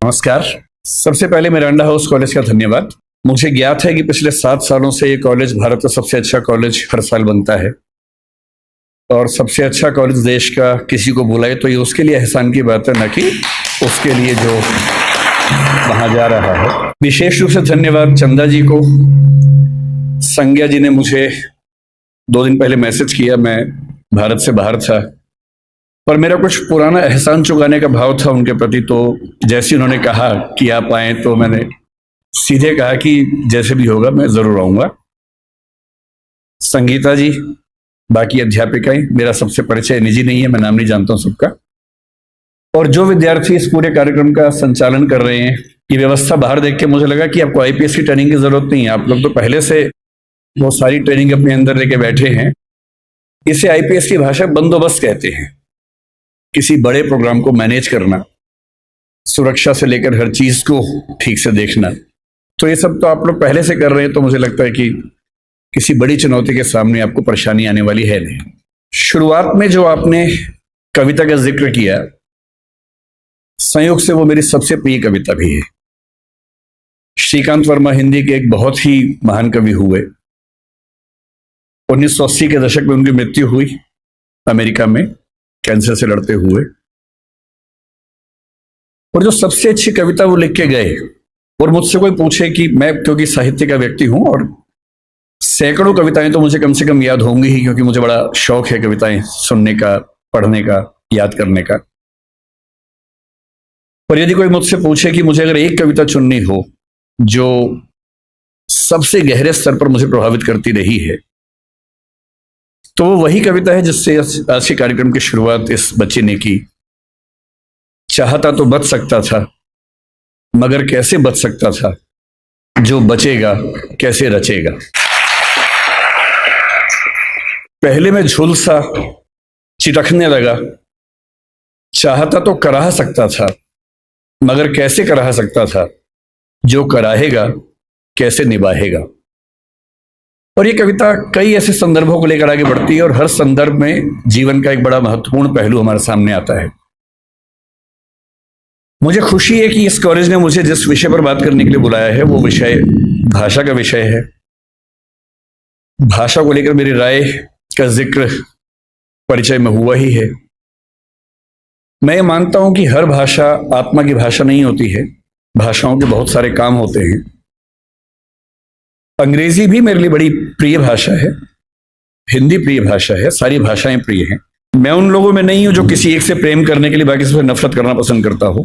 नमस्कार। सबसे पहले मिरांडा हाउस कॉलेज का धन्यवाद। मुझे ज्ञात है कि पिछले 7 सालों से ये कॉलेज भारत का सबसे अच्छा कॉलेज हर साल बनता है और सबसे अच्छा कॉलेज देश का किसी को बुलाए तो ये उसके लिए एहसान की बात है, न कि उसके लिए जो वहां जा रहा है। विशेष रूप से धन्यवाद चंदा जी को। संज्ञा जी ने मुझे 2 दिन पहले मैसेज किया, मैं भारत से बाहर था पर मेरा कुछ पुराना एहसान चुकाने का भाव था उनके प्रति, तो जैसे उन्होंने कहा कि आप आए तो मैंने सीधे कहा कि जैसे भी होगा मैं जरूर आऊंगा। संगीता जी, बाकी अध्यापिकाएं, मेरा सबसे परिचय निजी नहीं है, मैं नाम नहीं जानता हूं सबका। और जो विद्यार्थी इस पूरे कार्यक्रम का संचालन कर रहे हैं, ये व्यवस्था बाहर देख के मुझे लगा कि आपको आईपीएस की ट्रेनिंग की जरूरत नहीं है, आप लोग तो पहले से वो सारी ट्रेनिंग अपने अंदर लेके बैठे हैं। इसे आईपीएस की भाषा बंदोबस्त कहते हैं। किसी बड़े प्रोग्राम को मैनेज करना, सुरक्षा से लेकर हर चीज को ठीक से देखना, तो ये सब तो आप लोग पहले से कर रहे हैं, तो मुझे लगता है कि किसी बड़ी चुनौती के सामने आपको परेशानी आने वाली है नहीं। शुरुआत में जो आपने कविता का जिक्र किया, संयोग से वो मेरी सबसे प्रिय कविता भी है। श्रीकांत वर्मा हिंदी के एक बहुत ही महान कवि हुए। 1980 के दशक में उनकी मृत्यु हुई अमेरिका में कैंसर से लड़ते हुए। और जो सबसे अच्छी कविता वो लिख के गए, और मुझसे कोई पूछे कि मैं क्योंकि साहित्य का व्यक्ति हूं और सैकड़ों कविताएं तो मुझे कम से कम याद होंगी ही, क्योंकि मुझे बड़ा शौक है कविताएं सुनने का, पढ़ने का, याद करने का। पर यदि कोई मुझसे पूछे कि मुझे अगर एक कविता चुननी हो जो सबसे गहरे स्तर पर मुझे प्रभावित करती रही है, तो वो वही कविता है जिससे आज के कार्यक्रम की शुरुआत इस बच्चे ने की। चाहता तो बच सकता था, मगर कैसे बच सकता था, जो बचेगा कैसे रचेगा। पहले मैं झुलसा चिटकने लगा, चाहता तो कराह सकता था, मगर कैसे कराह सकता था, जो कराहेगा कैसे निभाएगा। और ये कविता कई ऐसे संदर्भों को लेकर आगे बढ़ती है और हर संदर्भ में जीवन का एक बड़ा महत्वपूर्ण पहलू हमारे सामने आता है। मुझे खुशी है कि इस कॉलेज ने मुझे जिस विषय पर बात करने के लिए बुलाया है वो विषय भाषा का विषय है। भाषा को लेकर मेरी राय का जिक्र परिचय में हुआ ही है। मैं मानता हूं कि हर भाषा आत्मा की भाषा नहीं होती है, भाषाओं के बहुत सारे काम होते हैं। अंग्रेजी भी मेरे लिए बड़ी प्रिय भाषा है, हिंदी प्रिय भाषा है, सारी भाषाएं प्रिय हैं। मैं उन लोगों में नहीं हूं जो किसी एक से प्रेम करने के लिए बाकी से नफरत करना पसंद करता हूं।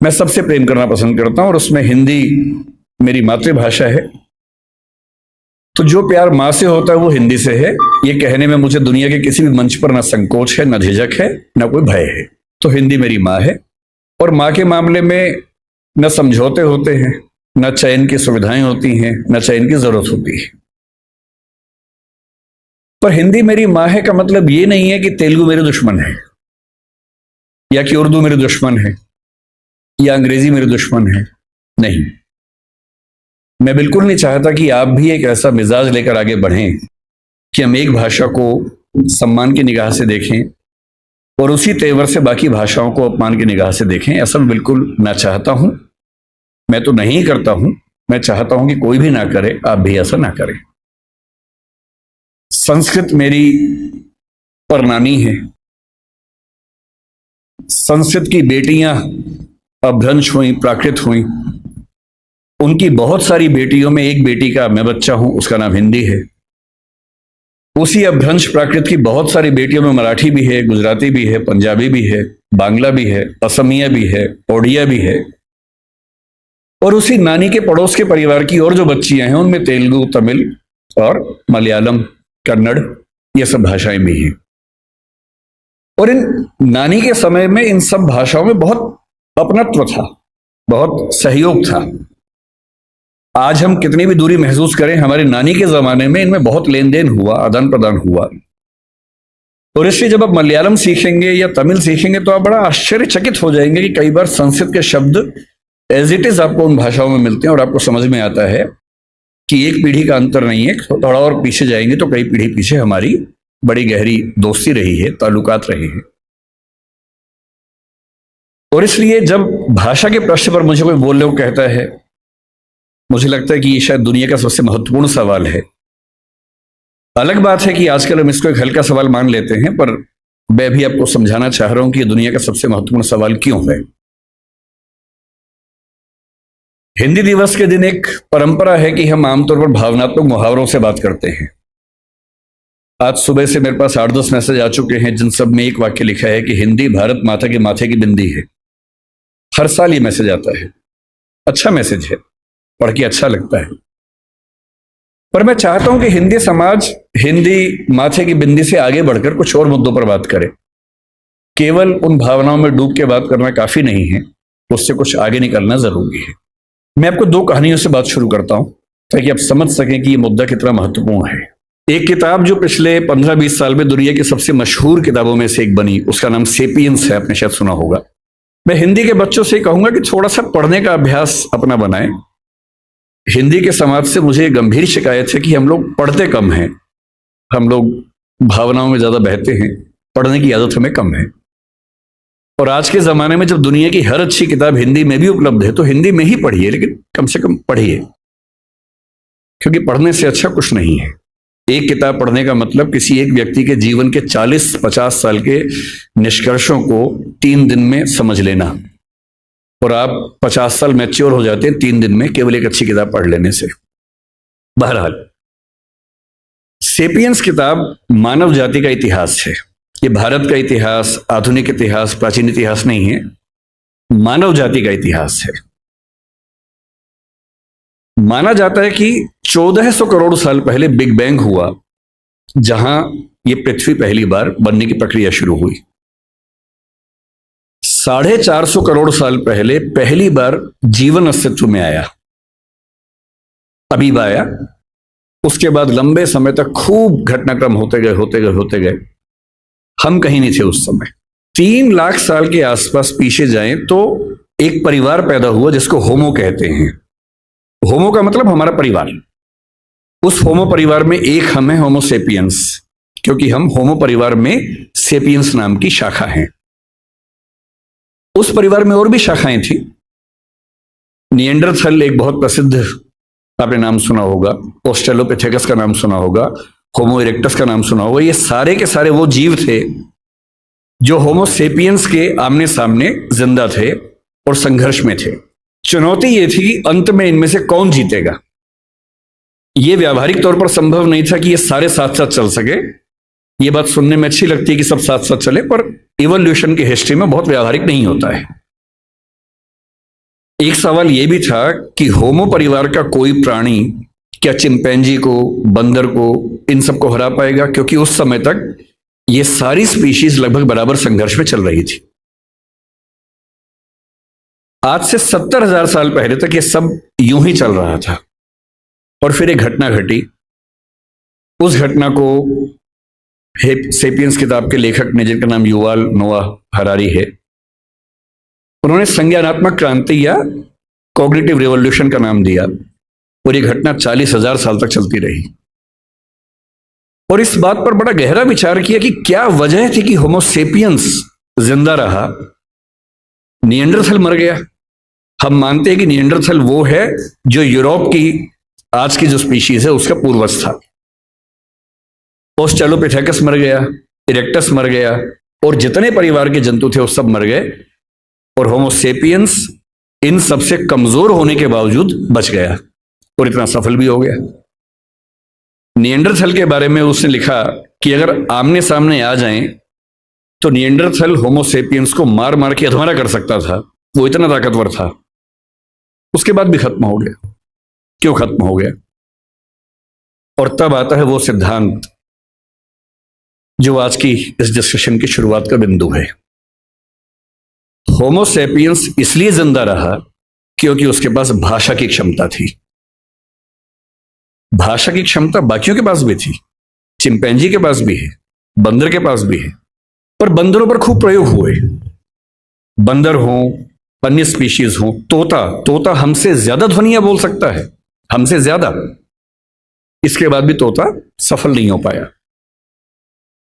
मैं सबसे प्रेम करना पसंद करता हूं और उसमें हिंदी मेरी मातृभाषा है। तो जो प्यार माँ से होता है वो हिंदी से है। ये कहने में मुझे दुनिया के किसी भी मंच पर ना संकोच है, ना झिझक है, ना कोई भय है। तो हिंदी मेरी माँ है और माँ के मामले में न समझौते होते हैं, न चयन की सुविधाएं होती हैं, न चयन की जरूरत होती है। पर हिंदी मेरी माँ है का मतलब ये नहीं है कि तेलुगु मेरे दुश्मन है, या कि उर्दू मेरे दुश्मन है, या अंग्रेजी मेरे दुश्मन है। नहीं, मैं बिल्कुल नहीं चाहता कि आप भी एक ऐसा मिजाज लेकर आगे बढ़ें कि हम एक भाषा को सम्मान की निगाह से देखें और उसी तेवर से बाकी भाषाओं को अपमान की निगाह से देखें। ऐसा मैं बिल्कुल ना चाहता हूं, मैं तो नहीं करता हूं। मैं चाहता हूं कि कोई भी ना करे, आप भी ऐसा ना करें। संस्कृत मेरी परनानी है। संस्कृत की बेटियां अपभ्रंश हुई, प्राकृत हुई। उनकी बहुत सारी बेटियों में एक बेटी का मैं बच्चा हूं, उसका नाम हिंदी है। उसी अपभ्रंश प्राकृत की बहुत सारी बेटियों में मराठी भी है, गुजराती भी है, पंजाबी भी है, बांग्ला भी है, असमिया भी है, ओडिया भी है। और उसी नानी के पड़ोस के परिवार की और जो बच्चियां हैं उनमें तेलुगु, तमिल और मलयालम, कन्नड़, ये सब भाषाएं भी हैं। और इन नानी के समय में इन सब भाषाओं में बहुत अपनत्व था, बहुत सहयोग था। आज हम कितनी भी दूरी महसूस करें, हमारी नानी के जमाने में इनमें बहुत लेन देन हुआ, आदान प्रदान हुआ। और इसलिए जब आप मलयालम सीखेंगे या तमिल सीखेंगे तो आप बड़ा आश्चर्यचकित हो जाएंगे कि कई बार संस्कृत के शब्द एज इट इज आपको उन भाषाओं में मिलते हैं और आपको समझ में आता है कि एक पीढ़ी का अंतर नहीं है। थोड़ा और पीछे जाएंगे तो कई पीढ़ी पीछे हमारी बड़ी गहरी दोस्ती रही है, ताल्लुकात रहे हैं। और इसलिए जब भाषा के प्रश्न पर मुझे कोई बोलने को कहता है, मुझे लगता है कि ये शायद दुनिया का सबसे महत्वपूर्ण सवाल है। अलग बात है कि आजकल हम इसको एक हल्का सवाल मान लेते हैं, पर मैं भी आपको समझाना चाह रहा हूं कि ये दुनिया का सबसे महत्वपूर्ण सवाल क्यों है। हिंदी दिवस के दिन एक परंपरा है कि हम आमतौर पर भावनात्मक मुहावरों से बात करते हैं। आज सुबह से मेरे पास 8-10 मैसेज आ चुके हैं जिन सब में एक वाक्य लिखा है कि हिंदी भारत माता के माथे की बिंदी है। हर साल ये मैसेज आता है, अच्छा मैसेज है, पढ़ के अच्छा लगता है। पर मैं चाहता हूं कि हिंदी समाज हिंदी माथे की बिंदी से आगे बढ़कर कुछ और मुद्दों पर बात करे। केवल उन भावनाओं में डूब के बात करना काफी नहीं है, उससे कुछ आगे निकलना जरूरी है। मैं आपको 2 कहानियों से बात शुरू करता हूं ताकि आप समझ सकें कि यह मुद्दा कितना महत्वपूर्ण है। एक किताब जो पिछले 15-20 साल में दुनिया की सबसे मशहूर किताबों में से एक बनी, उसका नाम सेपियंस है, आपने शायद सुना होगा। मैं हिंदी के बच्चों से कहूंगा कि थोड़ा सा पढ़ने का अभ्यास अपना बनाएं। हिंदी के समाज से मुझे गंभीर शिकायत है कि हम लोग पढ़ते कम हैं, हम लोग भावनाओं में ज्यादा बहते हैं, पढ़ने की आदत हमें कम है। और आज के जमाने में जब दुनिया की हर अच्छी किताब हिंदी में भी उपलब्ध है तो हिंदी में ही पढ़िए, लेकिन कम से कम पढ़िए, क्योंकि पढ़ने से अच्छा कुछ नहीं है। एक किताब पढ़ने का मतलब किसी एक व्यक्ति के जीवन के 40-50 साल के निष्कर्षों को 3 दिन में समझ लेना, और आप 50 साल मैच्योर हो जाते हैं 3 दिन में केवल एक अच्छी किताब पढ़ लेने से। बहरहाल, सेपियंस किताब मानव जाति का इतिहास है। ये भारत का इतिहास, आधुनिक इतिहास, प्राचीन इतिहास नहीं है, मानव जाति का इतिहास है। माना जाता है कि 1400 करोड़ साल पहले बिग बैंग हुआ, जहां यह पृथ्वी पहली बार बनने की प्रक्रिया शुरू हुई। 450 करोड़ साल पहले पहली बार जीवन अस्तित्व में आया, अमीबा आया। उसके बाद लंबे समय तक खूब घटनाक्रम होते गए। हम कहीं नहीं थे उस समय। 3 लाख साल के आसपास पीछे जाएं तो एक परिवार पैदा हुआ जिसको होमो कहते हैं। होमो का मतलब हमारा परिवार। उस होमो परिवार में एक हम हैं, होमो सेपियंस, क्योंकि हम होमो परिवार में सेपियंस नाम की शाखा हैं। उस परिवार में और भी शाखाएं थी। निएंडरथल एक बहुत प्रसिद्ध, आपने नाम सुना होगा, ऑस्ट्रेलोपिथेकस का नाम सुना होगा, होमो इरेक्टस का नाम सुना होगा। ये सारे के सारे वो जीव थे जो होमो सेपियंस के आमने सामने जिंदा थे और संघर्ष में थे। चुनौती ये थी कि अंत में इनमें से कौन जीतेगा। ये व्यावहारिक तौर पर संभव नहीं था कि ये सारे साथ साथ चल सके। ये बात सुनने में अच्छी लगती है कि सब साथ साथ चले, पर इवोल्यूशन की हिस्ट्री में बहुत व्यावहारिक नहीं होता है। एक सवाल यह भी था कि होमो परिवार का कोई प्राणी क्या चिंपैंजी को, बंदर को, इन सबको हरा पाएगा, क्योंकि उस समय तक ये सारी स्पीशीज लगभग बराबर संघर्ष में चल रही थी। आज से 70,000 साल पहले तक ये सब यूं ही चल रहा था, और फिर एक घटना घटी। उस घटना को सेपियंस किताब के लेखक ने, जिनका नाम युवाल नोआ हरारी है, उन्होंने संज्ञानात्मक क्रांति या कॉग्निटिव रिवॉल्यूशन का नाम दिया। और ये घटना 40,000 साल तक चलती रही। और इस बात पर बड़ा गहरा विचार किया कि क्या वजह थी कि होमो सेपियंस जिंदा रहा, निएंडरथल मर गया। हम मानते हैं कि निएंडरथल वो है जो यूरोप की आज की जो स्पीशीज है उसका पूर्वज था। ऑस्ट्रेलोपिथेकस मर गया, इरेक्टस मर गया, और जितने परिवार के जंतु थे वो सब मर गए, और होमो सेपियंस इन सबसे कमजोर होने के बावजूद बच गया और इतना सफल भी हो गया। निएंडरथल के बारे में उसने लिखा कि अगर आमने सामने आ जाएं तो निएंडरथल होमो सेपियंस को मार मार के अधमरा कर सकता था, वो इतना ताकतवर था। उसके बाद भी खत्म हो गया। क्यों खत्म हो गया? और तब आता है वो सिद्धांत जो आज की इस डिस्कशन की शुरुआत का बिंदु है। होमो सेपियंस इसलिए जिंदा रहा क्योंकि उसके पास भाषा की क्षमता थी। भाषा की क्षमता बाकियों के पास भी थी, चिंपैंजी के पास भी है, बंदर के पास भी है, पर बंदरों पर खूब प्रयोग हुए। बंदर हो, अन्य स्पीशीज हो, तोता हमसे ज्यादा ध्वनियां बोल सकता है, हमसे ज्यादा। इसके बाद भी तोता सफल नहीं हो पाया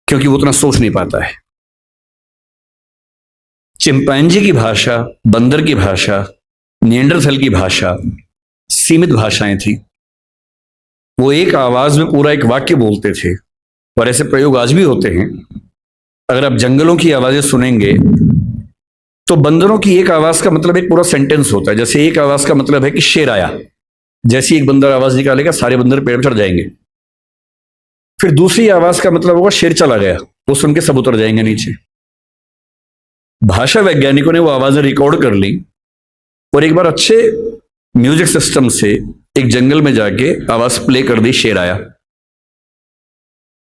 क्योंकि वो उतना सोच नहीं पाता है। चिंपैंजी की भाषा, बंदर की भाषा, निएंडरथल की भाषा सीमित भाषाएं थी। वो एक आवाज में पूरा एक वाक्य बोलते थे, और ऐसे प्रयोग आज भी होते हैं। अगर आप जंगलों की आवाजें सुनेंगे तो बंदरों की एक आवाज का मतलब एक पूरा सेंटेंस होता है। जैसे एक आवाज का मतलब है कि शेर आया, जैसे एक बंदर आवाज निकालेगा सारे बंदर पेड़ पर चढ़ जाएंगे। फिर दूसरी आवाज का मतलब होगा शेर चला गया, वो सुन के सब उतर जाएंगे नीचे। भाषा वैज्ञानिकों ने वो आवाजें रिकॉर्ड कर ली और एक बार अच्छे म्यूजिक सिस्टम से एक जंगल में जाके आवाज प्ले कर दी, शेर आया,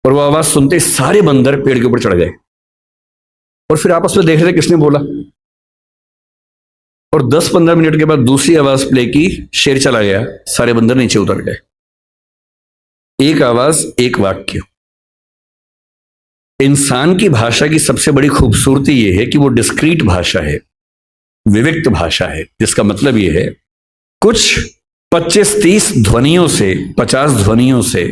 और वो आवाज सुनते सारे बंदर पेड़ के ऊपर चढ़ गए और फिर आपस में देख रहे किसने बोला। और 10-15 मिनट के बाद दूसरी आवाज प्ले की, शेर चला गया, सारे बंदर नीचे उतर गए। एक आवाज, एक वाक्य। इंसान की भाषा की सबसे बड़ी खूबसूरती यह है कि वो डिस्क्रीट भाषा है, विविक्त भाषा है, जिसका मतलब यह है कुछ 25-30 ध्वनियों से, 50 ध्वनियों से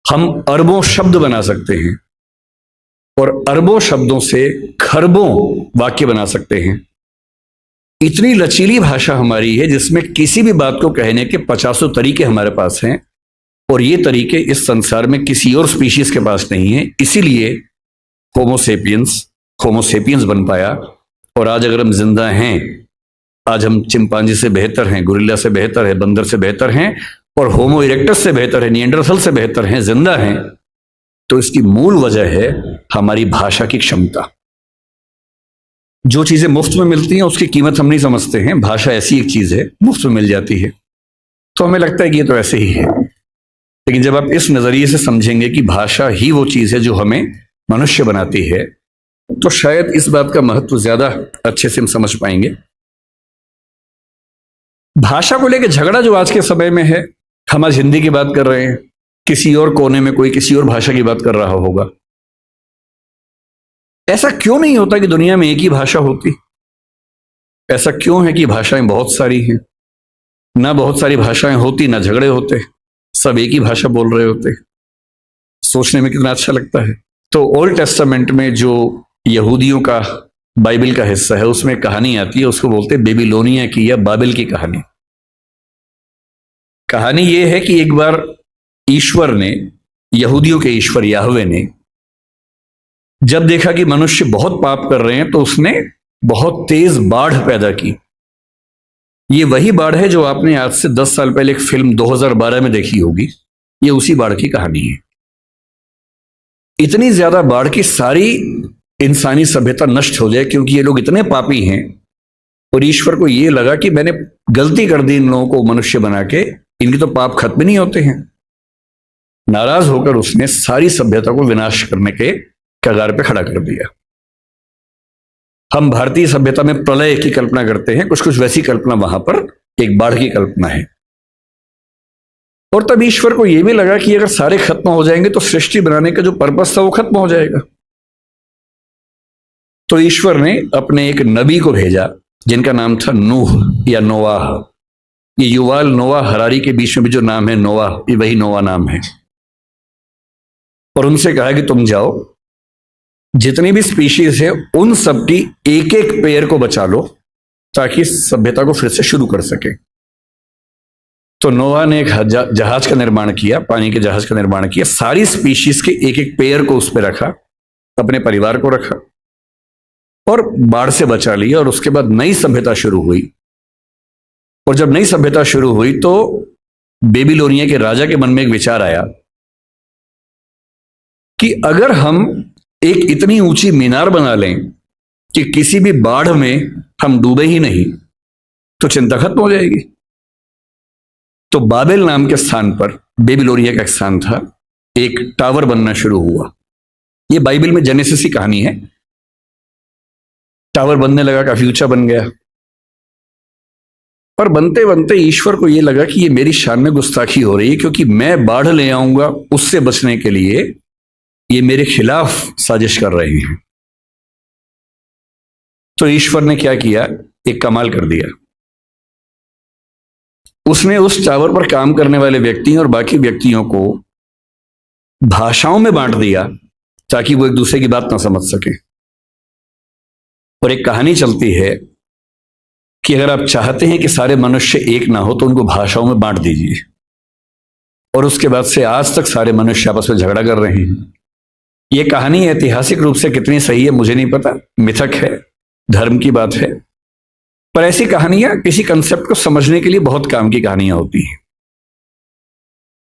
हम अरबों शब्द बना सकते हैं और अरबों शब्दों से खरबों वाक्य बना सकते हैं। इतनी लचीली भाषा हमारी है जिसमें किसी भी बात को कहने के 50 तरीके हमारे पास हैं, और ये तरीके इस संसार में किसी और स्पीशीज के पास नहीं है। इसीलिए होमोसेपियंस बन पाया। और आज अगर हम जिंदा हैं, आज हम चिंपांजी से बेहतर हैं, गुरिल्ला से बेहतर है, बंदर से बेहतर हैं, और होमो इरेक्टस से बेहतर है, निएंडरथल से बेहतर हैं, जिंदा हैं, तो इसकी मूल वजह है हमारी भाषा की क्षमता। जो चीजें मुफ्त में मिलती हैं उसकी कीमत हम नहीं समझते हैं। भाषा ऐसी एक चीज है, मुफ्त में मिल जाती है तो हमें लगता है कि ये तो ऐसे ही है। लेकिन जब आप इस नजरिए से समझेंगे कि भाषा ही वो चीज है जो हमें मनुष्य बनाती है, तो शायद इस बात का महत्व ज्यादा अच्छे से हम समझ पाएंगे। भाषा को लेकर झगड़ा जो आज के समय में है, हम आज हिंदी की बात कर रहे हैं, किसी और कोने में कोई किसी और भाषा की बात कर रहा होगा। ऐसा क्यों नहीं होता कि दुनिया में एक ही भाषा होती? ऐसा क्यों है कि भाषाएं बहुत सारी हैं? ना बहुत सारी भाषाएं होती ना झगड़े होते, सब एक ही भाषा बोल रहे होते। सोचने में कितना अच्छा लगता है। तो ओल्ड टेस्टामेंट में जो यहूदियों का बाइबल का हिस्सा है, उसमें कहानी आती है, उसको बोलते हैं बेबीलोनिया की या बाबिल की कहानी। कहानी यह है कि एक बार ईश्वर ने, यहूदियों के ईश्वर याहवे ने, जब देखा कि मनुष्य बहुत पाप कर रहे हैं तो उसने बहुत तेज बाढ़ पैदा की। ये वही बाढ़ है जो आपने आज से 10 साल पहले एक फिल्म 2012 में देखी होगी। ये उसी बाढ़ की कहानी है। इतनी ज्यादा बाढ़ की सारी इंसानी सभ्यता नष्ट हो जाए, क्योंकि ये लोग इतने पापी हैं और ईश्वर को ये लगा कि मैंने गलती कर दी इन लोगों को मनुष्य बना के, इनके तो पाप खत्म नहीं होते हैं। नाराज होकर उसने सारी सभ्यता को विनाश करने के कगार पे खड़ा कर दिया। हम भारतीय सभ्यता में प्रलय की कल्पना करते हैं, कुछ कुछ वैसी कल्पना वहां पर एक बाढ़ की कल्पना है। और तब ईश्वर को यह भी लगा कि अगर सारे खत्म हो जाएंगे तो सृष्टि बनाने का जो पर्पस था वो खत्म हो जाएगा। तो ईश्वर ने अपने एक नबी को भेजा जिनका नाम था नूह या नोआह। ये युवाल नोआ हरारी के बीच में भी जो नाम है नोआह, ये वही नोआ नाम है। और उनसे कहा कि तुम जाओ, जितनी भी स्पीशीज है उन सब की एक एक पेयर को बचा लो ताकि सभ्यता को फिर से शुरू कर सके। तो नोआ ने एक जहाज का निर्माण किया, पानी के जहाज का निर्माण किया, सारी स्पीशीज के एक एक पेयर को उस पर रखा, अपने परिवार को रखा और बाढ़ से बचा लिया। और उसके बाद नई सभ्यता शुरू हुई। और जब नई सभ्यता शुरू हुई तो बेबीलोनिया के राजा के मन में एक विचार आया कि अगर हम एक इतनी ऊंची मीनार बना लें कि किसी भी बाढ़ में हम डूबे ही नहीं, तो चिंता खत्म हो जाएगी। तो बाबेल नाम के स्थान पर, बेबीलोनिया का स्थान था, एक टावर बनना शुरू हुआ। यह बाइबल में जेनेसिस की कहानी है। टावर बनने लगा, काफी ऊंचा बन गया। पर बनते बनते ईश्वर को यह लगा कि ये मेरी शान में गुस्ताखी हो रही है, क्योंकि मैं बाढ़ ले आऊंगा उससे बचने के लिए, ये मेरे खिलाफ साजिश कर रहे हैं। तो ईश्वर ने क्या किया, एक कमाल कर दिया। उसने उस टावर पर काम करने वाले व्यक्ति और बाकी व्यक्तियों को भाषाओं में बांट दिया ताकि वो एक दूसरे की बात ना समझ सके। और एक कहानी चलती है कि अगर आप चाहते हैं कि सारे मनुष्य एक ना हो तो उनको भाषाओं में बांट दीजिए। और उसके बाद से आज तक सारे मनुष्य आपस में झगड़ा कर रहे हैं। यह कहानी ऐतिहासिक रूप से कितनी सही है मुझे नहीं पता, मिथक है, धर्म की बात है, पर ऐसी कहानियां किसी कंसेप्ट को समझने के लिए बहुत काम की कहानियां होती हैं।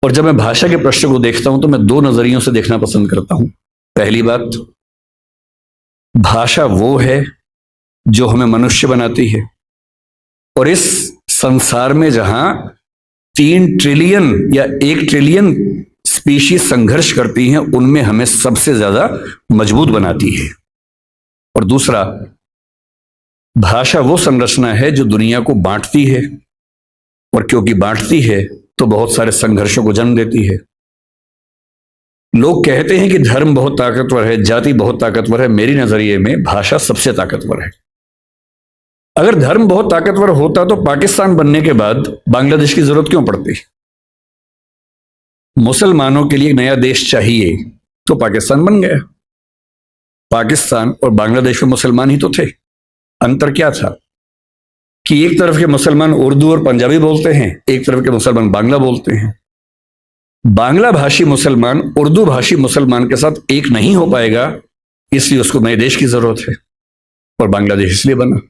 और जब मैं भाषा के प्रश्न को देखता हूं तो मैं दो नजरियों से देखना पसंद करता हूं। पहली बात, भाषा वो है जो हमें मनुष्य बनाती है, और इस संसार में जहां 3 ट्रिलियन या 1 ट्रिलियन स्पीशीज संघर्ष करती हैं, उनमें हमें सबसे ज्यादा मजबूत बनाती है। और दूसरा, भाषा वो संरचना है जो दुनिया को बांटती है, और क्योंकि बांटती है तो बहुत सारे संघर्षों को जन्म देती है। लोग कहते हैं कि धर्म बहुत ताकतवर है, जाति बहुत ताकतवर है। मेरी नजरिए में भाषा सबसे ताकतवर है। अगर धर्म बहुत ताकतवर होता तो पाकिस्तान बनने के बाद बांग्लादेश की जरूरत क्यों पड़ती? मुसलमानों के लिए नया देश चाहिए तो पाकिस्तान बन गया। पाकिस्तान और बांग्लादेश में मुसलमान ही तो थे। अंतर क्या था कि एक तरफ के मुसलमान उर्दू और पंजाबी बोलते हैं, एक तरफ के मुसलमान बांग्ला बोलते हैं। बांग्ला भाषी मुसलमान उर्दू भाषी मुसलमान के साथ एक नहीं हो पाएगा, इसलिए उसको नए देश की जरूरत है, और बांग्लादेश इसलिए बना।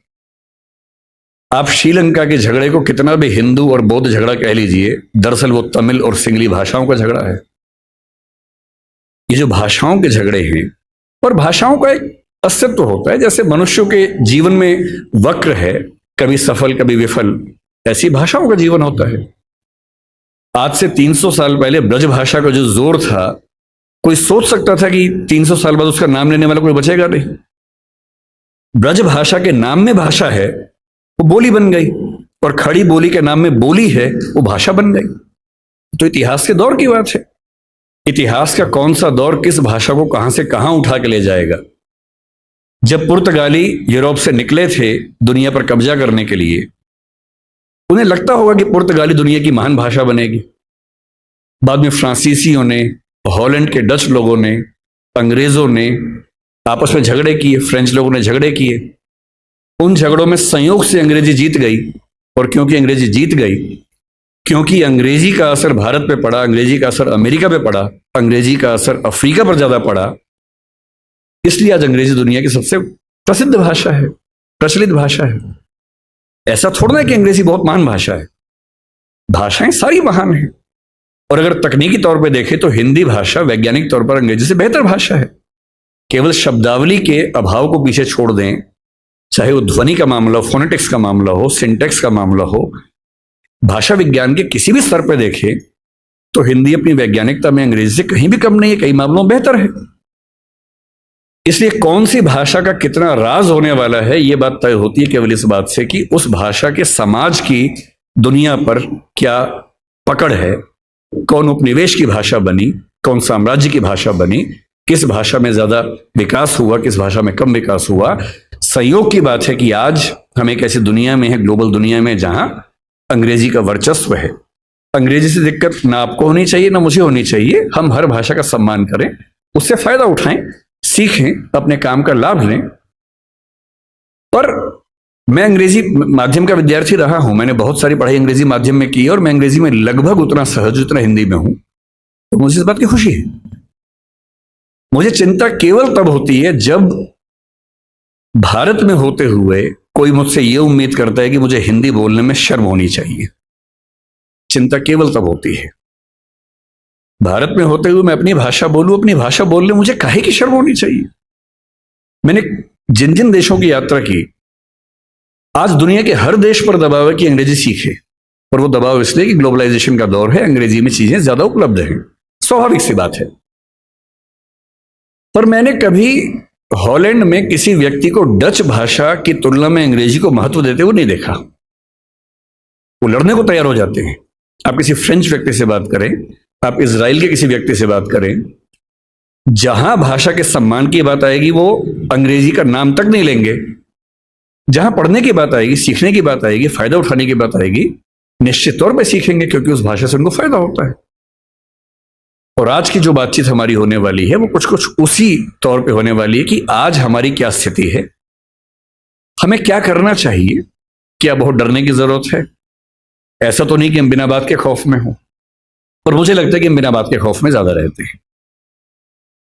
आप श्रीलंका के झगड़े को कितना भी हिंदू और बौद्ध झगड़ा कह लीजिए, दरअसल वो तमिल और सिंगली भाषाओं का झगड़ा है। ये जो भाषाओं के झगड़े हैं, और भाषाओं का एक अस्तित्व होता है, जैसे मनुष्यों के जीवन में वक्र है, कभी सफल कभी विफल, ऐसी भाषाओं का जीवन होता है। आज से 300 साल पहले ब्रज भाषा का जो जोर था, कोई सोच सकता था कि 300 साल बाद उसका नाम लेने वाला कोई बचेगा नहीं। ब्रज भाषा के नाम में भाषा है, वो बोली बन गई, और खड़ी बोली के नाम में बोली है, वो भाषा बन गई। तो इतिहास के दौर की बात है। इतिहास का कौन सा दौर किस भाषा को कहां से कहां उठा के ले जाएगा। जब पुर्तगाली यूरोप से निकले थे दुनिया पर कब्जा करने के लिए, उन्हें लगता होगा कि पुर्तगाली दुनिया की महान भाषा बनेगी। बाद में फ्रांसीसियों ने, हॉलैंड के डच लोगों ने, अंग्रेजों ने आपस में झगड़े किए, फ्रेंच लोगों ने झगड़े किए। उन झगड़ों में संयोग से अंग्रेजी जीत गई, और क्योंकि अंग्रेजी जीत गई, क्योंकि अंग्रेजी का असर भारत पे पड़ा, अंग्रेजी का असर अमेरिका पे पड़ा, अंग्रेजी का असर अफ्रीका पर ज्यादा पड़ा, इसलिए आज अंग्रेजी दुनिया की सबसे प्रसिद्ध भाषा है, प्रचलित भाषा है। ऐसा थोड़ा है कि अंग्रेजी बहुत महान भाषा है, भाषाएं सारी महान हैं। और अगर तकनीकी तौर पे देखें तो हिंदी भाषा वैज्ञानिक तौर पर अंग्रेजी से बेहतर भाषा है। केवल शब्दावली के अभाव को पीछे छोड़ दें, चाहे वो ध्वनि का मामला हो, फोनेटिक्स का मामला हो, सिंटेक्स का मामला हो, भाषा विज्ञान के किसी भी स्तर पर देखें तो हिंदी अपनी वैज्ञानिकता में अंग्रेजी से कहीं भी कम नहीं है, कई मामलों में बेहतर है। इसलिए कौन सी भाषा का कितना राज होने वाला है, यह बात तय होती है केवल इस बात से कि उस भाषा के समाज की दुनिया पर क्या पकड़ है, कौन उपनिवेश की भाषा बनी, कौन साम्राज्य की भाषा बनी, किस भाषा में ज्यादा विकास हुआ, किस भाषा में कम विकास हुआ। संयोग की बात है कि आज हम एक ऐसी दुनिया में है, ग्लोबल दुनिया में, जहां अंग्रेजी का वर्चस्व है। अंग्रेजी से दिक्कत ना आपको होनी चाहिए ना मुझे होनी चाहिए। हम हर भाषा का सम्मान करें, उससे फायदा उठाएं, सीखें, अपने काम का लाभ लें। पर मैं अंग्रेजी माध्यम का विद्यार्थी रहा हूं, मैंने बहुत सारी पढ़ाई अंग्रेजी माध्यम में की, और मैं अंग्रेजी में लगभग उतना सहज जितना हिंदी में हूं। तो मुझे इस बात की खुशी है। मुझे चिंता केवल तब होती है जब भारत में होते हुए कोई मुझसे यह उम्मीद करता है कि मुझे हिंदी बोलने में शर्म होनी चाहिए। चिंता केवल तब होती है। भारत में होते हुए मैं अपनी भाषा बोलूं, अपनी भाषा बोलने मुझे काहे की शर्म होनी चाहिए। मैंने जिन जिन देशों की यात्रा की, आज दुनिया के हर देश पर दबाव है कि अंग्रेजी सीखे, और वो दबाव इसलिए कि ग्लोबलाइजेशन का दौर है, अंग्रेजी में चीजें ज्यादा उपलब्ध हैं, स्वाभाविक सी बात है। पर मैंने कभी हॉलैंड में किसी व्यक्ति को डच भाषा की तुलना में अंग्रेजी को महत्व देते हुए नहीं देखा। वो लड़ने को तैयार हो जाते हैं। आप किसी फ्रेंच व्यक्ति से बात करें, आप इजराइल के किसी व्यक्ति से बात करें, जहां भाषा के सम्मान की बात आएगी वो अंग्रेजी का नाम तक नहीं लेंगे। जहां पढ़ने की बात आएगी, सीखने की बात आएगी, फायदा उठाने की बात आएगी, निश्चित तौर पर सीखेंगे, क्योंकि उस भाषा से उनको फायदा होता है। और आज की जो बातचीत हमारी होने वाली है वो कुछ कुछ उसी तौर पे होने वाली है कि आज हमारी क्या स्थिति है, हमें क्या करना चाहिए? क्या बहुत डरने की जरूरत है? ऐसा तो नहीं कि हम बिना बात के खौफ में हो, पर मुझे लगता है कि हम बिना बात के खौफ में ज्यादा रहते हैं।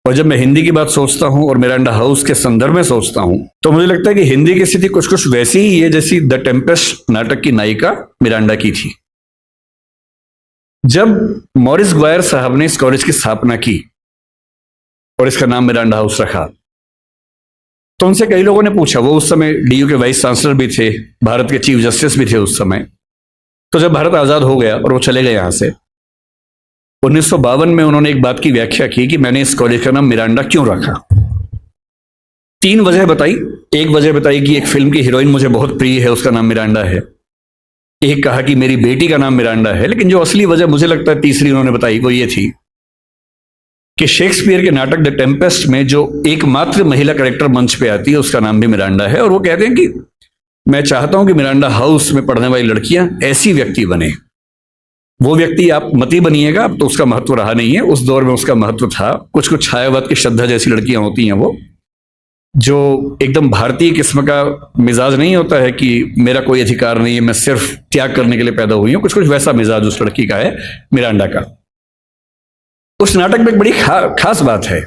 और जब मैं हिंदी की बात सोचता हूं और मिरांडा हाउस के संदर्भ में सोचता हूं, तो मुझे लगता है कि हिंदी की स्थिति कुछ कुछ वैसी ही है जैसी द टेम्पेस्ट नाटक की नायिका मिरांडा की थी। जब मॉरिस ग्वायर साहब ने इस कॉलेज की स्थापना की और इसका नाम मिरांडा हाउस रखा, तो उनसे कई लोगों ने पूछा, वो उस समय डीयू के वाइस चांसलर भी थे, भारत के चीफ जस्टिस भी थे उस समय। तो जब भारत आजाद हो गया और वो चले गए यहां से, 1952 में उन्होंने एक बात की व्याख्या की कि मैंने इस कॉलेज का नाम मिरांडा क्यों रखा। 3 वजह बताई। एक वजह बताई कि एक फिल्म की हीरोइन मुझे बहुत प्रिय है, उसका नाम मिरांडा है। एक कहा कि मेरी बेटी का नाम मिरांडा है। लेकिन जो असली वजह मुझे लगता है तीसरी उन्होंने बताई, वो ये थी कि शेक्सपियर के नाटक द टेम्पेस्ट में जो एकमात्र महिला कैरेक्टर मंच पे आती है उसका नाम भी मिरांडा है। और वो कहते हैं कि मैं चाहता हूं कि मिरांडा हाउस में पढ़ने वाली लड़कियां ऐसी व्यक्ति बने। वो व्यक्ति आप मती बनिएगा, अब तो उसका महत्व रहा नहीं है, उस दौर में उसका महत्व था। कुछ कुछ छायावाद की श्रद्धा जैसी लड़कियां होती हैं, वो जो एकदम भारतीय किस्म का मिजाज नहीं होता है कि मेरा कोई अधिकार नहीं है, मैं सिर्फ त्याग करने के लिए पैदा हुई हूं। कुछ कुछ वैसा मिजाज उस लड़की का है, मिरांडा का। उस नाटक में एक बड़ी खास बात है,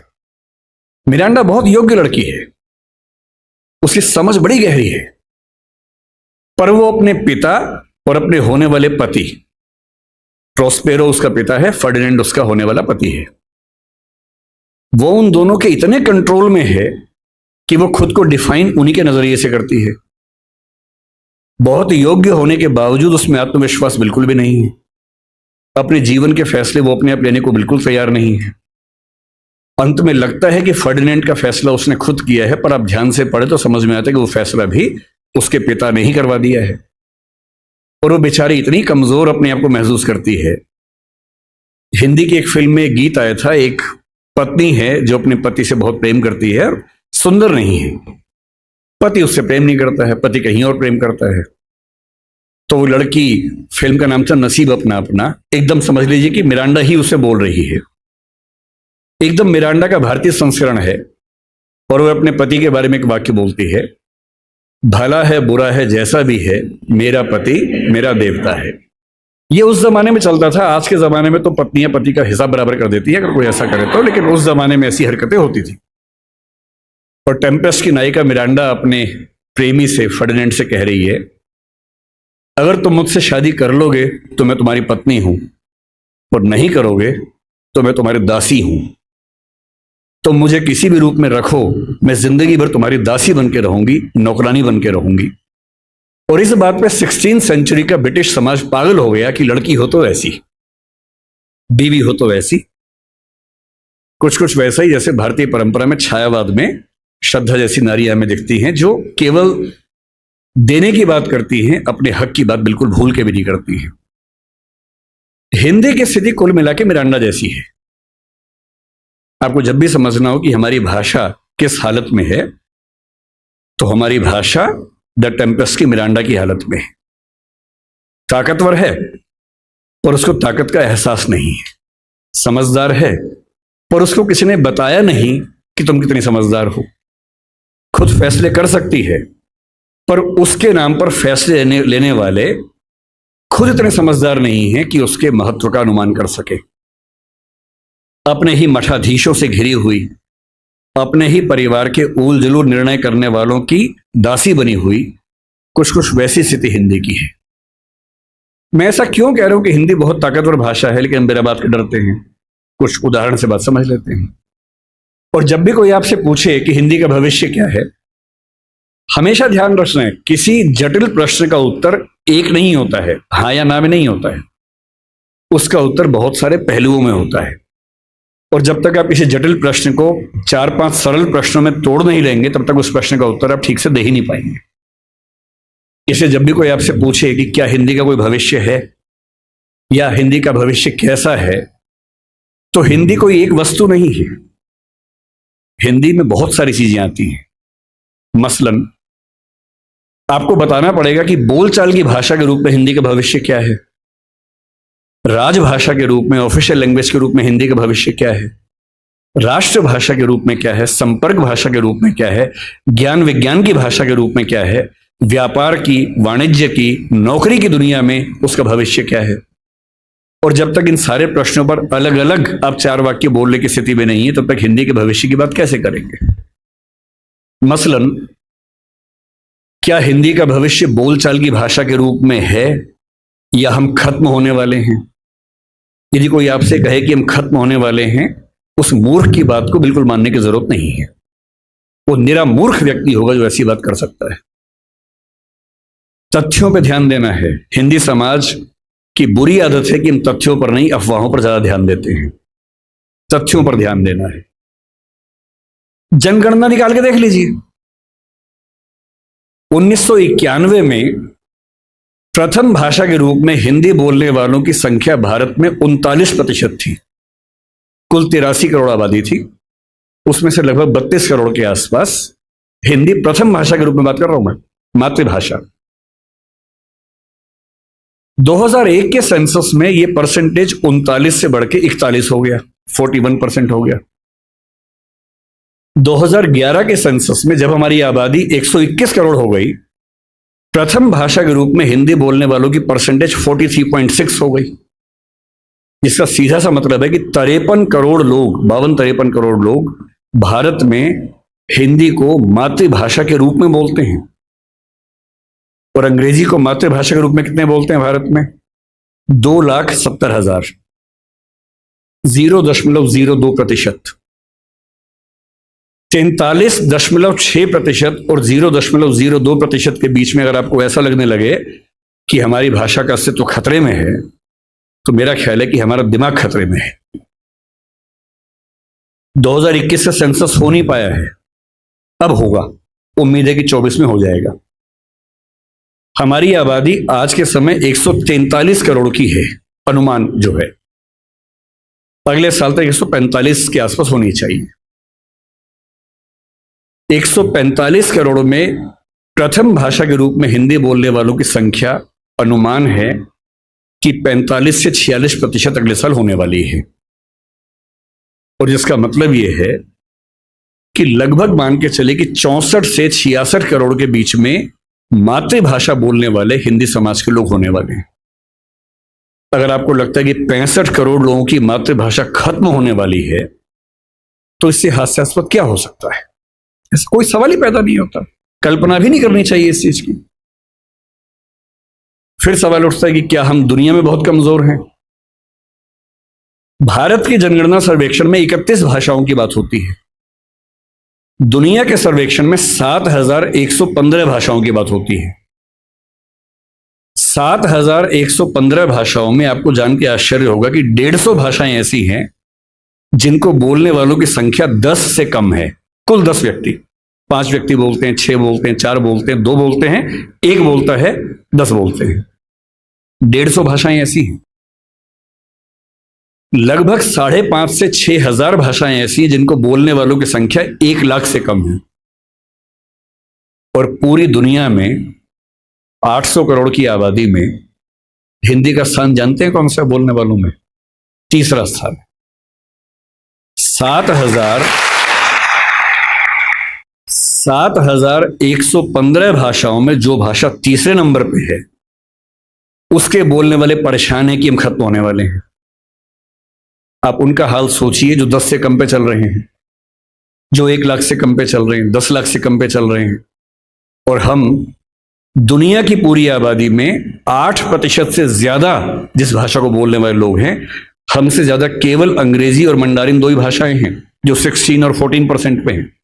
मिरांडा बहुत योग्य लड़की है, उसकी समझ बड़ी गहरी है, पर वो अपने पिता और अपने होने वाले पति, प्रोस्पेरो उसका पिता है, फर्डिनेंड उसका होने वाला पति है, वो उन दोनों के इतने कंट्रोल में है कि वो खुद को डिफाइन उन्हीं के नजरिए से करती है। बहुत योग्य होने के बावजूद उसमें आत्मविश्वास बिल्कुल भी नहीं है। अपने जीवन के फैसले वो अपने आप लेने को बिल्कुल तैयार नहीं है। अंत में लगता है कि फर्डिनेंड का फैसला उसने खुद किया है, पर आप ध्यान से पढ़े तो समझ में आता है कि वो फैसला भी उसके पिता ने ही करवा दिया है। और वो बेचारी इतनी कमजोर अपने आप को महसूस करती है। हिंदी की एक फिल्म में एक गीत आया था, एक पत्नी है जो अपने पति से बहुत प्रेम करती है, सुंदर नहीं है, पति उससे प्रेम नहीं करता है, पति कहीं और प्रेम करता है। तो वो लड़की, फिल्म का नाम था नसीब अपना अपना, एकदम समझ लीजिए कि मिरांडा ही उसे बोल रही है, एकदम मिरांडा का भारतीय संस्करण है। और वो अपने पति के बारे में एक वाक्य बोलती है, भला है बुरा है जैसा भी है, मेरा पति मेरा देवता है। ये उस जमाने में चलता था। आज के जमाने में तो पत्नियां पति का हिसाब बराबर कर देती है अगर कोई ऐसा करे तो, लेकिन उस जमाने में ऐसी हरकतें होती थी। और टेम्पेस्ट की नायिका मिरांडा अपने प्रेमी से, फर्डिनेंड से कह रही है, अगर तुम मुझसे शादी कर लोगे तो मैं तुम्हारी पत्नी हूं, और नहीं करोगे तो मैं तुम्हारी दासी हूं। तुम मुझे किसी भी रूप में रखो, मैं जिंदगी भर तुम्हारी दासी बन के रहूंगी, नौकरानी बन के रहूंगी। और इस बात पे 16वीं सेंचुरी का ब्रिटिश समाज पागल हो गया कि लड़की हो तो ऐसी, बीवी हो तो वैसी। कुछ कुछ वैसा ही जैसे भारतीय परंपरा में छायावाद में श्रद्धा जैसी नारियां हमें दिखती हैं, जो केवल देने की बात करती हैं, अपने हक की बात बिल्कुल भूल के भी नहीं करती हैं। हिंदी की स्थिति कुल मिला के मिरांडा जैसी है। आपको जब भी समझना हो कि हमारी भाषा किस हालत में है, तो हमारी भाषा द टेम्पेस्ट की मिरांडा की हालत में है। ताकतवर है पर उसको ताकत का एहसास नहीं है, समझदार है पर उसको किसी ने बताया नहीं कि तुम कितनी समझदार हो, खुद फैसले कर सकती है पर उसके नाम पर फैसले लेने वाले खुद इतने समझदार नहीं हैं कि उसके महत्व का अनुमान कर सके। अपने ही मठाधीशों से घिरी हुई, अपने ही परिवार के ऊल जुलूल निर्णय करने वालों की दासी बनी हुई, कुछ कुछ वैसी स्थिति हिंदी की है। मैं ऐसा क्यों कह रहा हूं कि हिंदी बहुत ताकतवर भाषा है, लेकिन मेरा बात के डरते हैं? कुछ उदाहरण से बात समझ लेते हैं। और जब भी कोई आपसे पूछे कि हिंदी का भविष्य क्या है, हमेशा ध्यान रखना है, किसी जटिल प्रश्न का उत्तर एक नहीं होता है, हाँ या ना में नहीं होता है। उसका उत्तर बहुत सारे पहलुओं में होता है। और जब तक आप किसी जटिल प्रश्न को 4-5 सरल प्रश्नों में तोड़ नहीं लेंगे, तब तक उस प्रश्न का उत्तर आप ठीक से दे ही नहीं पाएंगे। इसलिए जब भी कोई आपसे पूछे कि क्या हिंदी का कोई भविष्य है या हिंदी का भविष्य कैसा है, तो हिंदी कोई एक वस्तु नहीं है। हिंदी में बहुत सारी चीजें आती हैं। मसलन आपको बताना पड़ेगा कि बोलचाल की भाषा के रूप में हिंदी का भविष्य क्या है, राजभाषा के रूप में, ऑफिशियल लैंग्वेज के रूप में हिंदी का भविष्य क्या है, राष्ट्रभाषा के रूप में क्या है, संपर्क भाषा के रूप में क्या है, ज्ञान विज्ञान की भाषा के रूप में क्या है, व्यापार की, वाणिज्य की, नौकरी की दुनिया में उसका भविष्य क्या है। और जब तक इन सारे प्रश्नों पर अलग अलग आप 4 वाक्य बोलने की स्थिति में नहीं है, तब तक हिंदी के भविष्य की बात कैसे करेंगे। मसलन, क्या हिंदी का भविष्य बोलचाल की भाषा के रूप में है या हम खत्म होने वाले हैं। यदि कोई आपसे कहे कि हम खत्म होने वाले हैं, उस मूर्ख की बात को बिल्कुल मानने की जरूरत नहीं है। वो निरा मूर्ख व्यक्ति होगा जो ऐसी बात कर सकता है। तथ्यों पर ध्यान देना है। हिंदी समाज की बुरी आदत है कि हम तथ्यों पर नहीं, अफवाहों पर ज्यादा ध्यान देते हैं। तथ्यों पर ध्यान देना है। जनगणना निकाल के देख लीजिए। 1991 में प्रथम भाषा के रूप में हिंदी बोलने वालों की संख्या भारत में 39% थी। कुल 83 करोड़ आबादी थी, उसमें से लगभग 32 करोड़ के आसपास हिंदी प्रथम भाषा के रूप में बात कर रहा हूं मैं, मातृभाषा। 2001 के सेंसस में यह परसेंटेज 39 से बढ़ के 41 हो गया, 41% हो गया। 2011 के सेंसस में जब हमारी आबादी 121 करोड़ हो गई, प्रथम भाषा के रूप में हिंदी बोलने वालों की परसेंटेज 43.6 हो गई। जिसका सीधा सा मतलब है कि 53 करोड़ लोग, 52-53 करोड़ लोग भारत में हिंदी को मातृभाषा के रूप में बोलते हैं। और अंग्रेजी को मातृभाषा के रूप में कितने बोलते हैं भारत में? 2,70,000, 0.02%। 43.6% और 0.02% के बीच में अगर आपको ऐसा लगने लगे कि हमारी भाषा का अस्तित्व खतरे में है, तो मेरा ख्याल है कि हमारा दिमाग खतरे में है। 2021 से सेंसस हो नहीं पाया है, अब होगा। उम्मीद है कि 24 में हो जाएगा। हमारी आबादी आज के समय 143 करोड़ की है, अनुमान जो है। अगले साल तक 145 के आसपास होनी चाहिए। 145 करोड़ में प्रथम भाषा के रूप में हिंदी बोलने वालों की संख्या अनुमान है कि 45 से 46% अगले साल होने वाली है। और जिसका मतलब यह है कि लगभग मान के चले कि 64 से 66 करोड़ के बीच में मातृभाषा बोलने वाले हिंदी समाज के लोग होने वाले हैं। अगर आपको लगता है कि 65 करोड़ लोगों की मातृभाषा खत्म होने वाली है, तो इससे हास्यास्पद क्या हो सकता है? ऐसा कोई सवाल ही पैदा नहीं होता। कल्पना भी नहीं करनी चाहिए इस चीज की। फिर सवाल उठता है कि क्या हम दुनिया में बहुत कमजोर हैं? भारत की जनगणना सर्वेक्षण में 31 भाषाओं की बात होती है। दुनिया के सर्वेक्षण में 7,115 भाषाओं की बात होती है। 7,115 भाषाओं में आपको जान के आश्चर्य होगा कि 150 भाषाएं ऐसी हैं जिनको बोलने वालों की संख्या 10 से कम है। कुल 10 व्यक्ति, 5 व्यक्ति बोलते हैं, 6 बोलते हैं, 4 बोलते हैं, 2 बोलते हैं, 1 बोलता है, 10 बोलते हैं। 150 भाषाएं ऐसी हैं। लगभग 5,500 से 6,000 भाषाएं ऐसी हैं जिनको बोलने वालों की संख्या 1 लाख से कम है। और पूरी दुनिया में 800 करोड़ की आबादी में हिंदी का स्थान जानते हैं कौन सा बोलने वालों में? तीसरा स्थान। 7,115 भाषाओं में जो भाषा तीसरे नंबर पे है, उसके बोलने वाले परेशान हैं कि हम खत्म होने वाले हैं। आप उनका हाल सोचिए जो 10 से कम पे चल रहे हैं, जो 1 लाख से कम पे चल रहे हैं, 10 लाख से कम पे चल रहे हैं। और हम दुनिया की पूरी आबादी में 8% से ज्यादा जिस भाषा को बोलने वाले लोग हैं, हमसे ज्यादा केवल अंग्रेजी और मंडारिन 2 ही भाषाएं हैं जो 16 और 14% पे हैं।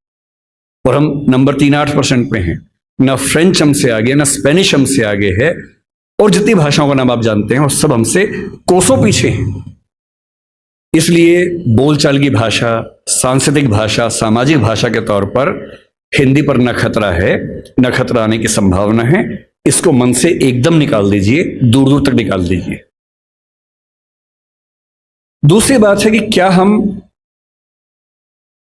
और हम नंबर 3-8% पे हैं। ना फ्रेंच हमसे आगे, ना स्पेनिश हमसे आगे है। और जितनी भाषाओं का नाम आप जानते हैं वो सब हमसे कोसों पीछे हैं। इसलिए बोलचाल की भाषा, सांस्कृतिक भाषा, सामाजिक भाषा के तौर पर हिंदी पर न खतरा है, न खतरा आने की संभावना है। इसको मन से एकदम निकाल दीजिए, दूर दूर तक निकाल दीजिए। दूसरी बात है कि क्या हम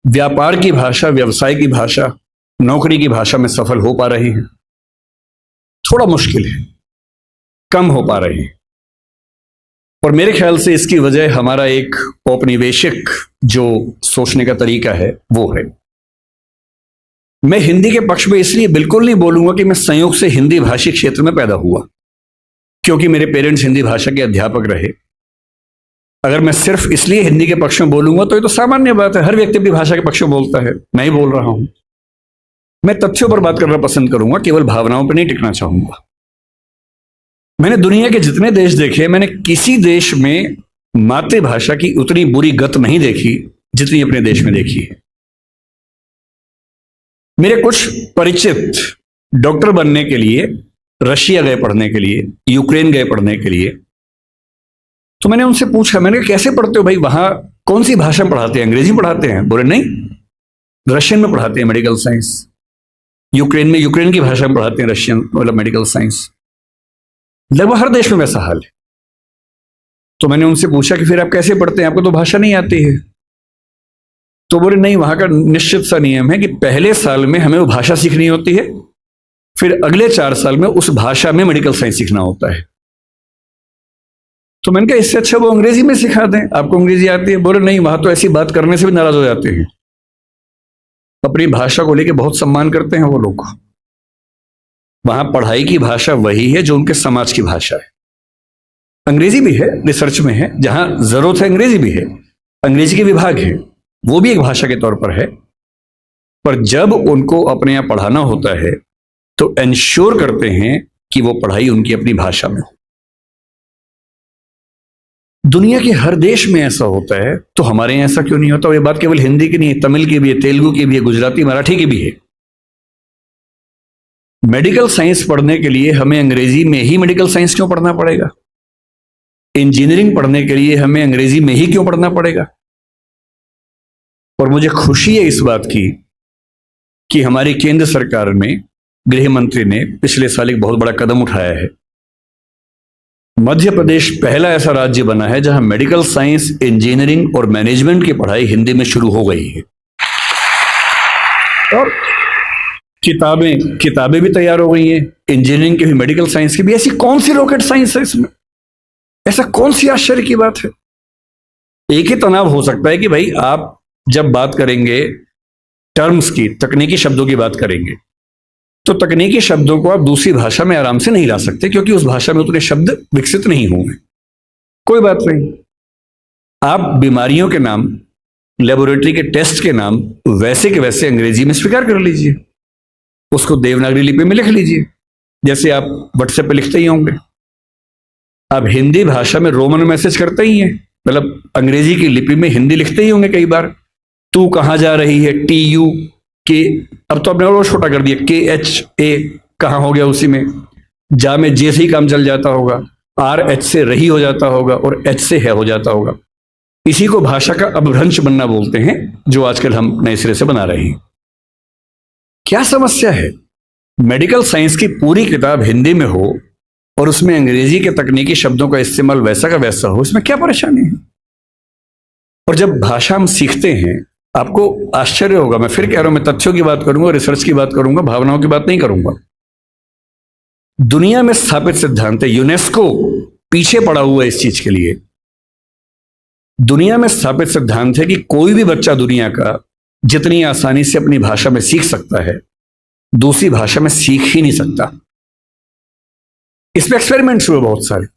व्यापार की भाषा, व्यवसाय की भाषा, नौकरी की भाषा में सफल हो पा रहे हैं? थोड़ा मुश्किल है, कम हो पा रहे हैं। और मेरे ख्याल से इसकी वजह हमारा एक औपनिवेशिक जो सोचने का तरीका है वो है। मैं हिंदी के पक्ष में इसलिए बिल्कुल नहीं बोलूंगा कि मैं संयोग से हिंदी भाषी क्षेत्र में पैदा हुआ, क्योंकि मेरे पेरेंट्स हिंदी भाषा के अध्यापक रहे। अगर मैं सिर्फ इसलिए हिंदी के पक्ष में बोलूंगा तो ये तो सामान्य बात है, हर व्यक्ति अपनी भाषा के पक्ष में बोलता है, मैं ही बोल रहा हूं। मैं तथ्यों पर बात करना पसंद करूंगा, केवल भावनाओं पर नहीं टिकना चाहूंगा। मैंने दुनिया के जितने देश देखे, मैंने किसी देश में मातृभाषा की उतनी बुरी गत नहीं देखी जितनी अपने देश में देखी है। मेरे कुछ परिचित डॉक्टर बनने के लिए रशिया गए पढ़ने के लिए, यूक्रेन गए पढ़ने के लिए। तो मैंने उनसे पूछा, मैंने कहा कैसे पढ़ते हो भाई, वहां कौन सी भाषा में पढ़ाते हैं, अंग्रेजी पढ़ाते हैं? बोले नहीं, रशियन में पढ़ाते हैं मेडिकल साइंस। यूक्रेन में यूक्रेन की भाषा में पढ़ाते हैं रशियन मतलब मेडिकल साइंस। लगभग हर देश में वैसा हाल है। तो मैंने उनसे पूछा कि फिर आप कैसे पढ़ते हैं, आपको तो भाषा नहीं आती है? तो बोले नहीं, वहां का निश्चित सा नियम है कि पहले साल में हमें वो भाषा सीखनी होती है, फिर अगले 4 साल में उस भाषा में मेडिकल साइंस सीखना होता है। तो मैंने कहा इससे अच्छा वो अंग्रेजी में सिखा दें, आपको अंग्रेजी आती है। बोले नहीं, वहां तो ऐसी बात करने से भी नाराज हो जाते हैं, अपनी भाषा को लेकर बहुत सम्मान करते हैं वो लोग। वहां पढ़ाई की भाषा वही है जो उनके समाज की भाषा है। अंग्रेजी भी है, रिसर्च में है, जहां जरूरत है अंग्रेजी भी है, अंग्रेजी के विभाग है, वो भी एक भाषा के तौर पर है। पर जब उनको अपने यहां पढ़ाना होता है तो इंश्योर करते हैं कि वो पढ़ाई उनकी अपनी भाषा में हो। दुनिया के हर देश में ऐसा होता है, तो हमारे यहां ऐसा क्यों नहीं होता? ये बात केवल हिंदी की नहीं है, तमिल की भी है, तेलुगु की भी है, गुजराती मराठी की भी है। मेडिकल साइंस पढ़ने के लिए हमें अंग्रेजी में ही मेडिकल साइंस क्यों पढ़ना पड़ेगा? इंजीनियरिंग पढ़ने के लिए हमें अंग्रेजी में ही क्यों पढ़ना पड़ेगा? और मुझे खुशी है इस बात की कि हमारी केंद्र सरकार में गृह मंत्री ने पिछले साल एक बहुत बड़ा कदम उठाया है। मध्य प्रदेश पहला ऐसा राज्य बना है जहां मेडिकल साइंस, इंजीनियरिंग और मैनेजमेंट की पढ़ाई हिंदी में शुरू हो गई है। और किताबें भी तैयार हो गई हैं, इंजीनियरिंग की भी, मेडिकल साइंस की भी। ऐसी कौन सी रॉकेट साइंस है इसमें? ऐसा कौन सी आश्चर्य की बात है? एक ही तनाव हो सकता है कि भाई आप जब बात करेंगे टर्म्स की, तकनीकी शब्दों की बात करेंगे, तो तकनीकी शब्दों को आप दूसरी भाषा में आराम से नहीं ला सकते, क्योंकि उस भाषा में उतने शब्द विकसित नहीं होंगे। कोई बात नहीं, आप बीमारियों के नाम, लेबोरेटरी के टेस्ट के नाम वैसे के वैसे अंग्रेजी में स्वीकार कर लीजिए, उसको देवनागरी लिपि में लिख लीजिए, जैसे आप व्हाट्सएप पे लिखते ही होंगे। आप हिंदी भाषा में रोमन मैसेज करते ही हैं, मतलब अंग्रेजी की लिपि में हिंदी लिखते ही होंगे कई बार। तू कहां जा रही है, TU के, अब तो आपने और छोटा कर दिया, KHA कहां हो गया उसी में, जा में जे से ही काम चल जाता होगा, RH से रही हो जाता होगा और H से है हो जाता होगा। इसी को भाषा का अपभ्रंश बनना बोलते हैं, जो आजकल हम नए सिरे से बना रहे हैं। क्या समस्या है? मेडिकल साइंस की पूरी किताब हिंदी में हो और उसमें अंग्रेजी के तकनीकी शब्दों का इस्तेमाल वैसा का वैसा हो, इसमें क्या परेशानी है? और जब भाषा हम सीखते हैं, आपको आश्चर्य होगा, मैं फिर कह रहा हूं, मैं तथ्यों की बात करूंगा, रिसर्च की बात करूंगा, भावनाओं की बात नहीं करूंगा। दुनिया में स्थापित सिद्धांत है, यूनेस्को पीछे पड़ा हुआ है इस चीज के लिए। दुनिया में स्थापित सिद्धांत है कि कोई भी बच्चा दुनिया का जितनी आसानी से अपनी भाषा में सीख सकता है, दूसरी भाषा में सीख ही नहीं सकता। इसमें एक्सपेरिमेंट्स हुए बहुत सारे।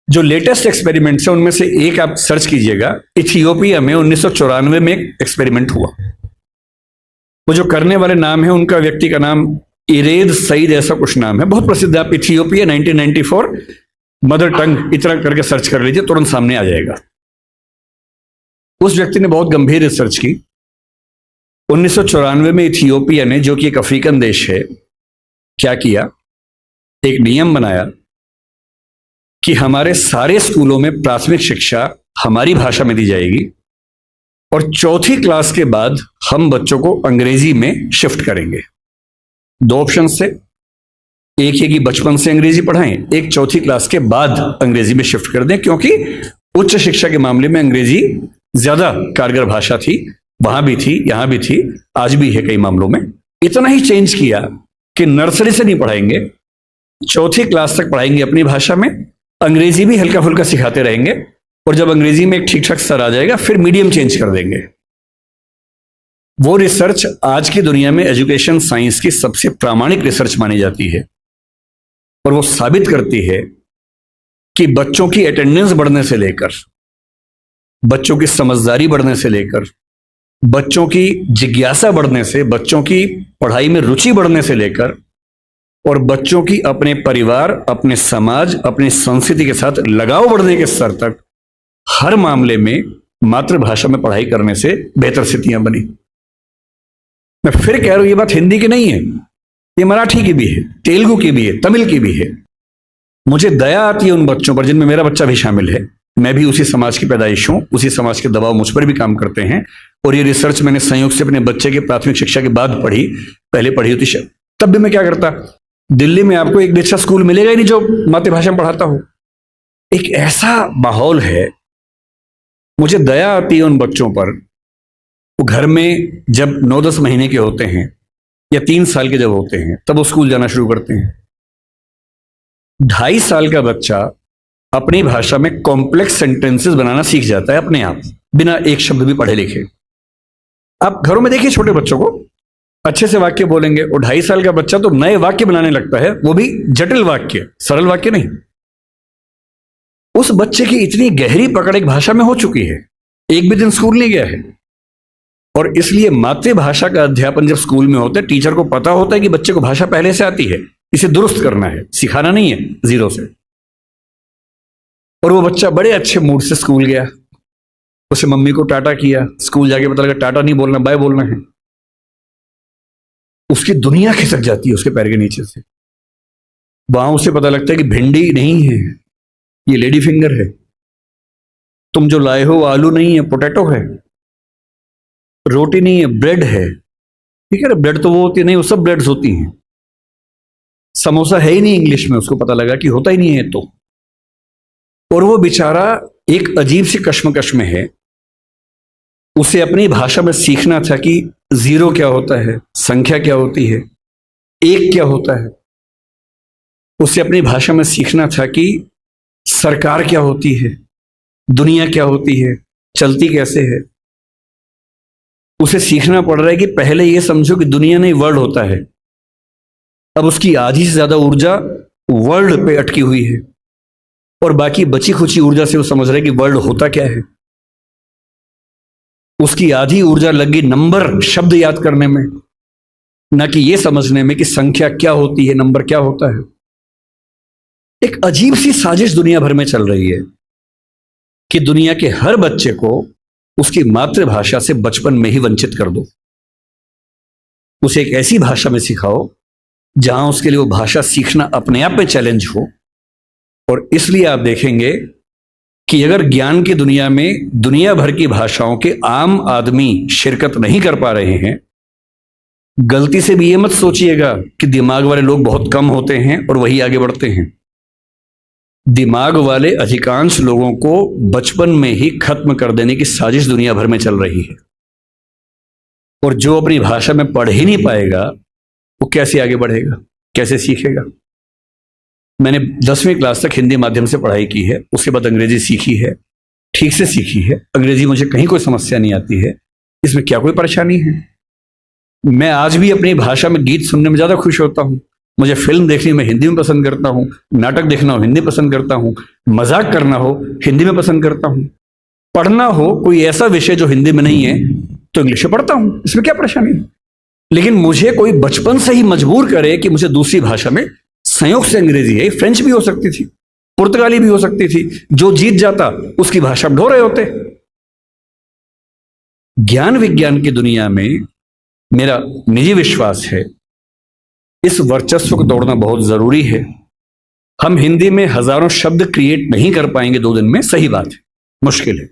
जो लेटेस्ट एक्सपेरिमेंट्स है उनमें से एक आप सर्च कीजिएगा, इथियोपिया में 1994 में एक एक्सपेरिमेंट हुआ। वो जो करने वाले नाम है, उनका व्यक्ति का नाम इरेद सईद ऐसा कुछ नाम है, बहुत प्रसिद्ध। आप इथियोपिया 1994 मदर टंग इतना करके सर्च कर लीजिए, तुरंत सामने आ जाएगा। उस व्यक्ति ने बहुत गंभीर रिसर्च की। 1994 में इथियोपिया ने, जो कि एक अफ्रीकन देश है, क्या किया, एक नियम बनाया कि हमारे सारे स्कूलों में प्राथमिक शिक्षा हमारी भाषा में दी जाएगी और 4थी क्लास के बाद हम बच्चों को अंग्रेजी में शिफ्ट करेंगे। 2 ऑप्शन थे, एक है कि बचपन से अंग्रेजी पढ़ाएं, एक 4थी क्लास के बाद अंग्रेजी में शिफ्ट कर दें, क्योंकि उच्च शिक्षा के मामले में अंग्रेजी ज्यादा कारगर भाषा थी, वहां भी थी, यहां भी थी, आज भी है कई मामलों में। इतना ही चेंज किया कि नर्सरी से नहीं पढ़ाएंगे, 4थी क्लास तक पढ़ाएंगे अपनी भाषा में अंग्रेजी भी हल्का फुल्का सिखाते रहेंगे, और जब अंग्रेजी में एक ठीक ठाक स्तर आ जाएगा फिर मीडियम चेंज कर देंगे। वो रिसर्च आज की दुनिया में एजुकेशन साइंस की सबसे प्रामाणिक रिसर्च मानी जाती है, और वो साबित करती है कि बच्चों की अटेंडेंस बढ़ने से लेकर, बच्चों की समझदारी बढ़ने से लेकर, बच्चों की जिज्ञासा बढ़ने से, बच्चों की पढ़ाई में रुचि बढ़ने से लेकर, और बच्चों की अपने परिवार, अपने समाज, अपनी संस्कृति के साथ लगाव बढ़ने के स्तर तक हर मामले में मातृभाषा में पढ़ाई करने से बेहतर स्थितियां बनी। मैं फिर कह रहा हूं, ये बात हिंदी की नहीं है, ये मराठी की भी है, तेलुगु की भी है, तमिल की भी है। मुझे दया आती है उन बच्चों पर जिनमें मेरा बच्चा भी शामिल है। मैं भी उसी समाज की पैदाइश हूं, उसी समाज के दबाव मुझ पर भी काम करते हैं, और ये रिसर्च मैंने संयोग से अपने बच्चे के प्राथमिक शिक्षा के बाद पढ़ी, पहले पढ़ी होती शायद। तब भी मैं क्या करता, दिल्ली में आपको एक अच्छा स्कूल मिलेगा ही नहीं जो मातृभाषा में पढ़ाता हो। एक ऐसा माहौल है, मुझे दया आती है उन बच्चों पर। वो घर में जब 9-10 महीने के होते हैं या 3 साल के जब होते हैं तब वो स्कूल जाना शुरू करते हैं। 2.5 साल का बच्चा अपनी भाषा में कॉम्प्लेक्स सेंटेंसेस बनाना सीख जाता है अपने आप, बिना एक शब्द भी पढ़े लिखे। आप घरों में देखिए छोटे बच्चों को, अच्छे से वाक्य बोलेंगे, और 2.5 साल का बच्चा तो नए वाक्य बनाने लगता है, वो भी जटिल वाक्य, सरल वाक्य नहीं। उस बच्चे की इतनी गहरी पकड़ एक भाषा में हो चुकी है, एक भी दिन स्कूल नहीं गया है। और इसलिए मातृभाषा का अध्यापन जब स्कूल में होता है, टीचर को पता होता है कि बच्चे को भाषा पहले से आती है, इसे दुरुस्त करना है, सिखाना नहीं है जीरो से। और वो बच्चा बड़े अच्छे मूड से स्कूल गया, उसे मम्मी को टाटा किया, स्कूल जाके पता लगा टाटा नहीं बोलना, बाय बोलना है। उसकी दुनिया खिसक जाती है उसके पैर के नीचे से। वहां उसे पता लगता है कि भिंडी नहीं है, ये लेडी फिंगर है। तुम जो लाए हो आलू नहीं है, पोटैटो है। रोटी नहीं है, ब्रेड है। ठीक है ना, ब्रेड तो वो होती नहीं, वो सब ब्रेड्स होती हैं। समोसा है ही नहीं इंग्लिश में, उसको पता लगा कि होता ही नहीं है तो। और वो बेचारा एक अजीब सी कश्मकश में है। उसे अपनी भाषा में सीखना था कि जीरो क्या होता है, संख्या क्या होती है, एक क्या होता है। उसे अपनी भाषा में सीखना था कि सरकार क्या होती है, दुनिया क्या होती है, चलती कैसे है। उसे सीखना पड़ रहा है कि पहले यह समझो कि दुनिया नहीं वर्ल्ड होता है। अब उसकी आधी से ज्यादा ऊर्जा वर्ल्ड पे अटकी हुई है, और बाकी बची खुची ऊर्जा से वो समझ रहा है कि वर्ल्ड होता क्या है। उसकी आधी ऊर्जा लगी नंबर, शब्द याद करने में, ना कि यह समझने में कि संख्या क्या होती है, नंबर क्या होता है। एक अजीब सी साजिश दुनिया भर में चल रही है कि दुनिया के हर बच्चे को उसकी मातृभाषा से बचपन में ही वंचित कर दो। उसे एक ऐसी भाषा में सिखाओ जहां उसके लिए वो भाषा सीखना अपने आप में चैलेंज हो। और इसलिए आप देखेंगे कि अगर ज्ञान की दुनिया में दुनिया भर की भाषाओं के आम आदमी शिरकत नहीं कर पा रहे हैं, गलती से भी ये मत सोचिएगा कि दिमाग वाले लोग बहुत कम होते हैं और वही आगे बढ़ते हैं। दिमाग वाले अधिकांश लोगों को बचपन में ही खत्म कर देने की साजिश दुनिया भर में चल रही है। और जो अपनी भाषा में पढ़ ही नहीं पाएगा, वो कैसे आगे बढ़ेगा, कैसे सीखेगा। मैंने 10वीं क्लास तक हिंदी माध्यम से पढ़ाई की है, उसके बाद अंग्रेजी सीखी है, ठीक से सीखी है। अंग्रेजी मुझे कहीं कोई समस्या नहीं आती है, इसमें क्या कोई परेशानी है। मैं आज भी अपनी भाषा में गीत सुनने में ज्यादा खुश होता हूं। मुझे फिल्म देखनी मैं हिंदी में पसंद करता हूं, नाटक देखना हो हिंदी पसंद करता हूं, मजाक करना हो हिंदी में पसंद करता हूं, पढ़ना हो कोई ऐसा विषय जो हिंदी में नहीं है तो इंग्लिश में पढ़ता हूं, इसमें क्या परेशानी है। लेकिन मुझे कोई बचपन से ही मजबूर करे कि मुझे दूसरी भाषा में, संयोग से अंग्रेजी है, फ्रेंच भी हो सकती थी, पुर्तगाली भी हो सकती थी, जो जीत जाता उसकी भाषा ढो रहे होते। ज्ञान विज्ञान की दुनिया में मेरा निजी विश्वास है इस वर्चस्व को तोड़ना बहुत जरूरी है। हम हिंदी में हजारों शब्द क्रिएट नहीं कर पाएंगे 2 दिन में, सही बात है, मुश्किल है।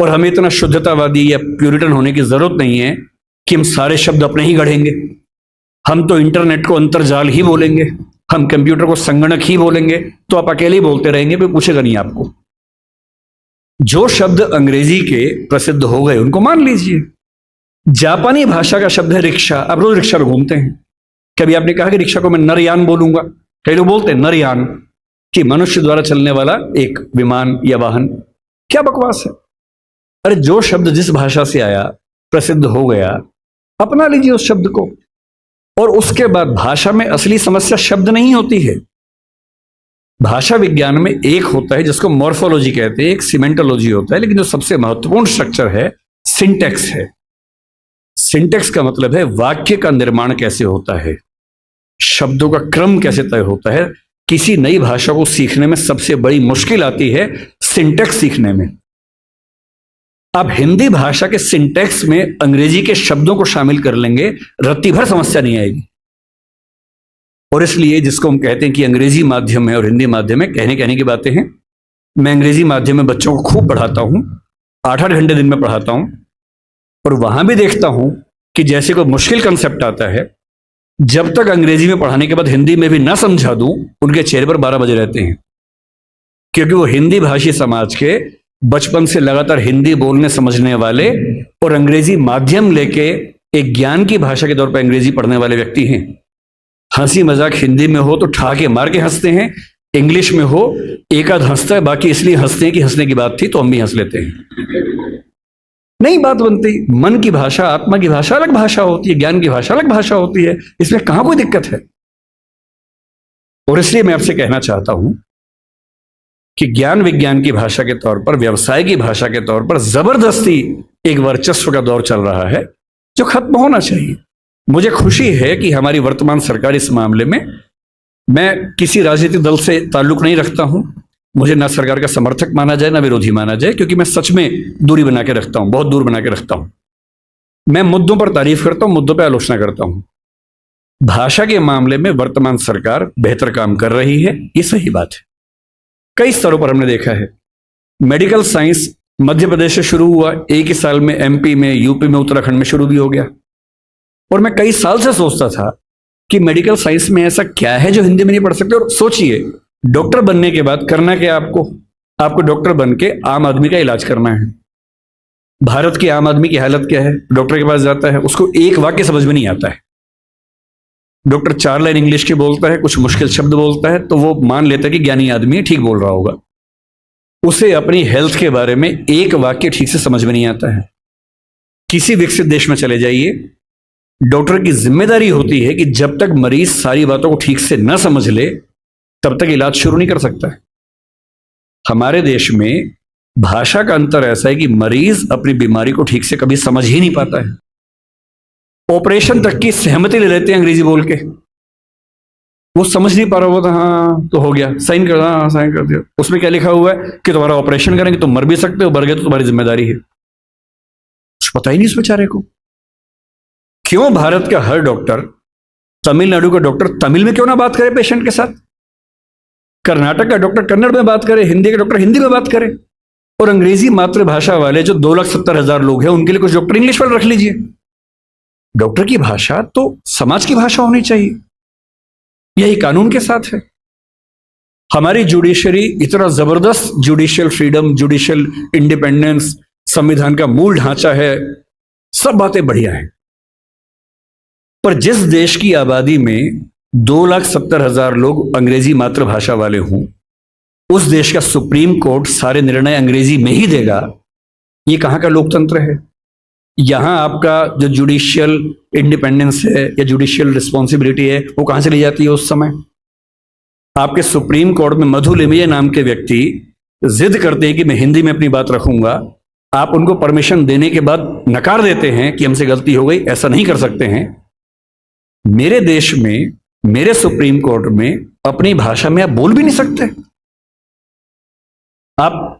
और हमें इतना शुद्धतावादी या प्यूरिटन होने की जरूरत नहीं है कि हम सारे शब्द अपने ही गढ़ेंगे। हम तो इंटरनेट को अंतर्जाल ही बोलेंगे, हम कंप्यूटर को संगणक ही बोलेंगे, तो आप अकेले ही बोलते रहेंगे, कोई पूछेगा नहीं आपको। जो शब्द अंग्रेजी के प्रसिद्ध हो गए उनको मान लीजिए। जापानी भाषा का शब्द है रिक्शा। आप रोज रिक्शा में घूमते हैं, कभी आपने कहा कि रिक्शा को मैं नरयान बोलूंगा? कई लोग बोलते हैं नरयान। कि मनुष्य द्वारा चलने वाला एक विमान या वाहन। क्या बकवास है। अरे जो शब्द जिस भाषा से आया, प्रसिद्ध हो गया, अपना लीजिए उस शब्द को। और उसके बाद भाषा में असली समस्या शब्द नहीं होती है। भाषा विज्ञान में एक होता है जिसको मॉर्फोलॉजी कहते हैं, एक सिमेंटोलॉजी होता है, लेकिन जो सबसे महत्वपूर्ण स्ट्रक्चर है सिंटेक्स है। सिंटेक्स का मतलब है वाक्य का निर्माण कैसे होता है, शब्दों का क्रम कैसे तय होता है। किसी नई भाषा को सीखने में सबसे बड़ी मुश्किल आती है सिंटेक्स सीखने में। आप हिंदी भाषा के सिंटेक्स में अंग्रेजी के शब्दों को शामिल कर लेंगे, रत्ती भर समस्या नहीं आएगी। और इसलिए जिसको हम कहते हैं कि अंग्रेजी माध्यम है और हिंदी माध्यम है, कहने की बातें हैं। मैं अंग्रेजी माध्यम में बच्चों को खूब पढ़ाता हूं, 8-8 घंटे दिन में पढ़ाता हूं, और वहां भी देखता हूं कि जैसे कोई मुश्किल कंसेप्ट आता है, जब तक अंग्रेजी में पढ़ाने के बाद हिंदी में भी ना समझा दूं, उनके चेहरे पर 12 बजे रहते हैं। क्योंकि वो हिंदी भाषी समाज के बचपन से लगातार हिंदी बोलने समझने वाले और अंग्रेजी माध्यम लेके एक ज्ञान की भाषा के तौर पर अंग्रेजी पढ़ने वाले व्यक्ति हैं। हंसी मजाक हिंदी में हो तो ठाके मार के हंसते हैं, इंग्लिश में हो एक आध हंसता है, बाकी इसलिए हंसते हैं कि हंसने की बात थी तो हम भी हंस लेते हैं। नहीं बात बनती। मन की भाषा, आत्मा की भाषा अलग भाषा होती है, ज्ञान की भाषा अलग भाषा होती है, इसमें कहां कोई दिक्कत है। और इसलिए मैं आपसे कहना चाहता हूं कि ज्ञान विज्ञान की भाषा के तौर पर, व्यवसाय की भाषा के तौर पर जबरदस्ती एक वर्चस्व का दौर चल रहा है जो खत्म होना चाहिए। मुझे खुशी है कि हमारी वर्तमान सरकार इस मामले में, मैं किसी राजनीतिक दल से ताल्लुक नहीं रखता हूं, मुझे ना सरकार का समर्थक माना जाए ना विरोधी माना जाए, क्योंकि मैं सच में दूरी बना के रखता हूं, बहुत दूर बना के रखता हूं। मैं मुद्दों पर तारीफ करता हूं, मुद्दों पर आलोचना करता हूं। भाषा के मामले में वर्तमान सरकार बेहतर काम कर रही है, ये सही बात है। कई स्तरों पर हमने देखा है। मेडिकल साइंस मध्य प्रदेश से शुरू हुआ, एक ही साल में एमपी में, यूपी में, उत्तराखंड में शुरू भी हो गया। और मैं कई साल से सोचता था कि मेडिकल साइंस में ऐसा क्या है जो हिंदी में नहीं पढ़ सकते। और सोचिए, डॉक्टर बनने के बाद करना क्या आपको डॉक्टर बन के आम आदमी का इलाज करना है। भारत के आम आदमी की हालत क्या है, डॉक्टर के पास जाता है, उसको एक वाक्य समझ में नहीं आता है। डॉक्टर 4 लाइन इंग्लिश की बोलता है, कुछ मुश्किल शब्द बोलता है, तो वो मान लेता है कि ज्ञानी आदमी है, ठीक बोल रहा होगा। उसे अपनी हेल्थ के बारे में एक वाक्य ठीक से समझ में नहीं आता है। किसी विकसित देश में चले जाइए, डॉक्टर की जिम्मेदारी होती है कि जब तक मरीज सारी बातों को ठीक से न समझ ले तब तक इलाज शुरू नहीं कर सकता है। हमारे देश में भाषा का अंतर ऐसा है कि मरीज अपनी बीमारी को ठीक से कभी समझ ही नहीं पाता है। ऑपरेशन तक की सहमति ले लेते हैं अंग्रेजी बोल के, वो समझ नहीं पा रहा होता, हाँ तो हो गया, साइन कर, हाँ साइन कर दिया। उसमें क्या लिखा हुआ है कि तुम्हारा ऑपरेशन करेंगे, तुम मर भी सकते हो, मर गए तो तुम्हारी जिम्मेदारी है। कुछ पता ही नहीं उस बेचारे को। क्यों भारत का हर डॉक्टर, तमिलनाडु का डॉक्टर तमिल में क्यों ना बात करे पेशेंट के साथ, कर्नाटक का डॉक्टर कन्नड़ में बात करे, हिंदी का डॉक्टर हिंदी में बात करे, और अंग्रेजी मातृभाषा वाले जो 2,70,000 लोग हैं उनके लिए कुछ डॉक्टर इंग्लिश वाले रख लीजिए। डॉक्टर की भाषा तो समाज की भाषा होनी चाहिए, यही कानून के साथ है। हमारी जुडिशरी इतना जबरदस्त जुडिशियल फ्रीडम, जुडिशियल इंडिपेंडेंस, संविधान का मूल ढांचा है, सब बातें बढ़िया है। पर जिस देश की आबादी में 2,70,000 लोग अंग्रेजी मातृभाषा वाले हों, उस देश का सुप्रीम कोर्ट सारे निर्णय अंग्रेजी में ही देगा, ये कहां का लोकतंत्र है। यहां आपका जो जुडिशियल इंडिपेंडेंस है या जुडिशियल रिस्पॉन्सिबिलिटी है वो कहां चली जाती है उस समय। आपके सुप्रीम कोर्ट में मधु लिमिये नाम के व्यक्ति जिद करते हैं कि मैं हिंदी में अपनी बात रखूंगा, आप उनको परमिशन देने के बाद नकार देते हैं कि हमसे गलती हो गई, ऐसा नहीं कर सकते हैं। मेरे देश में, मेरे सुप्रीम कोर्ट में अपनी भाषा में आप बोल भी नहीं सकते। आप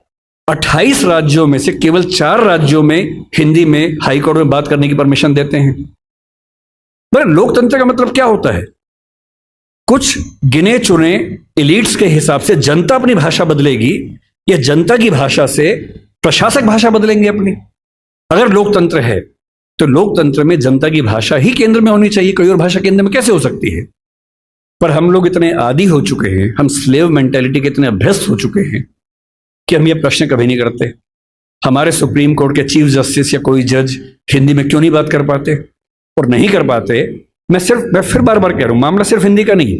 28 राज्यों में से केवल 4 राज्यों में हिंदी में हाई कोर्ट में बात करने की परमिशन देते हैं। पर लोकतंत्र का मतलब क्या होता है? कुछ गिने चुने एलिट्स के हिसाब से जनता अपनी भाषा बदलेगी या जनता की भाषा से प्रशासक भाषा बदलेंगे अपनी। अगर लोकतंत्र है तो लोकतंत्र में जनता की भाषा ही केंद्र में होनी चाहिए, कोई और भाषा केंद्र में कैसे हो सकती है? पर हम लोग इतने आदी हो चुके हैं, हम स्लेव मेंटेलिटी के इतने अभ्यस्त हो चुके हैं कि हम ये प्रश्न कभी नहीं करते। हमारे सुप्रीम कोर्ट के चीफ जस्टिस या कोई जज हिंदी में क्यों नहीं बात कर पाते? और नहीं कर पाते, मैं फिर बार बार कह रहा हूं, मामला सिर्फ हिंदी का नहीं,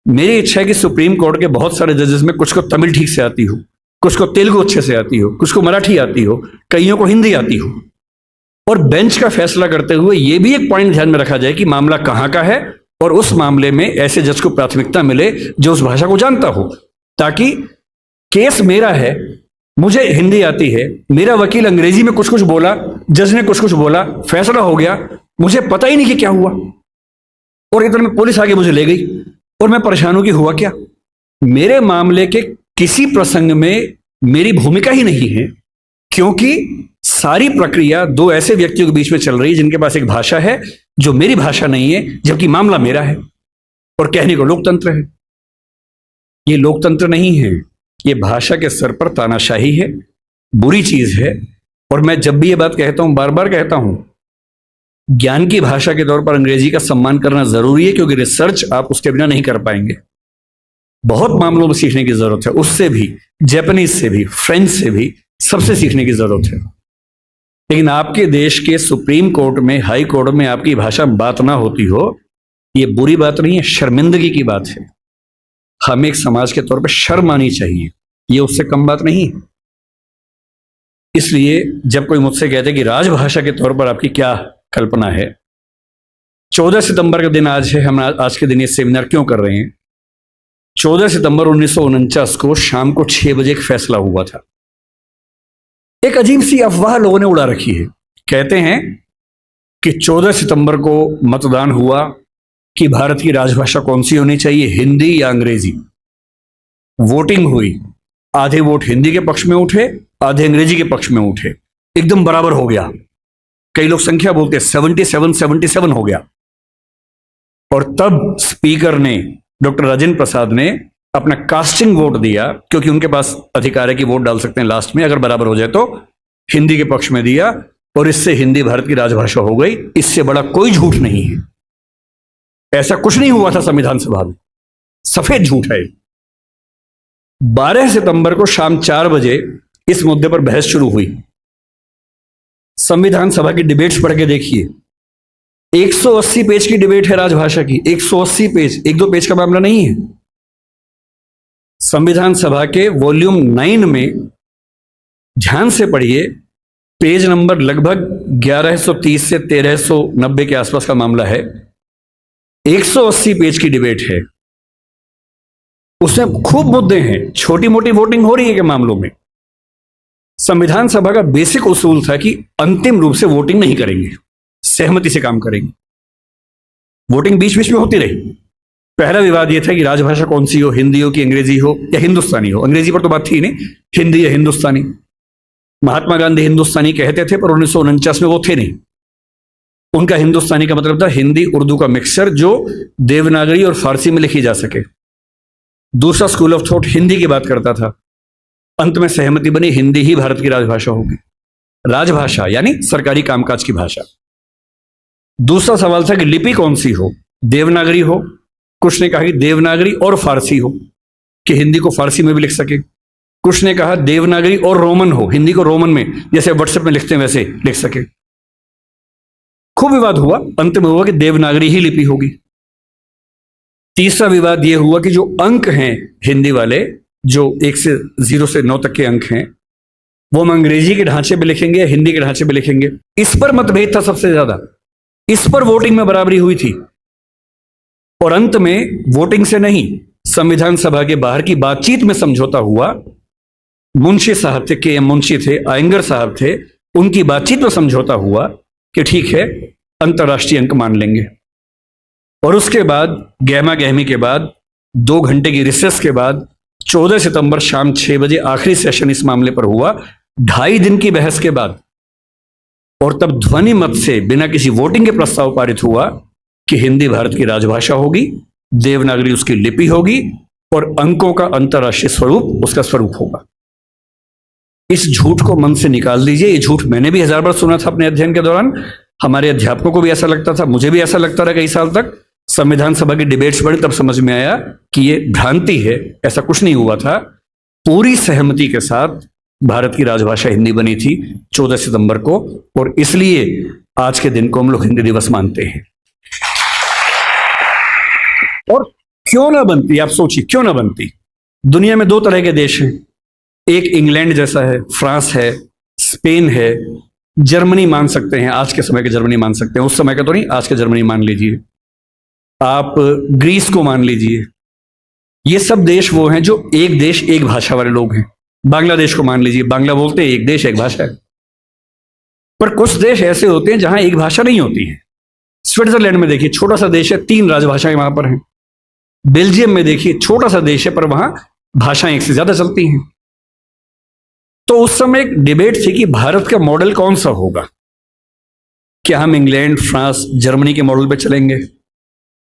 मेरी इच्छा है कि सुप्रीम कोर्ट के बहुत सारे जजेस में कुछ को तमिल ठीक से आती हो, कुछ को तेलुगु अच्छे से आती हो, कुछ को मराठी आती हो, कईयों को हिंदी आती हो, और बेंच का फैसला करते हुए यह भी एक पॉइंट ध्यान में रखा जाए कि मामला कहां का है और उस मामले में ऐसे जज को प्राथमिकता मिले जो उस भाषा को जानता हो, ताकि केस मेरा है, मुझे हिंदी आती है, मेरा वकील अंग्रेजी में कुछ कुछ बोला, जज ने कुछ कुछ बोला, फैसला हो गया, मुझे पता ही नहीं कि क्या हुआ, और इधर में पुलिस आगे मुझे ले गई और मैं परेशान हूं कि हुआ क्या। मेरे मामले के किसी प्रसंग में मेरी भूमिका ही नहीं है, क्योंकि सारी प्रक्रिया दो ऐसे व्यक्तियों के बीच में चल रही है जिनके पास एक भाषा है जो मेरी भाषा नहीं है, जबकि मामला मेरा है, और कहने को लोकतंत्र है। ये लोकतंत्र नहीं है, ये भाषा के सर पर तानाशाही है, बुरी चीज है। और मैं जब भी ये बात कहता हूं, बार बार कहता हूं, ज्ञान की भाषा के तौर पर अंग्रेजी का सम्मान करना जरूरी है, क्योंकि रिसर्च आप उसके बिना नहीं कर पाएंगे। बहुत मामलों में सीखने की जरूरत है, उससे भी, जापानीज से भी, फ्रेंच से भी, सबसे सीखने की जरूरत है। लेकिन आपके देश के सुप्रीम कोर्ट में, हाई कोर्ट में आपकी भाषा में बात ना होती हो, यह बुरी बात नहीं है, शर्मिंदगी की बात है। हमें एक समाज के तौर पर शर्म आनी चाहिए, यह उससे कम बात नहीं है। इसलिए जब कोई मुझसे कहते कि राजभाषा के तौर पर आपकी क्या कल्पना है, 14 सितंबर का दिन आज है, हम आज के दिन ये सेमिनार क्यों कर रहे हैं? 14 सितंबर 1949 को शाम को 6 बजे एक फैसला हुआ था। एक अजीब सी अफवाह लोगों ने उड़ा रखी है। कहते हैं कि 14 सितंबर को मतदान हुआ कि भारत की राजभाषा कौन सी होनी चाहिए, हिंदी या अंग्रेजी। वोटिंग हुई, आधे वोट हिंदी के पक्ष में उठे, आधे अंग्रेजी के पक्ष में उठे, एकदम बराबर हो गया। कई लोग संख्या बोलते हैं, 77 हो गया। और तब स्पीकर ने, डॉक्टर राजेंद्र प्रसाद ने अपना कास्टिंग वोट दिया, क्योंकि उनके पास अधिकार है कि वोट डाल सकते हैं लास्ट में, अगर बराबर हो जाए तो, हिंदी के पक्ष में दिया, और इससे हिंदी भारत की राजभाषा हो गई। इससे बड़ा कोई झूठ नहीं है। ऐसा कुछ नहीं हुआ था संविधान सभा में, सफेद झूठ है। 12 सितंबर को शाम 4 बजे इस मुद्दे पर बहस शुरू हुई। संविधान सभा की डिबेट्स पढ़ के देखिए, 180 पेज की डिबेट है राजभाषा की, 180 पेज, 1-2 पेज का मामला नहीं है। संविधान सभा के वॉल्यूम 9 में ध्यान से पढ़िए, पेज नंबर लगभग 1130 से 1390 के आसपास का मामला है। 180 पेज की डिबेट है, उसमें खूब मुद्दे हैं, छोटी मोटी वोटिंग हो रही है के मामलों में। संविधान सभा का बेसिक उसूल था कि अंतिम रूप से वोटिंग नहीं करेंगे, सहमति से काम करेंगे। वोटिंग बीच बीच में होती रही। पहला विवाद यह था कि राजभाषा कौन सी हो, हिंदी हो कि अंग्रेजी हो या हिंदुस्तानी हो। अंग्रेजी पर तो बात थी नहीं, हिंदी या हिंदुस्तानी। महात्मा गांधी हिंदुस्तानी कहते थे, पर 1949 में वो थे नहीं। उनका हिंदुस्तानी का मतलब था हिंदी उर्दू का मिक्सचर, जो देवनागरी और फारसी में लिखी जा सके। दूसरा स्कूल ऑफ थॉट हिंदी की बात करता था। अंत में सहमति बनी, हिंदी ही भारत की राजभाषा होगी। राजभाषा यानी सरकारी कामकाज की भाषा। दूसरा सवाल था कि लिपि कौन सी हो, देवनागरी हो, कुछ ने कहा कि देवनागरी और फारसी हो, कि हिंदी को फारसी में भी लिख सके। कुछ ने कहा देवनागरी और रोमन हो, हिंदी को रोमन में, जैसे व्हाट्सएप में लिखते हैं वैसे लिख सके। खूब विवाद हुआ, अंत में हुआ कि देवनागरी ही लिपि होगी। तीसरा विवाद यह हुआ कि जो अंक हैं हिंदी वाले, जो 1 से 0 से 9 तक के अंक हैं, वो हम अंग्रेजी के ढांचे में लिखेंगे या हिंदी के ढांचे में लिखेंगे। इस पर मतभेद था सबसे ज्यादा। इस पर वोटिंग में बराबरी हुई थी, और अंत में वोटिंग से नहीं, संविधान सभा के बाहर की बातचीत में समझौता हुआ। मुंशी साहब थे, के एम मुंशी थे, आयंगर साहब थे, उनकी बातचीत में समझौता हुआ कि ठीक है, अंतर्राष्ट्रीय अंक मान लेंगे। और उसके बाद गहमा गहमी के बाद, 2 घंटे की रिसेस के बाद, 14 सितंबर शाम 6 बजे आखिरी सेशन इस मामले पर हुआ, 2.5 दिन की बहस के बाद। और तब ध्वनि मत से, बिना किसी वोटिंग के प्रस्ताव पारित हुआ कि हिंदी भारत की राजभाषा होगी, देवनागरी उसकी लिपि होगी, और अंकों का अंतर्राष्ट्रीय स्वरूप उसका स्वरूप होगा। इस झूठ को मन से निकाल दीजिए। ये झूठ मैंने भी 1000 बार सुना था अपने अध्ययन के दौरान। हमारे अध्यापकों को भी ऐसा लगता था, मुझे भी ऐसा लगता रहा कई साल तक। संविधान सभा की डिबेट्स बढ़ी तब समझ में आया कि ये भ्रांति है, ऐसा कुछ नहीं हुआ था। पूरी सहमति के साथ भारत की राजभाषा हिंदी बनी थी 14 सितंबर को, और इसलिए आज के दिन को हम लोग हिंदी दिवस मानते हैं। और क्यों ना बनती, आप सोचिए क्यों ना बनती। दुनिया में दो तरह के देश हैं, एक इंग्लैंड जैसा है, फ्रांस है, स्पेन है, जर्मनी मान सकते हैं, आज के समय के जर्मनी मान सकते हैं, उस समय का तो नहीं, आज के जर्मनी मान लीजिए, आप ग्रीस को मान लीजिए। ये सब देश वो हैं जो एक देश एक भाषा वाले लोग हैं। बांग्लादेश को मान लीजिए, बांग्ला बोलते हैं, एक देश एक भाषा है। पर कुछ देश ऐसे होते हैं जहां एक भाषा नहीं होती है। स्विट्जरलैंड में देखिए, छोटा सा देश है, 3 राजभाषाएं वहां पर हैं। बेल्जियम में देखिए, छोटा सा देश है, पर वहां भाषाएं एक से ज्यादा चलती हैं। तो उस समय एक डिबेट थी कि भारत का मॉडल कौन सा होगा। क्या हम इंग्लैंड, फ्रांस, जर्मनी के मॉडल पे चलेंगे,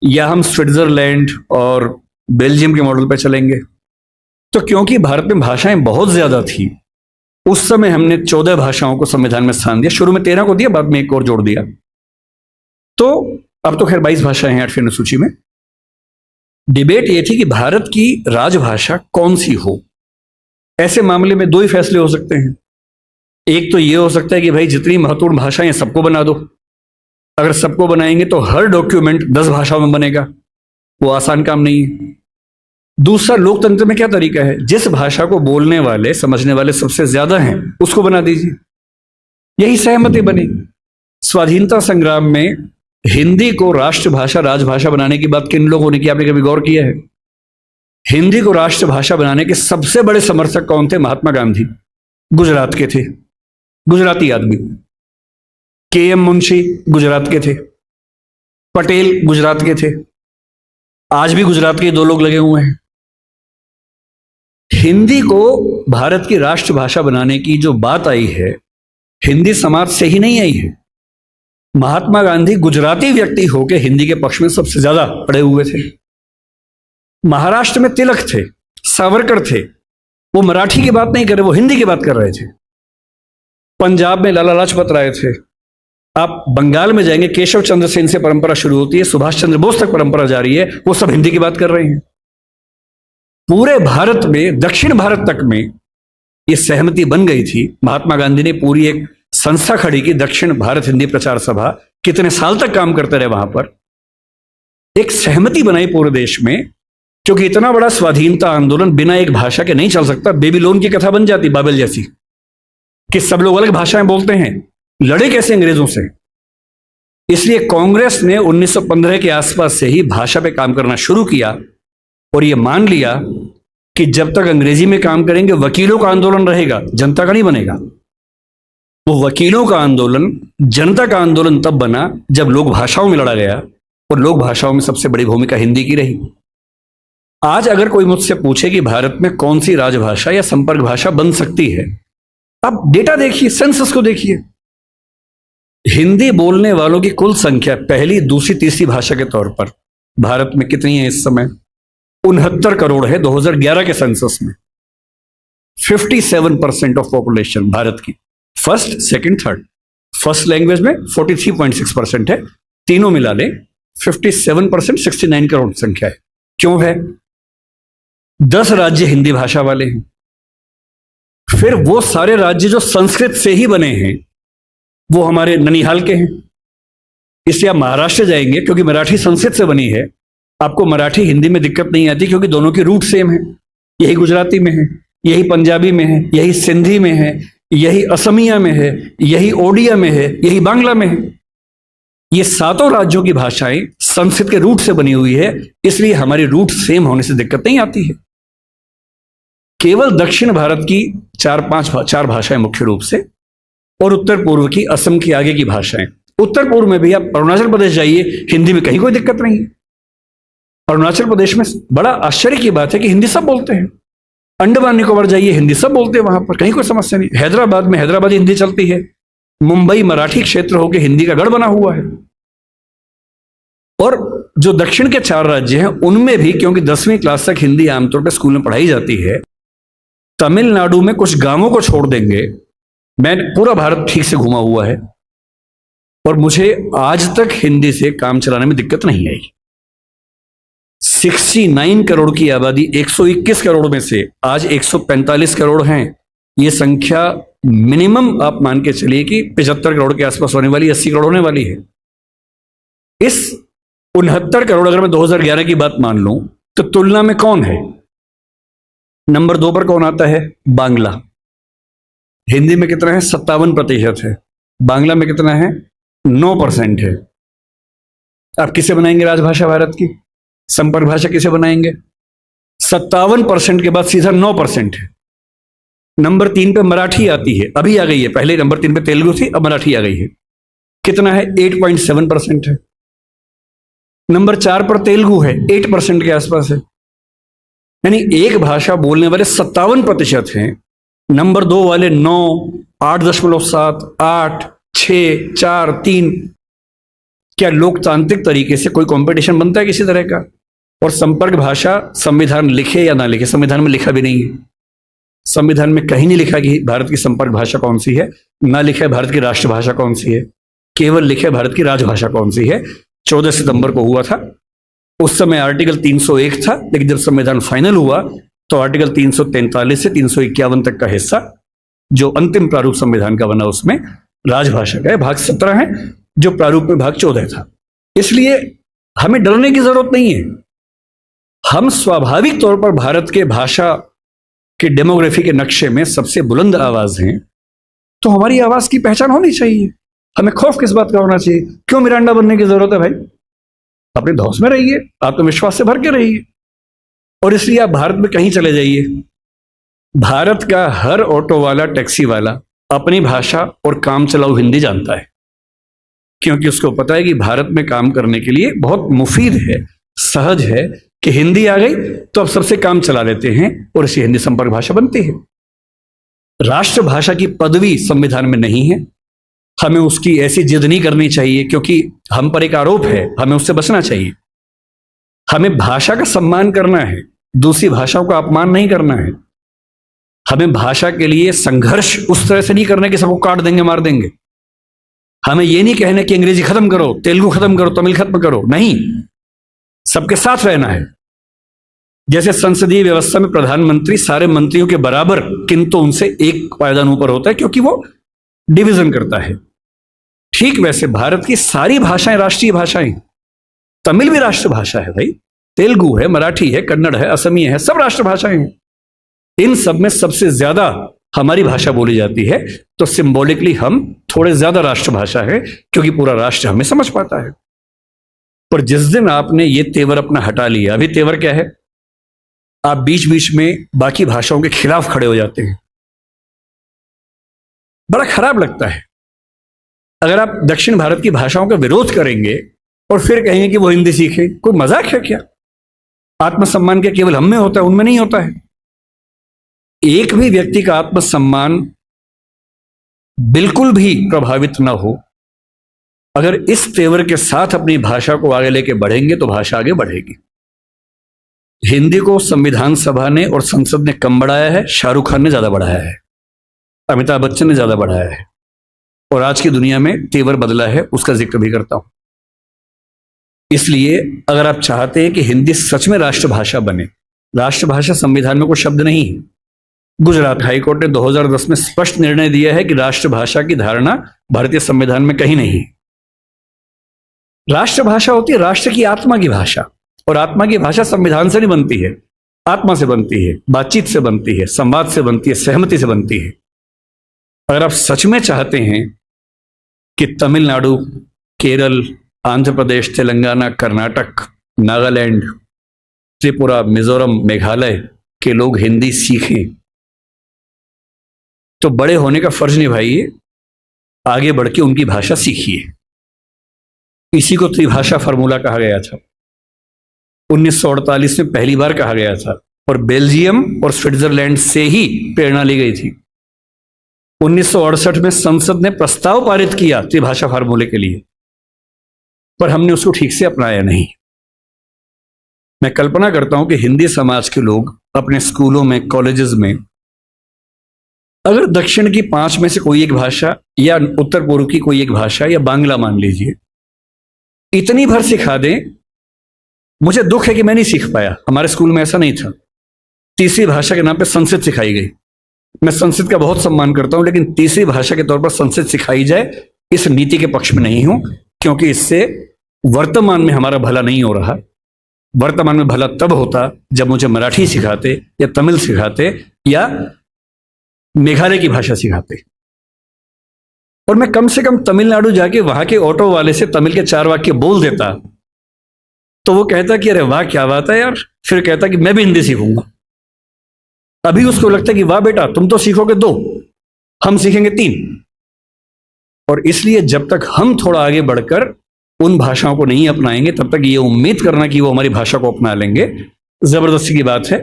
या हम स्विट्जरलैंड और बेल्जियम के मॉडल पे चलेंगे। तो क्योंकि भारत में भाषाएं बहुत ज्यादा थी, उस समय हमने 14 भाषाओं को संविधान में स्थान दिया। शुरू में 13 को दिया, बाद में एक और जोड़ दिया। तो अब तो खैर 22 भाषाएं हैं 8वीं अनुसूची में। डिबेट ये थी कि भारत की राजभाषा कौन सी हो। ऐसे मामले में 2 ही फैसले हो सकते हैं। एक तो ये हो सकता है कि भाई जितनी महत्वपूर्ण भाषाएं सबको बना दो। अगर सबको बनाएंगे तो हर डॉक्यूमेंट 10 भाषाओं में बनेगा, वो आसान काम नहीं है। दूसरा, लोकतंत्र में क्या तरीका है, जिस भाषा को बोलने वाले, समझने वाले सबसे ज्यादा हैं, उसको बना दीजिए। यही सहमति बनी। स्वाधीनता संग्राम में हिंदी को राष्ट्रभाषा, राजभाषा बनाने की बात किन लोगों ने की, आपने कभी गौर किया है? हिंदी को राष्ट्रभाषा बनाने के सबसे बड़े समर्थक कौन थे? महात्मा गांधी, गुजरात के थे, गुजराती आदमी। के.एम. मुंशी गुजरात के थे, पटेल गुजरात के थे, आज भी गुजरात के 2 लोग लगे हुए हैं। हिंदी को भारत की राष्ट्रभाषा बनाने की जो बात आई है, हिंदी समाज से ही नहीं आई है। महात्मा गांधी गुजराती व्यक्ति होकर हिंदी के पक्ष में सबसे ज्यादा पड़े हुए थे। महाराष्ट्र में तिलक थे, सावरकर थे, वो मराठी की बात नहीं कर रहे, वो हिंदी की बात कर रहे थे। पंजाब में लाला लाजपत राय थे। आप बंगाल में जाएंगे, केशव चंद्र सेन से परंपरा शुरू होती है, सुभाष चंद्र बोस तक परंपरा जारी है, वो सब हिंदी की बात कर रहे हैं। पूरे भारत में, दक्षिण भारत तक में ये सहमति बन गई थी। महात्मा गांधी ने पूरी एक संस्था खड़ी की, दक्षिण भारत हिंदी प्रचार सभा। कितने साल तक काम करते रहे वहां पर, एक सहमति बनाई पूरे देश में। क्योंकि इतना बड़ा स्वाधीनता आंदोलन बिना एक भाषा के नहीं चल सकता। बेबीलोन की कथा बन जाती, बाबेल जैसी, कि सब लोग अलग भाषाएं बोलते हैं, लड़े कैसे अंग्रेजों से। इसलिए कांग्रेस ने 1915 के आसपास से ही भाषा पे काम करना शुरू किया और यह मान लिया कि जब तक अंग्रेजी में काम करेंगे वकीलों का आंदोलन रहेगा, जनता का नहीं बनेगा। वो वकीलों का आंदोलन जनता का आंदोलन तब बना जब लोक भाषाओं में लड़ा गया, और लोक भाषाओं में सबसे बड़ी भूमिका हिंदी की रही। आज अगर कोई मुझसे पूछे कि भारत में कौन सी राजभाषा या संपर्क भाषा बन सकती है, आप डेटा देखिए, सेंसस को देखिए। हिंदी बोलने वालों की कुल संख्या पहली, दूसरी, तीसरी भाषा के तौर पर भारत में कितनी है इस समय? 69 करोड़ है 2011 के सेंसस में। 57% ऑफ पॉपुलेशन भारत की, first, second, third. First language में 43.6% है, तीनों मिला लें 57%, 69 करोड़ संख्या है। क्यों है? 10 राज्य हिंदी भाषा वाले हैं। फिर वो सारे राज्य जो संस्कृत से ही बने हैं, वो हमारे ननिहाल के हैं। इसलिए आप महाराष्ट्र जाएंगे, क्योंकि मराठी संस्कृत से बनी है, आपको मराठी हिंदी में दिक्कत नहीं आती, क्योंकि दोनों की रूट सेम है। यही गुजराती में है, यही पंजाबी में है, यही सिंधी में है, यही असमिया में है, यही ओडिया में है, यही बांग्ला में है। ये 7 राज्यों की भाषाएं संस्कृत के रूट से बनी हुई है, इसलिए हमारी रूट सेम होने से दिक्कत नहीं आती है। केवल दक्षिण भारत की 4 भाषाएं मुख्य रूप से, और उत्तर पूर्व की, असम की आगे की भाषाएं। उत्तर पूर्व में भी आप अरुणाचल प्रदेश जाइए, हिंदी में कहीं कोई दिक्कत नहीं है। अरुणाचल प्रदेश में बड़ा आश्चर्य की बात है कि हिंदी सब बोलते हैं। अंडमान निकोबार जाइए, हिंदी सब बोलते हैं, वहां पर कहीं कोई समस्या नहीं। हैदराबाद में हैदराबादी हिंदी चलती है। मुंबई मराठी क्षेत्र होकर हिंदी का गढ़ बना हुआ है। और जो दक्षिण के 4 राज्य हैं, उनमें भी, क्योंकि 10वीं क्लास तक हिंदी आमतौर पर स्कूल में पढ़ाई जाती है, तमिलनाडु में कुछ गांवों को छोड़ देंगे, मैं पूरा भारत ठीक से घुमा हुआ है, और मुझे आज तक हिंदी से काम चलाने में दिक्कत नहीं आई। 69 करोड़ की आबादी, 121 करोड़ में से आज 145 करोड़ हैं। ये संख्या मिनिमम आप मान के चलिए कि 75 करोड़ के आसपास होने वाली, 80 करोड़ होने वाली है। इस 69 करोड़, अगर मैं 2011 की बात मान लूं, तो तुलना में कौन है? नंबर 2 पर कौन आता है? बांग्ला। हिंदी में कितना है? 57% है। बांग्ला में कितना है? 9% है। आप किसे बनाएंगे राजभाषा भारत की? संपर्क भाषा किसे बनाएंगे? 57% के बाद सीधा 9% है। नंबर 3 पे मराठी आती है, अभी आ गई है। पहले नंबर 3 पे तेलुगु थी, अब मराठी आ गई है। कितना है? 8.7% है। नंबर 4 पर तेलुगु है, 8% के आसपास है। यानी एक भाषा बोलने वाले 57% हैं, नंबर 2 वाले 9, 8.7, 8, 6, 4, 3। क्या लोकतांत्रिक तरीके से कोई कंपटीशन बनता है किसी तरह का? और संपर्क भाषा संविधान लिखे या ना लिखे, संविधान में लिखा भी नहीं है। संविधान में कहीं नहीं लिखा कि भारत की संपर्क भाषा कौन सी है, ना लिखा है भारत की राष्ट्रभाषा कौन सी है, केवल लिखा है भारत की राजभाषा कौन सी है। 14 सितंबर को हुआ था, उस समय आर्टिकल 301 था, लेकिन जब संविधान फाइनल हुआ तो आर्टिकल 343 से 351 तक का हिस्सा जो अंतिम प्रारूप संविधान का बना उसमें राजभाषा का है। भाग 17 है, जो प्रारूप में भाग 14 था। इसलिए हमें डरने की जरूरत नहीं है। हम स्वाभाविक तौर पर भारत के भाषा के डेमोग्राफी के नक्शे में सबसे बुलंद आवाज हैं, तो हमारी आवाज की पहचान होनी चाहिए। हमें खौफ किस बात का होना चाहिए? क्यों मिरांडा बनने की जरूरत है भाई? अपने धौस में रहिए, आत्मविश्वास से भर के रहिए। और इसलिए आप भारत में कहीं चले जाइए, भारत का हर ऑटो वाला, टैक्सी वाला अपनी भाषा और काम चलाऊ हिंदी जानता है, क्योंकि उसको पता है कि भारत में काम करने के लिए बहुत मुफीद है, सहज है कि हिंदी आ गई तो अब सबसे काम चला लेते हैं और इसी हिंदी संपर्क भाषा बनती है। राष्ट्रभाषा की पदवी संविधान में नहीं है। हमें उसकी ऐसी जिद नहीं करनी चाहिए, क्योंकि हम पर एक आरोप है, हमें उससे बचना चाहिए। हमें भाषा का सम्मान करना है, दूसरी भाषाओं का अपमान नहीं करना है। हमें भाषा के लिए संघर्ष उस तरह से नहीं करना कि सबको काट देंगे, मार देंगे। हमें यह नहीं कहना कि अंग्रेजी खत्म करो, तेलुगु खत्म करो, तमिल खत्म करो, नहीं। सबके साथ रहना है। जैसे संसदीय व्यवस्था में प्रधानमंत्री सारे मंत्रियों के बराबर, किंतु उनसे एक पायदान ऊपर होता है, क्योंकि वो डिवीजन करता है। ठीक वैसे भारत की सारी भाषाएं राष्ट्रीय भाषाएं। तमिल भी राष्ट्रभाषा है भाई, तेलुगु है, मराठी है, कन्नड़ है, असमिया है, सब राष्ट्रभाषाएं हैं। इन सब में सबसे ज्यादा हमारी भाषा बोली जाती है, तो सिंबॉलिकली हम थोड़े ज्यादा राष्ट्रभाषा है, क्योंकि पूरा राष्ट्र हमें समझ पाता है। पर जिस दिन आपने ये तेवर अपना हटा लिया, अभी तेवर क्या है? आप बीच बीच में बाकी भाषाओं के खिलाफ खड़े हो जाते हैं। बड़ा खराब लगता है। अगर आप दक्षिण भारत की भाषाओं का विरोध करेंगे और फिर कहेंगे कि वो हिंदी सीखे, कोई मजाक है क्या? आत्मसम्मान क्या केवल हम में होता है, उनमें नहीं होता है? एक भी व्यक्ति का आत्मसम्मान बिल्कुल भी प्रभावित ना हो, अगर इस तेवर के साथ अपनी भाषा को आगे लेके बढ़ेंगे तो भाषा आगे बढ़ेगी। हिंदी को संविधान सभा ने और संसद ने कम बढ़ाया है, शाहरुख खान ने ज्यादा बढ़ाया है, अमिताभ बच्चन ने ज्यादा बढ़ाया है, और आज की दुनिया में तेवर बदला है, उसका जिक्र भी करता हूं। इसलिए अगर आप चाहते हैं कि हिंदी सच में राष्ट्रभाषा बने, राष्ट्रभाषा संविधान में कोई शब्द नहीं है। गुजरात हाईकोर्ट ने 2010 में स्पष्ट निर्णय दिया है कि राष्ट्रभाषा की धारणा भारतीय संविधान में कहीं नहीं है। राष्ट्रभाषा होती है राष्ट्र की आत्मा की भाषा, और आत्मा की भाषा संविधान से नहीं बनती है, आत्मा से बनती है, बातचीत से बनती है, संवाद से बनती है, सहमति से बनती है। अगर आप सच में चाहते हैं कि तमिलनाडु, केरल, आंध्र प्रदेश, तेलंगाना, कर्नाटक, नागालैंड, त्रिपुरा, मिजोरम, मेघालय के लोग हिंदी सीखें, तो बड़े होने का फर्ज निभाइए, आगे बढ़ के उनकी भाषा सीखिए। इसी को त्रिभाषा फार्मूला कहा गया था, 1948 में पहली बार कहा गया था, और बेल्जियम और स्विट्जरलैंड से ही प्रेरणा ली गई थी। 1968 में संसद ने प्रस्ताव पारित किया त्रिभाषा फार्मूले के लिए, पर हमने उसको ठीक से अपनाया नहीं। मैं कल्पना करता हूं कि हिंदी समाज के लोग अपने स्कूलों में, कॉलेजेस में, अगर दक्षिण की 5 में से कोई एक भाषा, या उत्तर पूर्व की कोई एक भाषा, या बांग्ला मान लीजिए, इतनी भर सिखा दें। मुझे दुख है कि मैं नहीं सीख पाया, हमारे स्कूल में ऐसा नहीं था। तीसरी भाषा के नाम पे संस्कृत सिखाई गई। मैं संस्कृत का बहुत सम्मान करता हूं, लेकिन तीसरी भाषा के तौर पर संस्कृत सिखाई जाए, इस नीति के पक्ष में नहीं हूं, क्योंकि इससे वर्तमान में हमारा भला नहीं हो रहा। वर्तमान में भला तब होता जब मुझे मराठी सिखाते या तमिल सिखाते या मेघालय की भाषा सिखाते, और मैं कम से कम तमिलनाडु जाके वहां के ऑटो वाले से तमिल के 4 वाक्य बोल देता, तो वो कहता कि अरे वाह क्या बात है यार, फिर कहता कि मैं भी हिंदी सीखूंगा। अभी उसको लगता है कि वाह बेटा तुम तो सीखोगे 2, हम सीखेंगे 3। और इसलिए जब तक हम थोड़ा आगे बढ़कर उन भाषाओं को नहीं अपनाएंगे, तब तक ये उम्मीद करना कि वो हमारी भाषा को अपना लेंगे जबरदस्ती की बात है।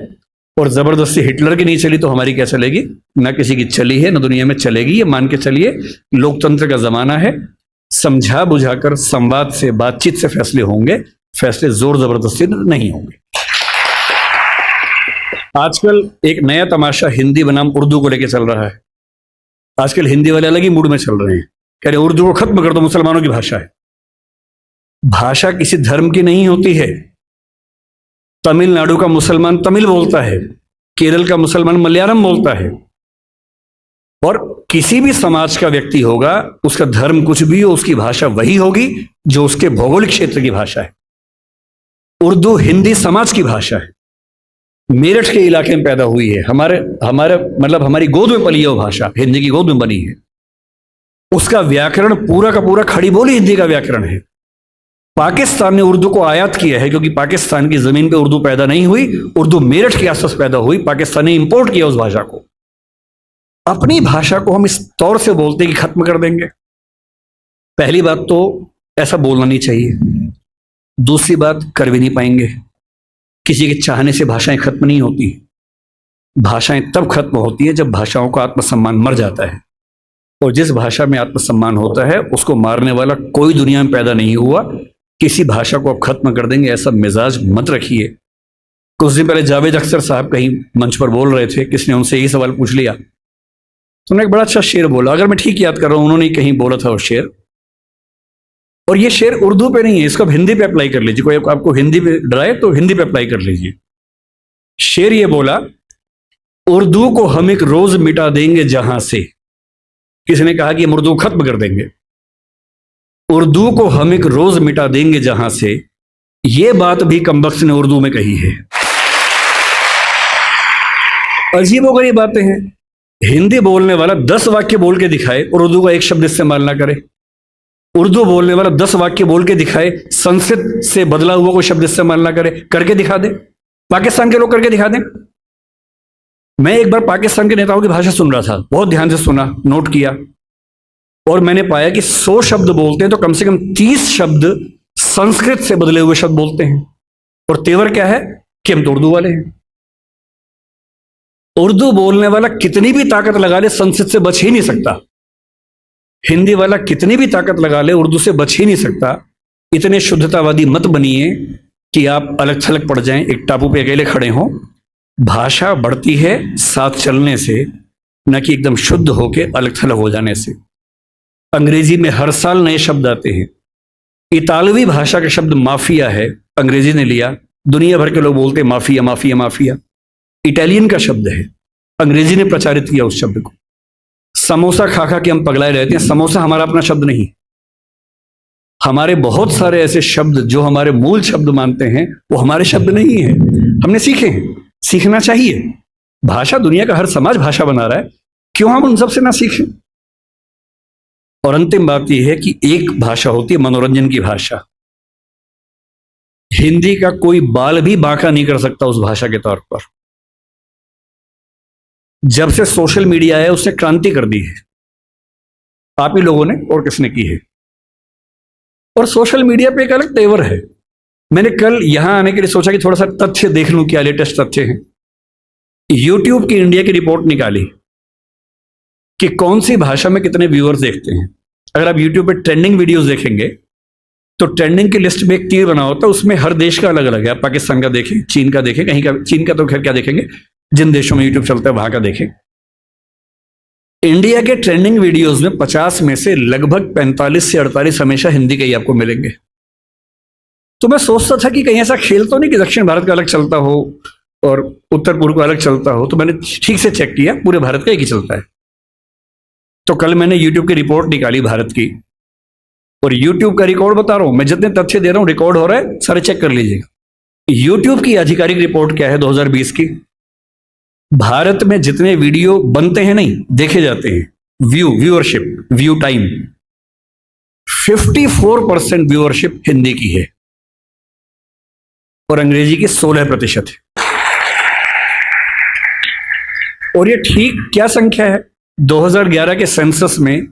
और जबरदस्ती हिटलर की नहीं चली तो हमारी क्या चलेगी? ना किसी की चली है, ना दुनिया में चलेगी। ये मान के चलिए लोकतंत्र का जमाना है, समझा बुझाकर संवाद से, बातचीत से फैसले होंगे, फैसले जोर जबरदस्ती नहीं होंगे। आजकल एक नया तमाशा हिंदी बनाम उर्दू को लेकर चल रहा है। आजकल हिंदी वाले अलग ही मूड में चल रहे हैं, कह रहे उर्दू को खत्म कर दो, मुसलमानों की भाषा है। भाषा किसी धर्म की नहीं होती है। तमिलनाडु का मुसलमान तमिल बोलता है, केरल का मुसलमान मलयालम बोलता है, और किसी भी समाज का व्यक्ति होगा, उसका धर्म कुछ भी हो, उसकी भाषा वही होगी जो उसके भौगोलिक क्षेत्र की भाषा है। उर्दू हिंदी समाज की भाषा है, मेरठ के इलाके में पैदा हुई है, हमारे मतलब हमारी गोद में पली है वो भाषा, हिंदी की गोद में बनी है। उसका व्याकरण पूरा का पूरा खड़ी बोली हिंदी का व्याकरण है। पाकिस्तान ने उर्दू को आयात किया है, क्योंकि पाकिस्तान की जमीन पे उर्दू पैदा नहीं हुई, उर्दू मेरठ के आसपास पैदा हुई, पाकिस्तान ने इंपोर्ट किया उस भाषा को। अपनी भाषा को हम इस तौर से बोलते कि खत्म कर देंगे। पहली बात तो ऐसा बोलना नहीं चाहिए। दूसरी बात, कर भी नहीं पाएंगे। किसी के चाहने से भाषाएं खत्म नहीं होती। भाषाएं तब खत्म होती है जब भाषाओं का आत्मसम्मान मर जाता है, और जिस भाषा में आत्मसम्मान होता है उसको मारने वाला कोई दुनिया में पैदा नहीं हुआ। किसी भाषा को आप खत्म कर देंगे ऐसा मिजाज मत रखिए। कुछ दिन पहले जावेद अख्तर साहब कहीं मंच पर बोल रहे थे, किसने उनसे यही सवाल पूछ लिया, तो उन्होंने एक बड़ा अच्छा शेर बोला, अगर मैं ठीक याद कर रहा हूं, उन्होंने कहीं बोला था वो शेर, और ये शेर उर्दू पे नहीं है, इसको आप हिंदी पे अप्लाई कर लीजिए। कोई आपको हिंदी पे डराए तो हिंदी पे अप्लाई कर लीजिए। शेर ये बोला, उर्दू को हम एक रोज मिटा देंगे जहां से। किसी ने कहा कि हम उर्दू खत्म कर देंगे। उर्दू को हम एक रोज मिटा देंगे जहां से, ये बात भी कमबख्त ने उर्दू में कही है। अजीबोगरीब बातें हैं। हिंदी बोलने वाला 10 वाक्य बोल के दिखाए और उर्दू का एक शब्द इस्तेमाल ना करे। उर्दू बोलने वाला 10 वाक्य बोल के दिखाए, संस्कृत से बदला हुआ कोई शब्द इस्तेमाल ना करे, करके दिखा दे। पाकिस्तान के लोग करके दिखा दें। मैं एक बार पाकिस्तान के नेताओं की भाषा सुन रहा था, बहुत ध्यान से सुना, नोट किया, और मैंने पाया कि 100 शब्द बोलते हैं तो कम से कम 30 शब्द संस्कृत से बदले हुए शब्द बोलते हैं। और तेवर क्या है कि हम तो उर्दू वाले हैं। उर्दू बोलने वाला कितनी भी ताकत लगा ले, संस्कृत से बच ही नहीं सकता। हिंदी वाला कितनी भी ताकत लगा ले, उर्दू से बच ही नहीं सकता। इतने शुद्धतावादी मत बनिए कि आप अलग थलग पड़ जाएं, एक टापू पे अकेले खड़े हों। भाषा बढ़ती है साथ चलने से, न कि एकदम शुद्ध होके अलग थलग हो जाने से। अंग्रेजी में हर साल नए शब्द आते हैं। इतालवी भाषा का शब्द माफिया है, अंग्रेजी ने लिया, दुनिया भर के लोग बोलते हैं माफिया माफिया माफिया। इटालियन का शब्द है, अंग्रेजी ने प्रचारित किया उस शब्द को। समोसा खा खा के हम पगलाए रहते हैं। समोसा हमारा अपना शब्द नहीं। हमारे बहुत सारे ऐसे शब्द जो हमारे मूल शब्द मानते हैं वो हमारे शब्द नहीं है, हमने सीखे हैं। सीखना चाहिए। भाषा, दुनिया का हर समाज भाषा बना रहा है, क्यों हम उन सबसे ना सीखें। और अंतिम बात यह है कि एक भाषा होती है मनोरंजन की भाषा। हिंदी का कोई बाल भी बांका नहीं कर सकता उस भाषा के तौर पर। जब से सोशल मीडिया है उसने क्रांति कर दी है, आप ही लोगों ने, और किसने की है। और सोशल मीडिया पे एक अलग तेवर है। मैंने कल यहां आने के लिए सोचा कि थोड़ा सा तथ्य देख लूं, क्या लेटेस्ट तथ्य हैं। यूट्यूब की इंडिया की रिपोर्ट निकाली कि कौन सी भाषा में कितने व्यूअर्स देखते हैं। अगर आप यूट्यूब पे ट्रेंडिंग वीडियोस देखेंगे तो ट्रेंडिंग की लिस्ट में एक तीर बना होता है, उसमें हर देश का अलग अलग है। आप पाकिस्तान का देखें, चीन का देखें, कहीं का, चीन का तो खैर क्या देखेंगे, जिन देशों में यूट्यूब चलता है वहां का देखें। इंडिया के ट्रेंडिंग वीडियोस में 50 में से लगभग 45 से 48 हमेशा हिंदी के ही आपको मिलेंगे। तो मैं सोचता था कि कहीं ऐसा खेल तो नहीं कि दक्षिण भारत का अलग चलता हो और उत्तर पूर्व का अलग चलता हो। तो मैंने ठीक से चेक किया, पूरे भारत का एक ही चलता है। तो कल मैंने यूट्यूब की रिपोर्ट निकाली भारत की, और यूट्यूब का रिकॉर्ड बता रहा हूं मैं, जितने तथ्य दे रहा हूं रिकॉर्ड हो रहा है, सारे चेक कर लीजिएगा। YouTube की आधिकारिक रिपोर्ट क्या है 2020 की? भारत में जितने वीडियो बनते हैं, नहीं देखे जाते हैं, viewership, view time, 54% viewership Hindi की है और अंग्रेजी की 16% है। और ये ठीक क्या संख्या है? 2011 के सेंसस में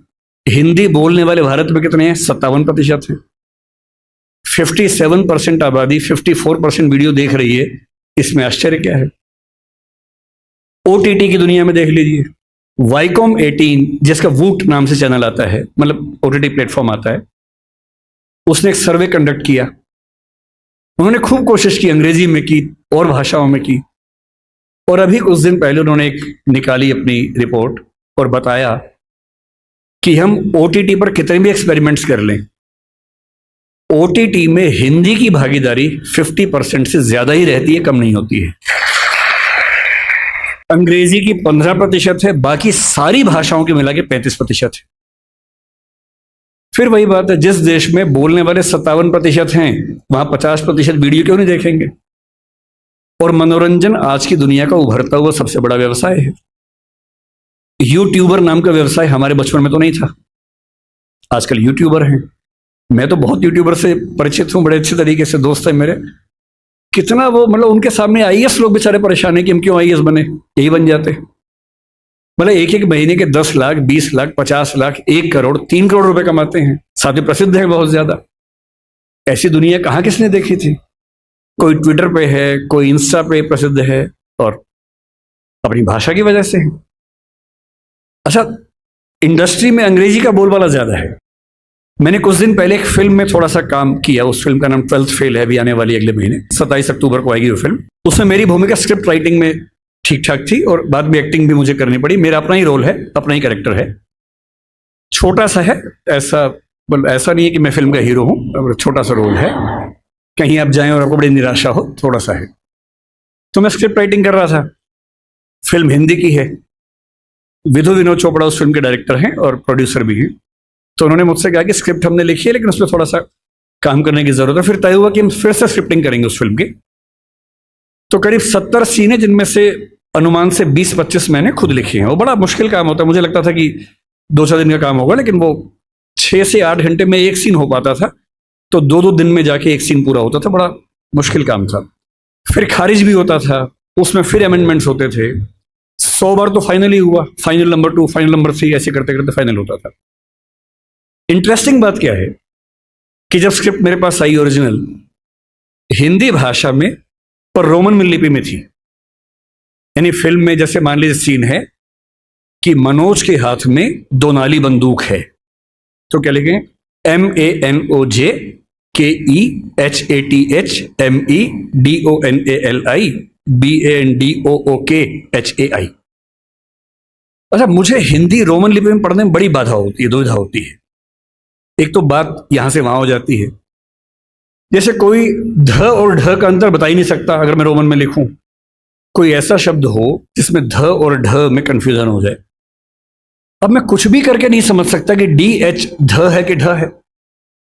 हिंदी बोलने वाले भारत में कितने हैं? 57% है। 57% आबादी 54% वीडियो देख रही है, इसमें आश्चर्य क्या है? ओटीटी की दुनिया में देख लीजिए, वाईकॉम 18 जिसका वूट नाम से चैनल आता है, मतलब ओटीटी प्लेटफॉर्म आता है, उसने एक सर्वे कंडक्ट किया। उन्होंने खूब कोशिश की, अंग्रेजी में की और भाषाओं में की, और अभी कुछ दिन पहले उन्होंने एक निकाली अपनी रिपोर्ट और बताया कि हम ओटीटी पर कितने भी एक्सपेरिमेंट्स कर लें, ओटीटी में हिंदी की भागीदारी 50% से ज्यादा ही रहती है, कम नहीं होती है। अंग्रेजी की 15% है, बाकी सारी भाषाओं के मिला के 35% है। फिर वही बात है, जिस देश में बोलने वाले 57% हैं, वहां 50% वीडियो क्यों नहीं देखेंगे? और मनोरंजन आज की दुनिया का उभरता हुआ सबसे बड़ा व्यवसाय है। यूट्यूबर नाम का व्यवसाय हमारे बचपन में तो नहीं था, आजकल यूट्यूबर हैं। मैं तो बहुत यूट्यूबर से परिचित हूं, बड़े अच्छे तरीके से दोस्त हैं मेरे। कितना वो, मतलब उनके सामने आईएएस लोग बेचारे परेशान है कि हम क्यों आईएएस बने, यही बन जाते। मतलब एक एक महीने के 10 लाख, 20 लाख, 50 लाख, 1 करोड़, 3 करोड़ रुपए कमाते हैं, साथ में प्रसिद्ध है बहुत ज्यादा। ऐसी दुनिया कहाँ किसने देखी थी? कोई ट्विटर पे है, कोई इंस्टा पे प्रसिद्ध है, और अपनी भाषा की वजह से है। अच्छा, इंडस्ट्री में अंग्रेजी का बोलबाला ज्यादा है। मैंने कुछ दिन पहले एक फिल्म में थोड़ा सा काम किया, उस फिल्म का नाम 12th फेल है, अभी आने वाली अगले महीने 27 अक्टूबर को आएगी वो फिल्म। उसमें मेरी भूमिका स्क्रिप्ट राइटिंग में ठीक ठाक थी और बाद में एक्टिंग भी मुझे करनी पड़ी। मेरा अपना ही रोल है, अपना ही कैरेक्टर है, छोटा सा है, ऐसा नहीं है कि मैं फिल्म का हीरो हूं, छोटा सा रोल है। कहीं आप जाएं और आपको बड़ी निराशा हो, थोड़ा सा है। तो मैं स्क्रिप्ट राइटिंग कर रहा था, फिल्म हिंदी की है, विधु विनोद चोपड़ा उस फिल्म के डायरेक्टर हैं और प्रोड्यूसर भी हैं। तो उन्होंने मुझसे कहा कि स्क्रिप्ट हमने लिखी है लेकिन उस पर थोड़ा सा काम करने की जरूरत है। फिर तय हुआ कि हम फिर से स्क्रिप्टिंग करेंगे उस फिल्म की। तो करीब 70 सीनें, जिनमें से अनुमान से 20-25 मैंने खुद लिखी हैं। वो बड़ा मुश्किल काम होता है, मुझे लगता था कि 2-4 दिन का काम होगा, लेकिन वो 6 से 8 घंटे में एक सीन हो पाता था, तो 2-2 दिन में जाके एक सीन पूरा होता था। बड़ा मुश्किल काम था। फिर खारिज भी होता था, उसमें फिर अमेंडमेंट्स होते थे। 100 बार तो फाइनल ही हुआ, फाइनल नंबर 2, फाइनल नंबर 3, ऐसे करते करते फाइनल होता था। इंटरेस्टिंग बात क्या है कि जब स्क्रिप्ट मेरे पास आई ओरिजिनल, हिंदी भाषा में, पर रोमन लिपि में थी। यानी फिल्म में जैसे मान लीजिए सीन है कि मनोज के हाथ में 2 नाली बंदूक है, तो क्या लिखें? MANOJKEHATHMEDONALI BANDOOKHAI। अच्छा, मुझे हिंदी रोमन लिपि में पढ़ने में बड़ी बाधा होती है, दुविधा होती है। एक तो बात यहां से वहां हो जाती है, जैसे कोई ध और ढ का अंतर बता ही नहीं सकता अगर मैं रोमन में लिखूं। कोई ऐसा शब्द हो जिसमें ध और ढ में कंफ्यूजन हो जाए। अब मैं कुछ भी करके नहीं समझ सकता कि DH ध है कि ढ है,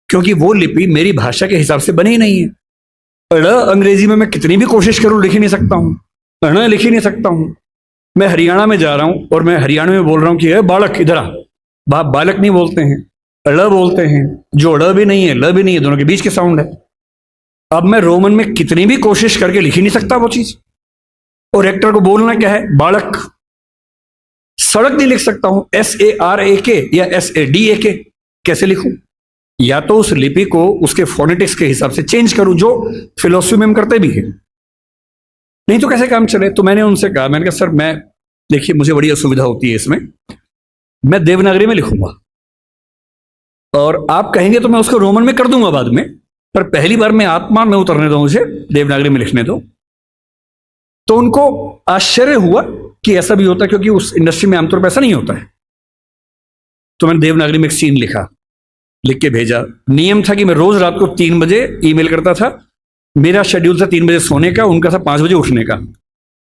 क्योंकि वो लिपि मेरी भाषा के हिसाब से बनी ही नहीं है। ड़ अंग्रेजी में मैं कितनी भी कोशिश करूं लिख ही नहीं सकता हूं, ण लिख ही नहीं सकता हूं। मैं हरियाणा में जा रहा हूं और मैं हरियाणा में बोल रहा हूं कि बालक इधर आ, बालक नहीं बोलते हैं, ड़ बोलते हैं, जो ड़ भी नहीं है, ल भी नहीं है, दोनों के बीच के साउंड है। अब मैं रोमन में कितनी भी कोशिश करके लिख ही नहीं सकता वो चीज। और एक्टर को बोलना क्या है? बालक। सड़क नहीं लिख सकता हूं, SARAK या SADAK, कैसे लिखूं? या तो उस लिपि को उसके फोनेटिक्स के हिसाब से चेंज करूं, जो फिलोसफी में हम करते भी हैं, नहीं तो कैसे काम चले। तो मैंने उनसे कहा, मैंने कहा सर, मैं देखिए मुझे बड़ी असुविधा होती है इसमें, मैं देवनागरी में लिखूंगा और आप कहेंगे तो मैं उसको रोमन में कर दूंगा बाद में, पर पहली बार मैं आत्मा में उतरने दो, मुझे देवनागरी में लिखने दो। तो उनको आश्चर्य हुआ कि ऐसा भी होता है, क्योंकि उस इंडस्ट्री में आमतौर पर ऐसा नहीं होता है। तो मैंने देवनागरी में एक सीन लिखा, लिख के भेजा। नियम था कि मैं रोज रात को 3 बजे ईमेल करता था। मेरा शेड्यूल था 3 बजे सोने का, उनका था 5 बजे उठने का।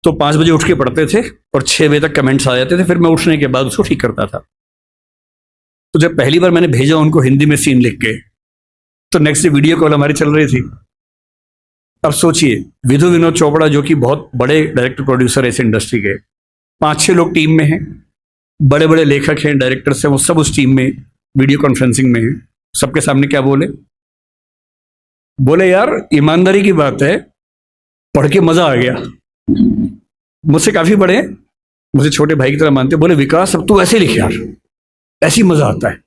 तो 5 बजे उठ के पढ़ते थे और 6 बजे तक कमेंट्स आ जाते थे, फिर मैं उठने के बाद उसको ठीक करता था। तो जब पहली बार मैंने भेजा उनको हिंदी में सीन लिख के, तो नेक्स्ट डे वीडियो कॉल हमारी चल रही थी। अब सोचिए, विधु विनोद चोपड़ा जो कि बहुत बड़े डायरेक्टर प्रोड्यूसर है इस इंडस्ट्री के, 5-6 लोग टीम में हैं, बड़े बड़े लेखक हैं, डायरेक्टर्स हैं, वो सब उस टीम में वीडियो कॉन्फ्रेंसिंग में हैं। सबके सामने क्या बोले? बोले यार ईमानदारी की बात है, पढ़ के मजा आ गया। मुझसे काफी बड़े हैं, मुझे छोटे भाई की तरह मानते, बोले विकास अब तू ऐसे लिख यार, ऐसी मजा आता है।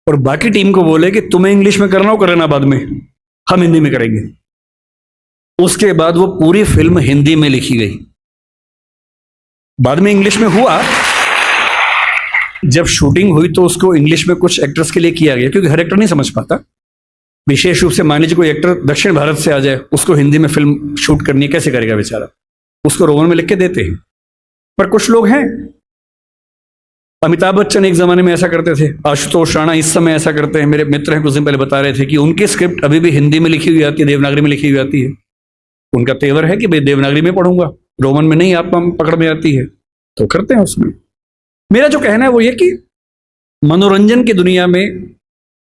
और बाकी टीम को बोले कि तुम्हें इंग्लिश में करना हो करना, बाद में हम हिंदी में करेंगे। उसके बाद वो पूरी फिल्म हिंदी में लिखी गई। बाद में इंग्लिश में हुआ, जब शूटिंग हुई तो उसको इंग्लिश में कुछ एक्टर्स के लिए किया गया, क्योंकि हर एक्टर नहीं समझ पाता। विशेष रूप से मान लीजिए कोई एक्टर दक्षिण भारत से आ जाए, उसको हिंदी में फिल्म शूट करनी है, कैसे करेगा बेचारा? उसको रोमन में लिख के देते हैं। पर कुछ लोग हैं, अमिताभ बच्चन एक जमाने में ऐसा करते थे, आशुतोष राणा इस समय ऐसा करते हैं। मेरे मित्र हैं, कुछ दिन पहले बता रहे थे कि उनकी स्क्रिप्ट अभी भी हिंदी में लिखी हुई आती है, देवनागरी में लिखी हुई आती है। उनका तेवर है कि भाई देवनागरी में पढ़ूंगा, रोमन में नहीं आप पकड़ में आती है, तो करते हैं उसमें। मेरा जो कहना है वो ये कि मनोरंजन की दुनिया में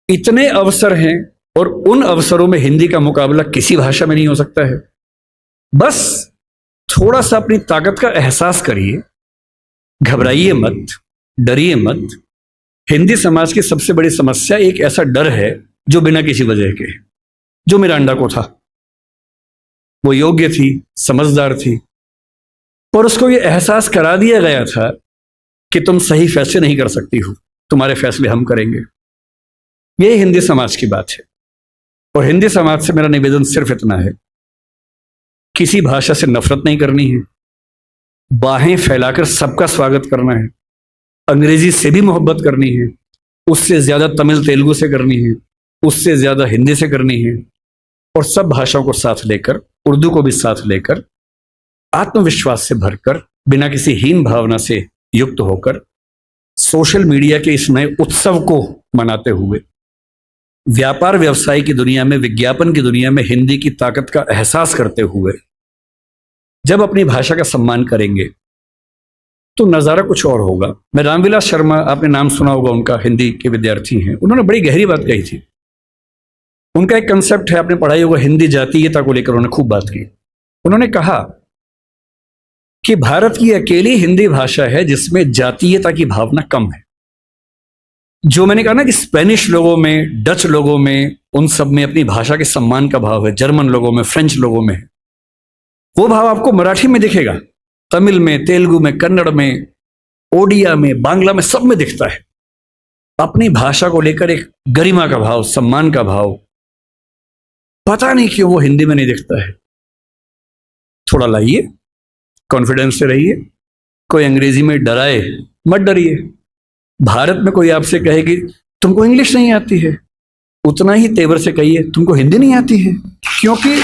इतने अवसर हैं और उन अवसरों में हिंदी का मुकाबला किसी भाषा में नहीं हो सकता है। बस थोड़ा सा अपनी ताकत का एहसास करिए, घबराइए मत, डरिए मत। हिंदी समाज की सबसे बड़ी समस्या एक ऐसा डर है जो बिना किसी वजह के, जो मिरांडा को था। वो योग्य थी, समझदार थी, और उसको ये एहसास करा दिया गया था कि तुम सही फैसले नहीं कर सकती हो, तुम्हारे फैसले हम करेंगे। यही हिंदी समाज की बात है। और हिंदी समाज से मेरा निवेदन सिर्फ इतना है, किसी भाषा से नफरत नहीं करनी है, बाहें फैलाकर सबका स्वागत करना है। अंग्रेजी से भी मोहब्बत करनी है, उससे ज्यादा तमिल तेलुगु से करनी है, उससे ज्यादा हिंदी से करनी है, और सब भाषाओं को साथ लेकर, उर्दू को भी साथ लेकर, आत्मविश्वास से भरकर, बिना किसी हीन भावना से युक्त होकर, सोशल मीडिया के इस नए उत्सव को मनाते हुए, व्यापार व्यवसाय की दुनिया में, विज्ञापन की दुनिया में हिंदी की ताकत का एहसास करते हुए जब अपनी भाषा का सम्मान करेंगे तो नज़ारा कुछ और होगा। मैं रामविलास शर्मा, आपने नाम सुना होगा उनका, हिंदी के विद्यार्थी हैं, उन्होंने बड़ी गहरी बात कही थी। उनका एक कंसेप्ट है, आपने पढ़ाई होगा, हिंदी जातीयता को लेकर उन्होंने खूब बात की। उन्होंने कहा कि भारत की अकेली हिंदी भाषा है जिसमें जातीयता की भावना कम है। जो मैंने कहा ना कि स्पेनिश लोगों में, डच लोगों में, उन सब में अपनी भाषा के सम्मान का भाव है, जर्मन लोगों में, फ्रेंच लोगों में, वो भाव आपको मराठी में दिखेगा, तमिल में, तेलुगु में, कन्नड़ में, ओडिया में, बांग्ला में, सब में दिखता है। अपनी भाषा को लेकर एक गरिमा का भाव, सम्मान का भाव, पता नहीं क्यों वो हिंदी में नहीं दिखता है। थोड़ा लाइए, कॉन्फिडेंस से रहिए। कोई अंग्रेजी में डराए मत डरिए। भारत में कोई आपसे कहे कि तुमको इंग्लिश नहीं आती है, उतना ही तेवर से कहिए तुमको हिंदी नहीं आती है। क्योंकि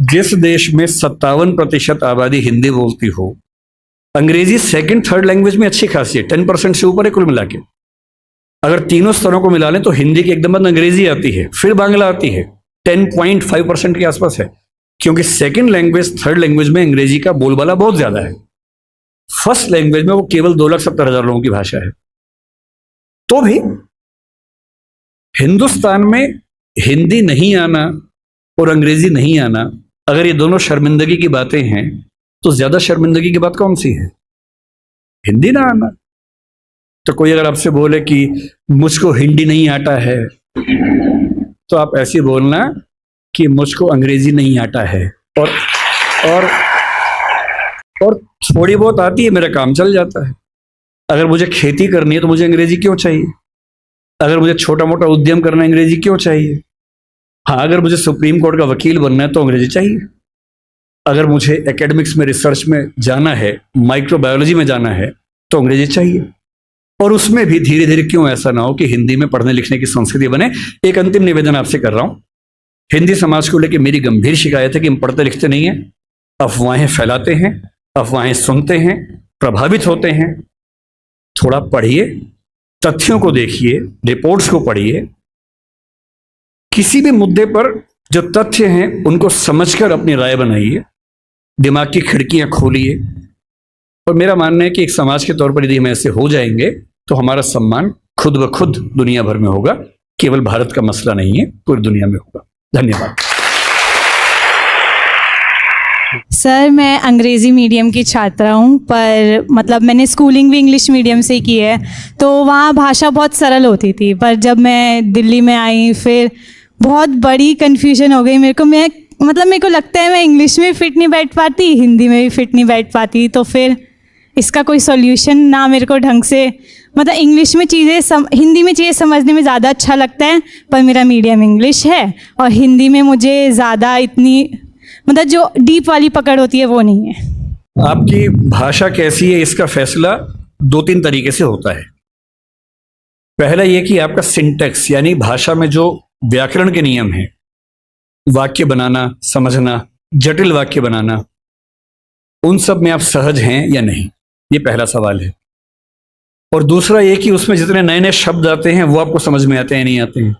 जिस देश में 57% आबादी हिंदी बोलती हो, अंग्रेजी सेकंड थर्ड लैंग्वेज में अच्छी खासी है, 10% से ऊपर है कुल मिला के। अगर तीनों स्तरों को मिला लें तो हिंदी की एकदम बाद अंग्रेजी आती है, फिर बांग्ला आती है, 10.5% के आसपास है। क्योंकि सेकंड लैंग्वेज, थर्ड लैंग्वेज में अंग्रेजी का बोलबाला बहुत ज्यादा है। फर्स्ट लैंग्वेज में वो केवल 2,70,000 लोगों की भाषा है। तो भी हिंदुस्तान में हिंदी नहीं आना और अंग्रेजी नहीं आना, अगर ये दोनों शर्मिंदगी की बातें हैं, तो ज्यादा शर्मिंदगी की बात कौन सी है? हिंदी ना आना। तो कोई अगर आपसे बोले कि मुझको हिंदी नहीं आता है, तो आप ऐसे बोलना कि मुझको अंग्रेजी नहीं आता है, और थोड़ी बहुत आती है, मेरा काम चल जाता है। अगर मुझे खेती करनी है तो मुझे अंग्रेजी क्यों चाहिए? अगर मुझे छोटा मोटा उद्यम करना है, अंग्रेजी क्यों चाहिए? हाँ, अगर मुझे सुप्रीम कोर्ट का वकील बनना है तो अंग्रेजी चाहिए। अगर मुझे एकेडमिक्स में, रिसर्च में जाना है, माइक्रोबायोलॉजी में जाना है, तो अंग्रेजी चाहिए। और उसमें भी धीरे धीरे क्यों ऐसा ना हो कि हिंदी में पढ़ने लिखने की संस्कृति बने। एक अंतिम निवेदन आपसे कर रहा हूं। हिंदी समाज को लेकर मेरी गंभीर शिकायत है कि हम पढ़ते लिखते नहीं हैं, अफवाहें फैलाते हैं, अफवाहें सुनते हैं, प्रभावित होते हैं। थोड़ा पढ़िए, तथ्यों को देखिए, रिपोर्ट्स को पढ़िए, किसी भी मुद्दे पर जो तथ्य हैं उनको समझकर अपनी राय बनाइए, दिमाग की खिड़कियां खोलिए। और मेरा मानना है कि एक समाज के तौर पर यदि हम ऐसे हो जाएंगे तो हमारा सम्मान खुद ब खुद दुनिया भर में होगा। केवल भारत का मसला नहीं है, पूरी दुनिया में होगा। धन्यवाद। सर, मैं अंग्रेज़ी मीडियम की छात्रा हूँ, पर मतलब मैंने स्कूलिंग भी इंग्लिश मीडियम से ही की है, तो वहाँ भाषा बहुत सरल होती थी। पर जब मैं दिल्ली में आई, फिर बहुत बड़ी कन्फ्यूजन हो गई मेरे को। मेरे को लगता है मैं इंग्लिश में फिट नहीं बैठ पाती, हिंदी में भी फिट नहीं बैठ पाती। तो फिर इसका कोई सॉल्यूशन ना मेरे को ढंग से, मतलब इंग्लिश में चीज़ें हिंदी में चीज़ें समझने में ज़्यादा अच्छा लगता है, पर मेरा मीडियम इंग्लिश है और हिंदी में मुझे ज़्यादा इतनी मतलब जो डीप वाली पकड़ होती है वो नहीं है। आपकी भाषा कैसी है इसका फैसला 2-3 तरीके से होता है। पहला ये कि आपका सिंटैक्स, यानी भाषा में जो व्याकरण के नियम हैं, वाक्य बनाना, समझना, जटिल वाक्य बनाना, उन सब में आप सहज हैं या नहीं, ये पहला सवाल है। और दूसरा ये कि उसमें जितने नए नए शब्द आते हैं वो आपको समझ में आते हैं या नहीं आते हैं।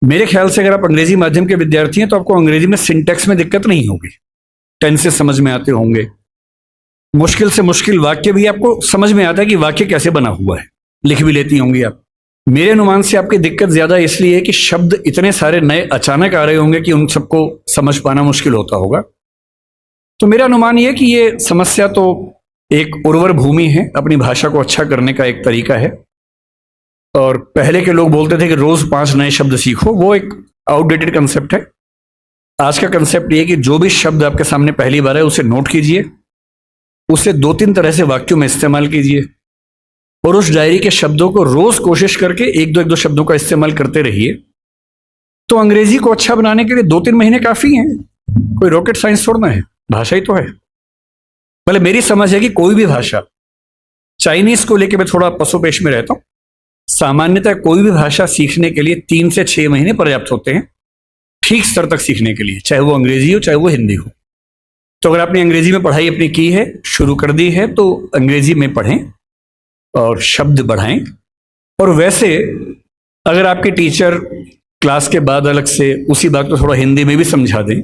मेरे ख्याल से अगर आप अंग्रेजी माध्यम के विद्यार्थी हैं तो आपको अंग्रेजी में सिंटैक्स में दिक्कत नहीं होगी, टेंसेस समझ में आते होंगे, मुश्किल से मुश्किल वाक्य भी आपको समझ में आता है कि वाक्य कैसे बना हुआ है, लिख भी लेती होंगी आप। मेरे अनुमान से आपकी दिक्कत ज्यादा इसलिए है कि शब्द इतने सारे नए अचानक आ रहे होंगे कि उन सबको समझ पाना मुश्किल होता होगा। तो मेरा अनुमान ये कि ये समस्या तो एक उर्वर भूमि है, अपनी भाषा को अच्छा करने का एक तरीका है। और पहले के लोग बोलते थे कि रोज 5 नए शब्द सीखो, वो एक आउटडेटेड कंसेप्ट है। आज का कंसेप्ट ये कि जो भी शब्द आपके सामने पहली बार है उसे नोट कीजिए, उसे 2-3 तरह से वाक्यों में इस्तेमाल कीजिए और उस डायरी के शब्दों को रोज कोशिश करके 1-2 शब्दों का इस्तेमाल करते रहिए। तो अंग्रेजी को अच्छा बनाने के लिए 2-3 महीने काफी हैं, कोई रॉकेट साइंस थोड़ा है, भाषा ही तो है। भले मेरी समझ है कि कोई भी भाषा, चाइनीज को लेकर मैं थोड़ा पसोपेश में रहता हूं, सामान्यतः कोई भी भाषा सीखने के लिए 3 से 6 महीने पर्याप्त होते हैं, ठीक स्तर तक सीखने के लिए, चाहे वो अंग्रेजी हो चाहे वो हिंदी हो। तो अगर आपने अंग्रेजी में पढ़ाई अपनी की है, शुरू कर दी है, तो अंग्रेजी में पढ़ें और शब्द बढ़ाएं। और वैसे अगर आपके टीचर क्लास के बाद अलग से उसी बात को थोड़ा हिंदी में भी समझा दें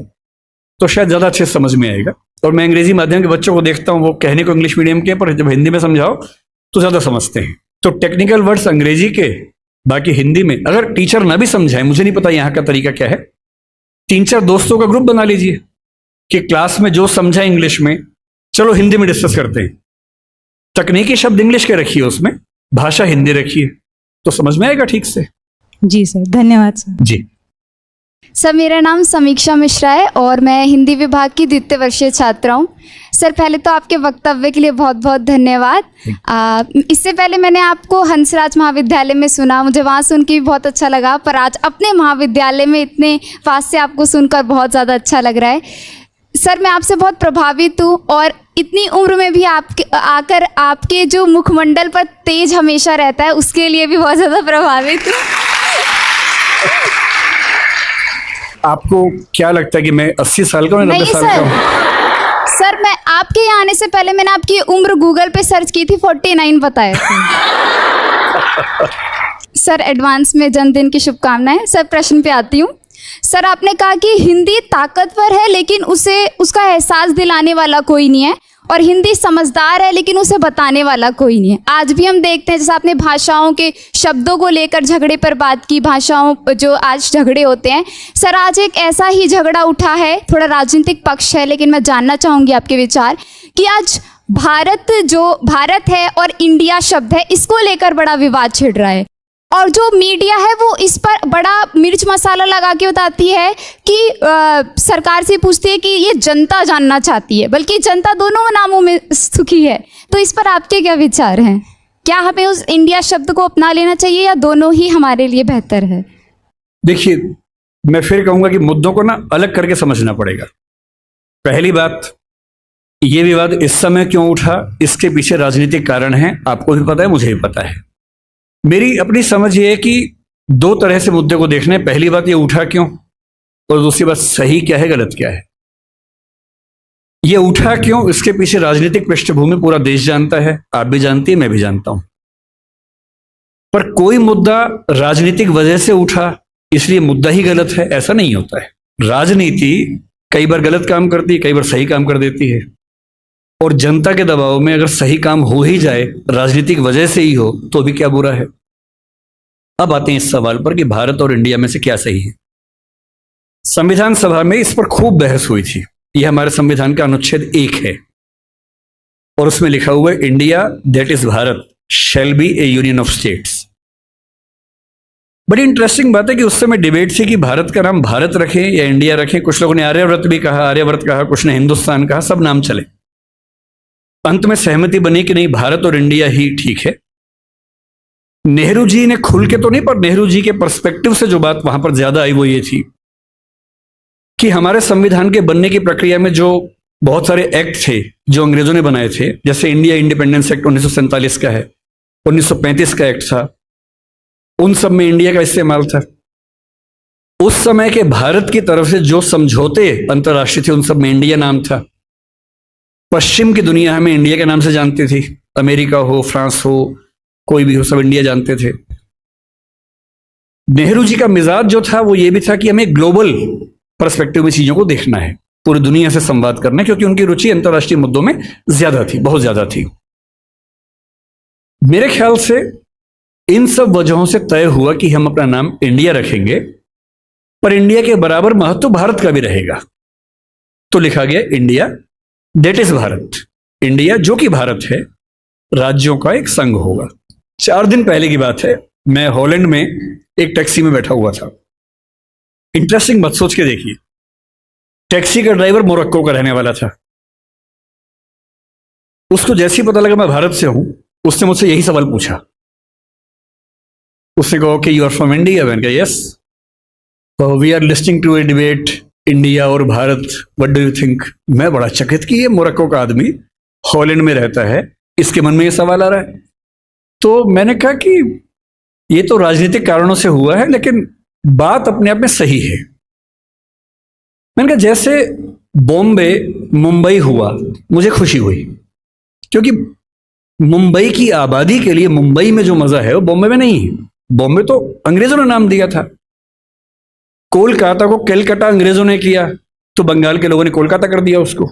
तो शायद ज़्यादा अच्छे से समझ में आएगा। और मैं अंग्रेजी माध्यम के बच्चों को देखता हूँ, वो कहने को इंग्लिश मीडियम के, पर जब हिंदी में समझाओ तो ज़्यादा समझते हैं। तो टेक्निकल वर्ड्स अंग्रेजी के, बाकी हिंदी में अगर टीचर ना भी समझाए, मुझे नहीं पता यहाँ का तरीका क्या है, 3-4 दोस्तों का ग्रुप बना लीजिए कि क्लास में जो समझा इंग्लिश में, चलो हिंदी में डिस्कस करते हैं। तकनीकी शब्द इंग्लिश के रखिए, उसमें भाषा हिंदी रखिए, तो समझ में आएगा ठीक से। जी सर, धन्यवाद सर। जी सर, मेरा नाम समीक्षा मिश्रा है और मैं हिंदी विभाग की 2य वर्षीय छात्रा हूँ। सर, पहले तो आपके वक्तव्य के लिए बहुत बहुत धन्यवाद। इससे पहले मैंने आपको हंसराज महाविद्यालय में सुना, मुझे वहाँ सुन के भी बहुत अच्छा लगा, पर आज अपने महाविद्यालय में इतने पास से आपको सुनकर बहुत ज़्यादा अच्छा लग रहा है। सर, मैं आपसे बहुत प्रभावित हूँ और इतनी उम्र में भी आकर आपके जो मुखमंडल पर तेज हमेशा रहता है, उसके लिए भी बहुत ज़्यादा प्रभावित हूँ। आपको क्या लगता है कि मैं 80 साल का हूँ, 90 साल का हूँ? सर, मैं आपके यहाँ आने से पहले मैंने आपकी उम्र गूगल पे सर्च की थी, 49 बताया था। सर, एडवांस में जन्मदिन की शुभकामनाएं। सर, प्रश्न पे आती हूँ। सर, आपने कहा कि हिंदी ताकतवर है लेकिन उसका एहसास दिलाने वाला कोई नहीं है, और हिंदी समझदार है लेकिन उसे बताने वाला कोई नहीं है। आज भी हम देखते हैं, जैसे आपने भाषाओं के शब्दों को लेकर झगड़े पर बात की, भाषाओं जो आज झगड़े होते हैं। सर, आज एक ऐसा ही झगड़ा उठा है, थोड़ा राजनीतिक पक्ष है, लेकिन मैं जानना चाहूँगी आपके विचार कि आज भारत है और इंडिया शब्द है, इसको लेकर बड़ा विवाद छिड़ रहा है, और जो मीडिया है वो इस पर बड़ा मिर्च मसाला लगा के बताती है कि सरकार से पूछती है कि ये जनता जानना चाहती है, बल्कि जनता दोनों नामों में सुखी है। तो इस पर आपके क्या विचार हैं? क्या हमें उस इंडिया शब्द को अपना लेना चाहिए या दोनों ही हमारे लिए बेहतर है? देखिए, मैं फिर कहूंगा कि मुद्दों को ना अलग करके समझना पड़ेगा। पहली बात, ये विवाद इस समय क्यों उठा, इसके पीछे राजनीतिक कारण है, आपको भी पता है, मुझे भी पता है। मेरी अपनी समझ ये है कि 2 तरह से मुद्दे को देखना है। पहली बात, ये उठा क्यों, और दूसरी बात, सही क्या है गलत क्या है। ये उठा क्यों, इसके पीछे राजनीतिक पृष्ठभूमि पूरा देश जानता है, आप भी जानती है, मैं भी जानता हूं। पर कोई मुद्दा राजनीतिक वजह से उठा इसलिए मुद्दा ही गलत है, ऐसा नहीं होता है। राजनीति कई बार गलत काम करती है, कई बार सही काम कर देती है, और जनता के दबाव में अगर सही काम हो ही जाए, राजनीतिक वजह से ही हो, तो भी क्या बुरा है। अब आते हैं इस सवाल पर कि भारत और इंडिया में से क्या सही है। संविधान सभा में इस पर खूब बहस हुई थी। यह हमारे संविधान का अनुच्छेद 1 है और उसमें लिखा हुआ है, India that is Bharat shall be A union of states. बड़ी इंटरेस्टिंग बात है कि उस समय डिबेट थी कि भारत का नाम भारत रखें या इंडिया रखें। कुछ लोगों ने आर्यव्रत भी कहा, आर्यव्रत कहा, कुछ ने हिंदुस्तान कहा, सब नाम चले। अंत में सहमति बनी कि नहीं, भारत और इंडिया ही ठीक है। नेहरू जी ने खुल के तो नहीं, पर नेहरू जी के पर्सपेक्टिव से जो बात वहां पर ज्यादा आई वो ये थी कि हमारे संविधान के बनने की प्रक्रिया में जो बहुत सारे एक्ट थे जो अंग्रेजों ने बनाए थे, जैसे इंडिया इंडिपेंडेंस एक्ट 1947 का है, 1935 का एक्ट था, उन सब में इंडिया का इस्तेमाल था। उस समय के भारत की तरफ से जो समझौते अंतर्राष्ट्रीय थे उन सब में इंडिया नाम था। पश्चिम की दुनिया हमें इंडिया के नाम से जानती थी, अमेरिका हो, फ्रांस हो, कोई भी हो, सब इंडिया जानते थे। नेहरू जी का मिजाज जो था वो ये भी था कि हमें ग्लोबल पर्सपेक्टिव में चीजों को देखना है, पूरी दुनिया से संवाद करना है, क्योंकि उनकी रुचि अंतर्राष्ट्रीय मुद्दों में ज्यादा थी, बहुत ज्यादा थी। मेरे ख्याल से इन सब वजहों से तय हुआ कि हम अपना नाम इंडिया रखेंगे, पर इंडिया के बराबर महत्व भारत का भी रहेगा। तो लिखा गया India that is Bharat. India जो कि भारत है, राज्यों का एक संघ होगा। 4 दिन पहले की बात है, मैं हॉलैंड में एक टैक्सी में बैठा हुआ था। इंटरेस्टिंग बात सोच के देखिए, टैक्सी का ड्राइवर मोरक्को का रहने वाला था। उसको जैसे ही पता लगा मैं भारत से हूं, उसने मुझसे यही सवाल पूछा। उसने कहा कि यू आर फ्रॉम इंडिया? मैंने कहा yes. We are listing to a debate India और Bharat, what do you think? मैं बड़ा चकित कि ये मोरक्को का आदमी हॉलैंड में रहता है, इसके मन में ये सवाल आ रहा है। तो मैंने कहा कि ये तो राजनीतिक कारणों से हुआ है, लेकिन बात अपने आप में सही है। मैंने कहा जैसे बॉम्बे मुंबई हुआ, मुझे खुशी हुई, क्योंकि मुंबई की आबादी के लिए मुंबई में जो मजा है वो बॉम्बे में नहीं है। बॉम्बे तो अंग्रेजों ने नाम दिया था। कोलकाता को कैलकाटा अंग्रेजों ने किया, तो बंगाल के लोगों ने कोलकाता कर दिया उसको।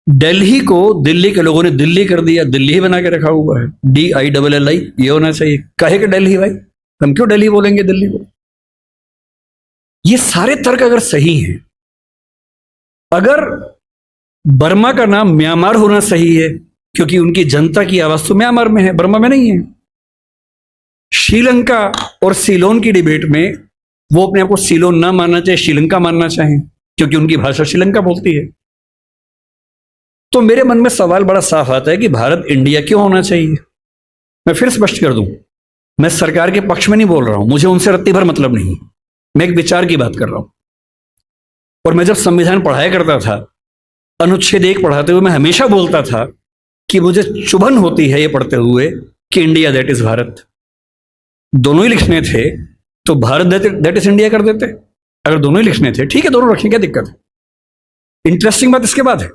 दिल्ली को दिल्ली के लोगों ने दिल्ली कर दिया, दिल्ली ही बना के रखा हुआ है, DILLI, ये होना चाहिए। काहे के दिल्ली भाई, हम क्यों दिल्ली बोलेंगे दिल्ली को? ये सारे तर्क अगर सही हैं, अगर बर्मा का नाम म्यांमार होना सही है क्योंकि उनकी जनता की आवाज तो म्यांमार में है, बर्मा में नहीं है। श्रीलंका और सीलोन की डिबेट में वो अपने आप को सीलोन ना मानना चाहे, श्रीलंका मानना चाहें, क्योंकि उनकी भाषा श्रीलंका बोलती है। तो मेरे मन में सवाल बड़ा साफ आता है कि भारत इंडिया क्यों होना चाहिए। मैं फिर स्पष्ट कर दूं, मैं सरकार के पक्ष में नहीं बोल रहा हूं, मुझे उनसे रत्ती भर मतलब नहीं, मैं एक विचार की बात कर रहा हूं। और मैं जब संविधान पढ़ाया करता था, अनुच्छेद 1 पढ़ाते हुए मैं हमेशा बोलता था कि मुझे चुभन होती है ये पढ़ते हुए कि इंडिया दैट इज भारत। दोनों ही लिखने थे तो भारत दैट इज इंडिया कर देते। अगर दोनों ही लिखने थे, ठीक है, दोनों रखें, क्या दिक्कत है। इंटरेस्टिंग बात इसके बाद है,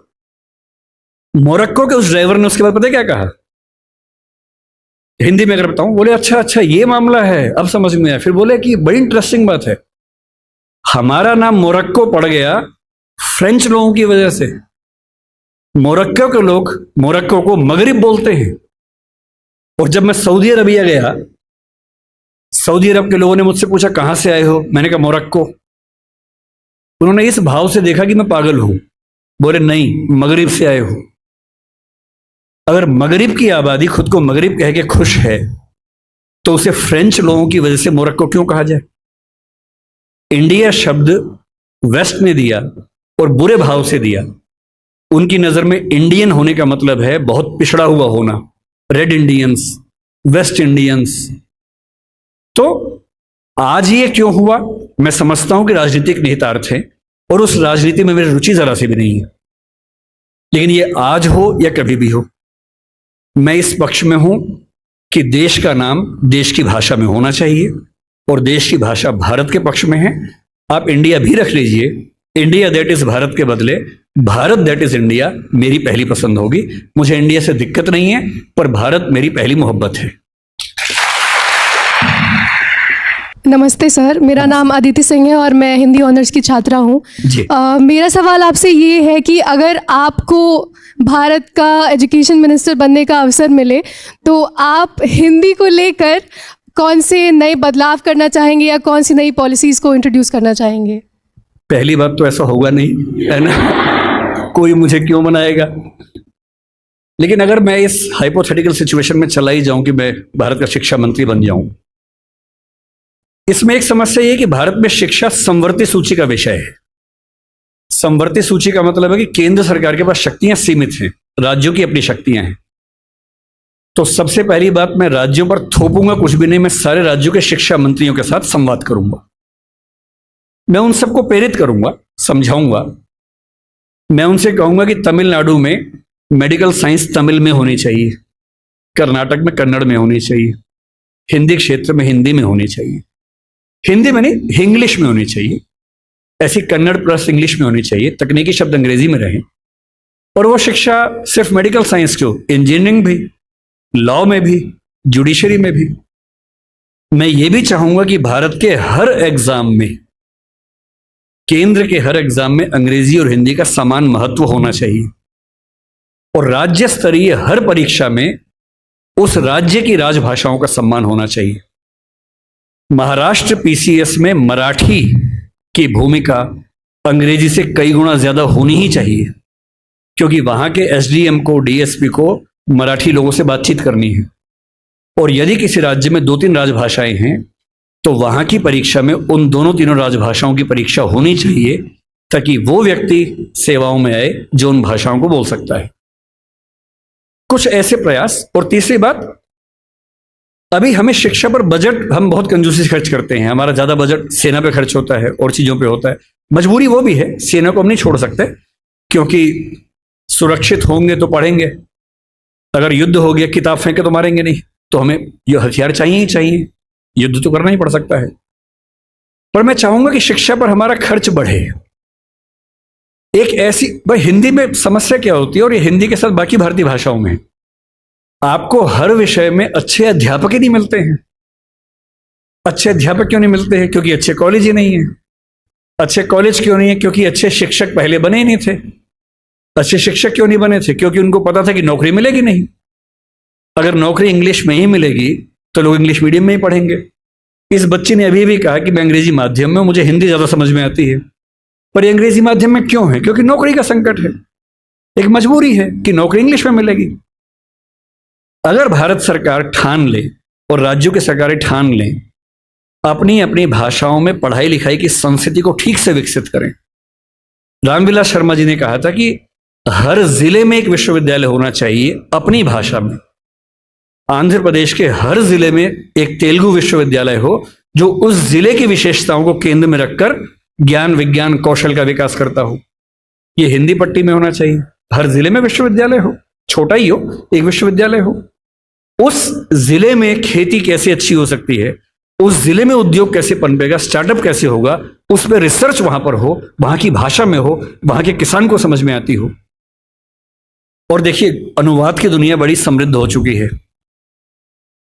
मोरक्को के उस ड्राइवर ने उसके बाद पता है क्या कहा, हिंदी में अगर बताऊं, बोले अच्छा अच्छा ये मामला है, अब समझ में आया। फिर बोले कि बड़ी इंटरेस्टिंग बात है, हमारा नाम मोरक्को पड़ गया फ्रेंच लोगों की वजह से। मोरक्को के लोग मोरक्को को मगरिब बोलते हैं। और जब मैं सऊदी अरबिया गया, सऊदी अरब के लोगों ने मुझसे पूछा कहां से आए हो, मैंने कहा मोरक्को। उन्होंने इस भाव से देखा कि मैं पागल हूं, बोले नहीं, मगरिब से आए हो। अगर मगरिब की आबादी खुद को मगरिब कह के खुश है, तो उसे फ्रेंच लोगों की वजह से मोरक्को क्यों कहा जाए? इंडिया शब्द वेस्ट ने दिया और बुरे भाव से दिया। उनकी नजर में इंडियन होने का मतलब है बहुत पिछड़ा हुआ होना, रेड इंडियंस, वेस्ट इंडियंस। तो आज ये क्यों हुआ? मैं समझता हूं कि राजनीतिक निहितार्थ है और उस राजनीति में मेरी रुचि जरा सी भी नहीं है, लेकिन ये आज हो या कभी भी हो, मैं इस पक्ष में हूं कि देश का नाम देश की भाषा में होना चाहिए और देश की भाषा भारत के पक्ष में है। आप इंडिया भी रख लीजिए, इंडिया दैट इज भारत के बदले भारत दैट इज इंडिया मेरी पहली पसंद होगी। मुझे इंडिया से दिक्कत नहीं है, पर भारत मेरी पहली मोहब्बत है। नमस्ते सर, मेरा नाम अदिति सिंह है और मैं हिंदी ऑनर्स की छात्रा हूँ। मेरा सवाल आपसे ये है कि अगर आपको भारत का एजुकेशन मिनिस्टर बनने का अवसर मिले तो आप हिंदी को लेकर कौन से नए बदलाव करना चाहेंगे या कौन सी नई पॉलिसीज़ को इंट्रोड्यूस करना चाहेंगे? पहली बात तो ऐसा होगा नहीं, है ना, कोई मुझे क्यों बनाएगा। लेकिन अगर मैं इस हाइपोथेटिकल सिचुएशन में चला ही जाऊं कि मैं भारत का शिक्षा मंत्री बन जाऊं, इसमें एक समस्या ये है कि भारत में शिक्षा समवर्ती सूची का विषय है। समवर्ती सूची का मतलब है कि केंद्र सरकार के पास शक्तियां सीमित हैं, राज्यों की अपनी शक्तियां हैं। तो सबसे पहली बात, मैं राज्यों पर थोपूंगा कुछ भी नहीं, मैं सारे राज्यों के शिक्षा मंत्रियों के साथ संवाद करूंगा। मैं उन सबको प्रेरित करूंगा, समझाऊंगा। मैं उनसे कहूंगा कि तमिलनाडु में मेडिकल साइंस तमिल में होनी चाहिए, कर्नाटक में कन्नड़ में होनी चाहिए, हिंदी क्षेत्र में हिंदी में होनी चाहिए, हिंदी में नहीं इंग्लिश में होनी चाहिए, ऐसी कन्नड़ प्लस इंग्लिश में होनी चाहिए, तकनीकी शब्द अंग्रेजी में रहें। और वो शिक्षा सिर्फ मेडिकल साइंस क्यों, इंजीनियरिंग भी, लॉ में भी, जुडिशरी में भी। मैं ये भी चाहूंगा कि भारत के हर एग्जाम में, केंद्र के हर एग्जाम में अंग्रेजी और हिंदी का समान महत्व होना चाहिए। और राज्य स्तरीय हर परीक्षा में उस राज्य की राजभाषाओं का सम्मान होना चाहिए। महाराष्ट्र पीसीएस में मराठी की भूमिका अंग्रेजी से कई गुना ज्यादा होनी ही चाहिए, क्योंकि वहां के एसडीएम को, डीएसपी को मराठी लोगों से बातचीत करनी है। और यदि किसी राज्य में 2-3 राजभाषाएं हैं तो वहां की परीक्षा में उन दोनों तीनों राजभाषाओं की परीक्षा होनी चाहिए, ताकि वो व्यक्ति सेवाओं में आए जो उन भाषाओं को बोल सकता है। कुछ ऐसे प्रयास। और तीसरी बात, अभी हमें शिक्षा पर बजट हम बहुत कंजूसी से खर्च करते हैं। हमारा ज्यादा बजट सेना पे खर्च होता है और चीजों पे होता है। मजबूरी वो भी है, सेना को हम नहीं छोड़ सकते, क्योंकि सुरक्षित होंगे तो पढ़ेंगे, अगर युद्ध हो गया किताब फेंके तो मारेंगे नहीं, तो हमें ये हथियार चाहिए ही चाहिए, युद्ध तो करना ही पड़ सकता है। पर मैं चाहूंगा कि शिक्षा पर हमारा खर्च बढ़े। एक ऐसी, भाई हिंदी में समस्या क्या होती है, और ये हिंदी के साथ बाकी भारतीय भाषाओं में, आपको हर विषय में अच्छे अध्यापक ही नहीं मिलते हैं। अच्छे अध्यापक क्यों नहीं मिलते हैं? क्योंकि अच्छे कॉलेज ही नहीं है। अच्छे कॉलेज क्यों नहीं है? क्योंकि अच्छे शिक्षक पहले बने ही नहीं थे। अच्छे शिक्षक क्यों नहीं बने थे? क्योंकि उनको पता था कि नौकरी मिलेगी नहीं। अगर नौकरी इंग्लिश में ही मिलेगी तो लोग इंग्लिश मीडियम में ही पढ़ेंगे। इस बच्ची ने अभी भी कहा कि मैं अंग्रेजी माध्यम में, मुझे हिंदी ज्यादा समझ में आती है। पर ये अंग्रेजी माध्यम में क्यों है? क्योंकि नौकरी का संकट है, एक मजबूरी है कि नौकरी इंग्लिश में मिलेगी। अगर भारत सरकार ठान ले और राज्यों की सरकारें ठान लें, अपनी अपनी भाषाओं में पढ़ाई लिखाई की संस्कृति को ठीक से विकसित करें। रामविलास शर्मा जी ने कहा था कि हर जिले में एक विश्वविद्यालय होना चाहिए अपनी भाषा में। आंध्र प्रदेश के हर जिले में एक तेलुगु विश्वविद्यालय हो, जो उस जिले की विशेषताओं को केंद्र में रखकर ज्ञान विज्ञान कौशल का विकास करता हो। ये हिंदी पट्टी में होना चाहिए, हर जिले में विश्वविद्यालय हो, छोटा ही हो, एक विश्वविद्यालय हो। उस जिले में खेती कैसे अच्छी हो सकती है, उस जिले में उद्योग कैसे पनपेगा, स्टार्टअप कैसे होगा, उस पर रिसर्च वहां पर हो, वहां की भाषा में हो, वहां के किसान को समझ में आती हो। और देखिए, अनुवाद की दुनिया बड़ी समृद्ध हो चुकी है।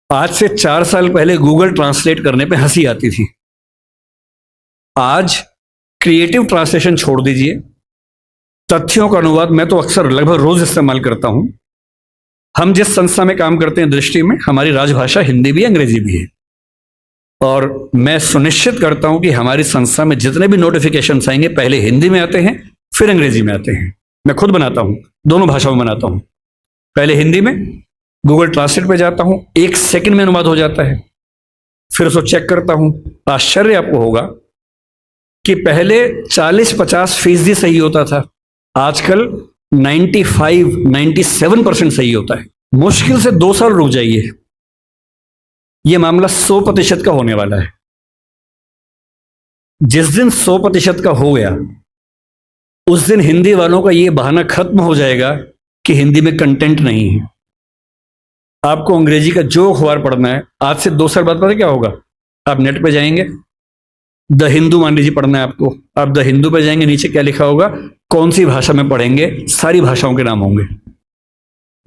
आज से 4 साल पहले गूगल ट्रांसलेट करने पे हंसी आती थी। आज क्रिएटिव ट्रांसलेशन छोड़ दीजिए, तथ्यों का अनुवाद मैं तो अक्सर लगभग रोज इस्तेमाल करता हूं। हम जिस संस्था में काम करते हैं दृष्टि में, हमारी राजभाषा हिंदी भी अंग्रेजी भी है। और मैं सुनिश्चित करता हूं कि हमारी संस्था में जितने भी नोटिफिकेशंस आएंगे पहले हिंदी में आते हैं, फिर अंग्रेजी में आते हैं। मैं खुद बनाता हूं, दोनों भाषाओं में बनाता हूं। पहले हिंदी में, गूगल ट्रांसलेट पे जाता हूं, 1 सेकंड में अनुवाद हो जाता है। फिर उसको चेक करता हूं। आश्चर्य आपको होगा कि पहले 40-50% सही होता था, आजकल 95-97% सही होता है। मुश्किल से 2 साल रुक जाइए, यह मामला 100% का होने वाला है। जिस दिन 100% का हो गया, उस दिन हिंदी वालों का यह बहाना खत्म हो जाएगा कि हिंदी में कंटेंट नहीं है। आपको अंग्रेजी का जो अखबार पढ़ना है, आज से 2 साल बाद पता क्या होगा? आप नेट पे जाएंगे, द हिंदू मान लीजिए पढ़ना है आपको, आप द हिंदू पे जाएंगे, नीचे क्या लिखा होगा, कौन सी भाषा में पढ़ेंगे, सारी भाषाओं के नाम होंगे,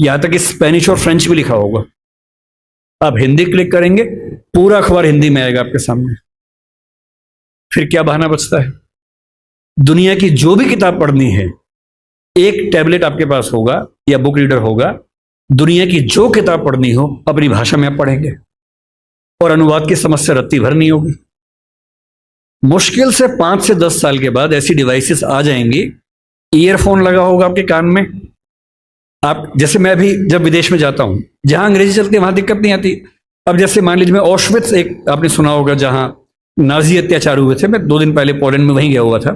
यहां तक कि स्पेनिश और फ्रेंच भी लिखा होगा। आप हिंदी क्लिक करेंगे, पूरा अखबार हिंदी में आएगा आपके सामने। फिर क्या बहाना बचता है? दुनिया की जो भी किताब पढ़नी है, एक टैबलेट आपके पास होगा या बुक रीडर होगा, दुनिया की जो किताब पढ़नी हो अपनी भाषा में आप पढ़ेंगे। और अनुवाद की समस्या रत्ती भर नहीं होगी। मुश्किल से 5 से 10 साल के बाद ऐसी डिवाइसेस आ जाएंगी, ईयरफोन लगा होगा आपके कान में। आप जैसे मैं भी जब विदेश में जाता हूं, जहां अंग्रेजी चलती है वहां दिक्कत नहीं आती। अब जैसे मान लीजिए मैं ऑशविट्स, एक आपने सुना होगा, जहां नाजी अत्याचार हुए थे, मैं 2 दिन पहले पोलैंड में वहीं गया हुआ था।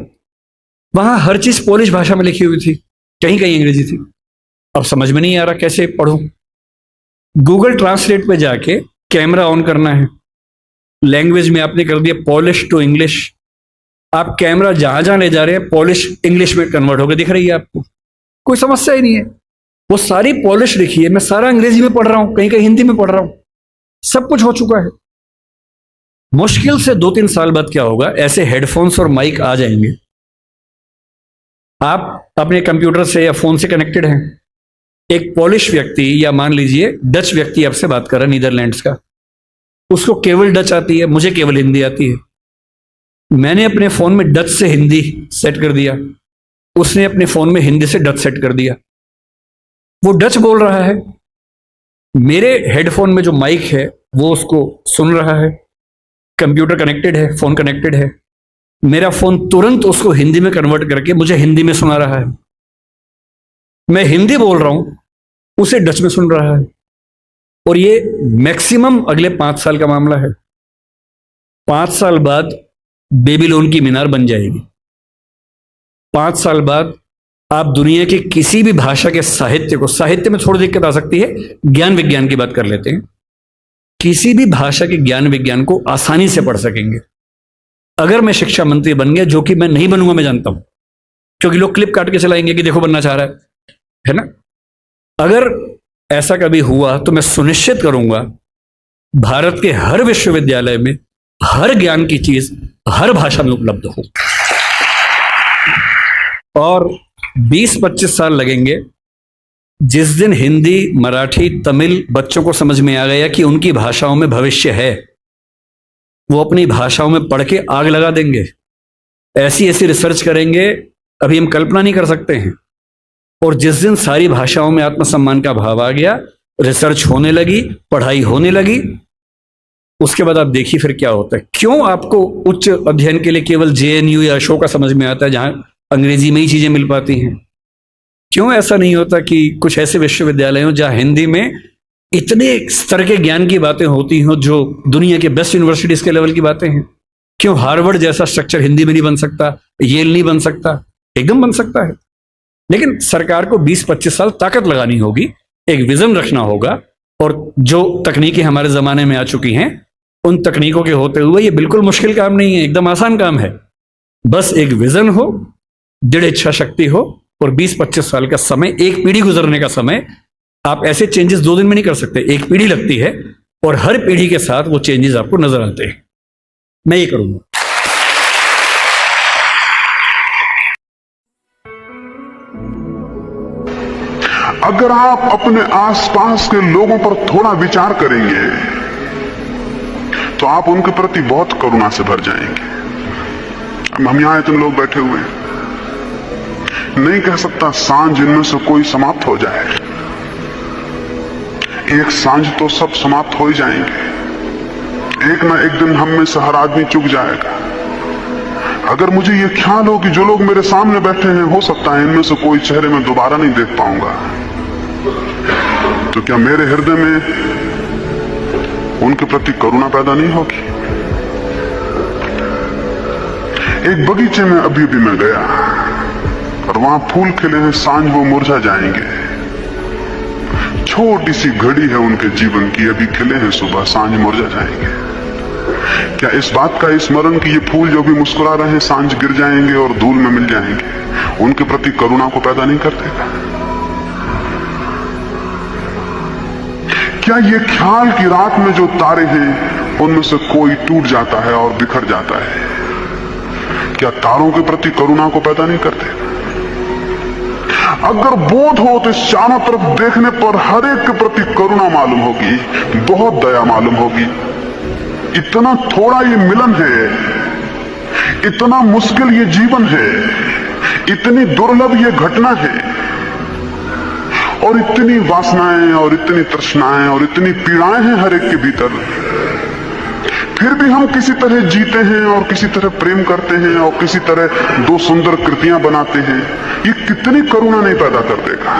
वहां हर चीज पोलिश भाषा में लिखी हुई थी, कहीं कहीं अंग्रेजी थी। अब समझ में नहीं आ रहा कैसे पढ़ूं। गूगल ट्रांसलेट पे जाके कैमरा ऑन करना है, लैंग्वेज में आपने कर दिया पॉलिश टू इंग्लिश, आप कैमरा जहां जहां ले जा रहे हैं पॉलिश इंग्लिश में कन्वर्ट होकर दिख रही है आपको, कोई समस्या ही नहीं है। वो सारी पॉलिश लिखी है, मैं सारा अंग्रेजी में पढ़ रहा हूं, कहीं कहीं हिंदी में पढ़ रहा हूं, सब कुछ हो चुका है। मुश्किल से 2-3 साल बाद क्या होगा, ऐसे हेडफोन्स और माइक आ जाएंगे। आप अपने कंप्यूटर से या फोन से कनेक्टेड हैं, एक पॉलिश व्यक्ति या मान लीजिए डच व्यक्ति आपसे बात कर रहा है, नीदरलैंड्स का, उसको केवल डच आती है, मुझे केवल हिंदी आती है। मैंने अपने फोन में डच से हिंदी सेट कर दिया, उसने अपने फोन में हिंदी से डच सेट कर दिया। वो डच बोल रहा है, मेरे हेडफोन में जो माइक है वो उसको सुन रहा है, कंप्यूटर कनेक्टेड है, फोन कनेक्टेड है, मेरा फोन तुरंत उसको हिंदी में कन्वर्ट करके मुझे हिंदी में सुना रहा है। मैं हिंदी बोल रहा हूं, उसे डच में सुन रहा है। और ये मैक्सिमम अगले 5 साल का मामला है। 5 साल बाद बेबीलोन की मीनार बन जाएगी। 5 साल बाद आप दुनिया की किसी भी भाषा के साहित्य को, साहित्य में थोड़ी दिक्कत आ सकती है, ज्ञान विज्ञान की बात कर लेते हैं, किसी भी भाषा के ज्ञान विज्ञान को आसानी से पढ़ सकेंगे। अगर मैं शिक्षा मंत्री बन गया, जो कि मैं नहीं बनूंगा, मैं जानता हूं, क्योंकि लोग क्लिप काट के चलाएंगे कि देखो बनना चाह रहा है ना। अगर ऐसा कभी हुआ तो मैं सुनिश्चित करूंगा भारत के हर विश्वविद्यालय में हर ज्ञान की चीज हर भाषा में उपलब्ध हो। और 20-25 साल लगेंगे, जिस दिन हिंदी, मराठी, तमिल बच्चों को समझ में आ गया कि उनकी भाषाओं में भविष्य है, वो अपनी भाषाओं में पढ़ के आग लगा देंगे। ऐसी ऐसी रिसर्च करेंगे, अभी हम कल्पना नहीं कर सकते हैं। और जिस दिन सारी भाषाओं में आत्मसम्मान का भाव आ गया, रिसर्च होने लगी, पढ़ाई होने लगी, उसके बाद आप देखिए फिर क्या होता है। क्यों आपको उच्च अध्ययन के लिए केवल JNU या अशोका समझ में आता है, जहां अंग्रेजी में ही चीजें मिल पाती हैं? क्यों ऐसा नहीं होता कि कुछ ऐसे विश्वविद्यालय हो जहां हिंदी में इतने स्तर के ज्ञान की बातें होती हों जो दुनिया के बेस्ट यूनिवर्सिटीज के लेवल की बातें हैं? क्यों हार्वर्ड जैसा स्ट्रक्चर हिंदी में नहीं बन सकता, येल नहीं बन सकता? एकदम बन सकता है। लेकिन सरकार को 20-25 साल ताकत लगानी होगी, एक विजन रखना होगा। और जो तकनीकें हमारे जमाने में आ चुकी हैं, उन तकनीकों के होते हुए ये बिल्कुल मुश्किल काम नहीं है, एकदम आसान काम है। बस एक विजन हो, दृढ़ इच्छा शक्ति हो, और 20-25 साल का समय, एक पीढ़ी गुजरने का समय। आप ऐसे चेंजेस 2 दिन में नहीं कर सकते, एक पीढ़ी लगती है, और हर पीढ़ी के साथ वो चेंजेस आपको नजर आते हैं। मैं ये करूंगा। अगर आप अपने आसपास के लोगों पर थोड़ा विचार करेंगे तो आप उनके प्रति बहुत करुणा से भर जाएंगे। हम यहां इतने लोग बैठे हुए हैं, नहीं कह सकता सांझ इनमें से कोई समाप्त हो जाए। एक सांझ तो सब समाप्त हो ही जाएंगे, एक ना एक दिन हम में से हर आदमी चुक जाएगा। अगर मुझे ये ख्याल हो कि जो लोग मेरे सामने बैठे हैं, हो सकता है इनमें से कोई चेहरे में दोबारा नहीं देख पाऊंगा, तो क्या मेरे हृदय में उनके प्रति करुणा पैदा नहीं होगी? एक बगीचे में अभी अभी मैं गया और वहां फूल खिले हैं, सांझ वो मुरझा जाएंगे। छोटी सी घड़ी है उनके जीवन की, अभी खिले हैं, सुबह सांझ मुरझा जाएंगे। क्या इस बात का स्मरण कि ये फूल जो भी मुस्कुरा रहे हैं सांझ गिर जाएंगे और धूल में मिल जाएंगे, उनके प्रति करुणा को पैदा नहीं कर देगा? क्या ये ख्याल कि रात में जो तारे हैं उनमें से कोई टूट जाता है और बिखर जाता है, क्या तारों के प्रति करुणा को पैदा नहीं करते? अगर बोध हो तो इस चारों तरफ देखने पर हर एक के प्रति करुणा मालूम होगी, बहुत दया मालूम होगी। इतना थोड़ा ये मिलन है, इतना मुश्किल ये जीवन है, इतनी दुर्लभ ये घटना है, और इतनी वासनाएं और इतनी तृष्णाएं और इतनी पीड़ाएं हैं हर एक के भीतर। फिर भी हम किसी तरह जीते हैं और किसी तरह प्रेम करते हैं और किसी तरह दो सुंदर कृतियां बनाते हैं। ये कितनी करुणा नहीं पैदा कर देगा।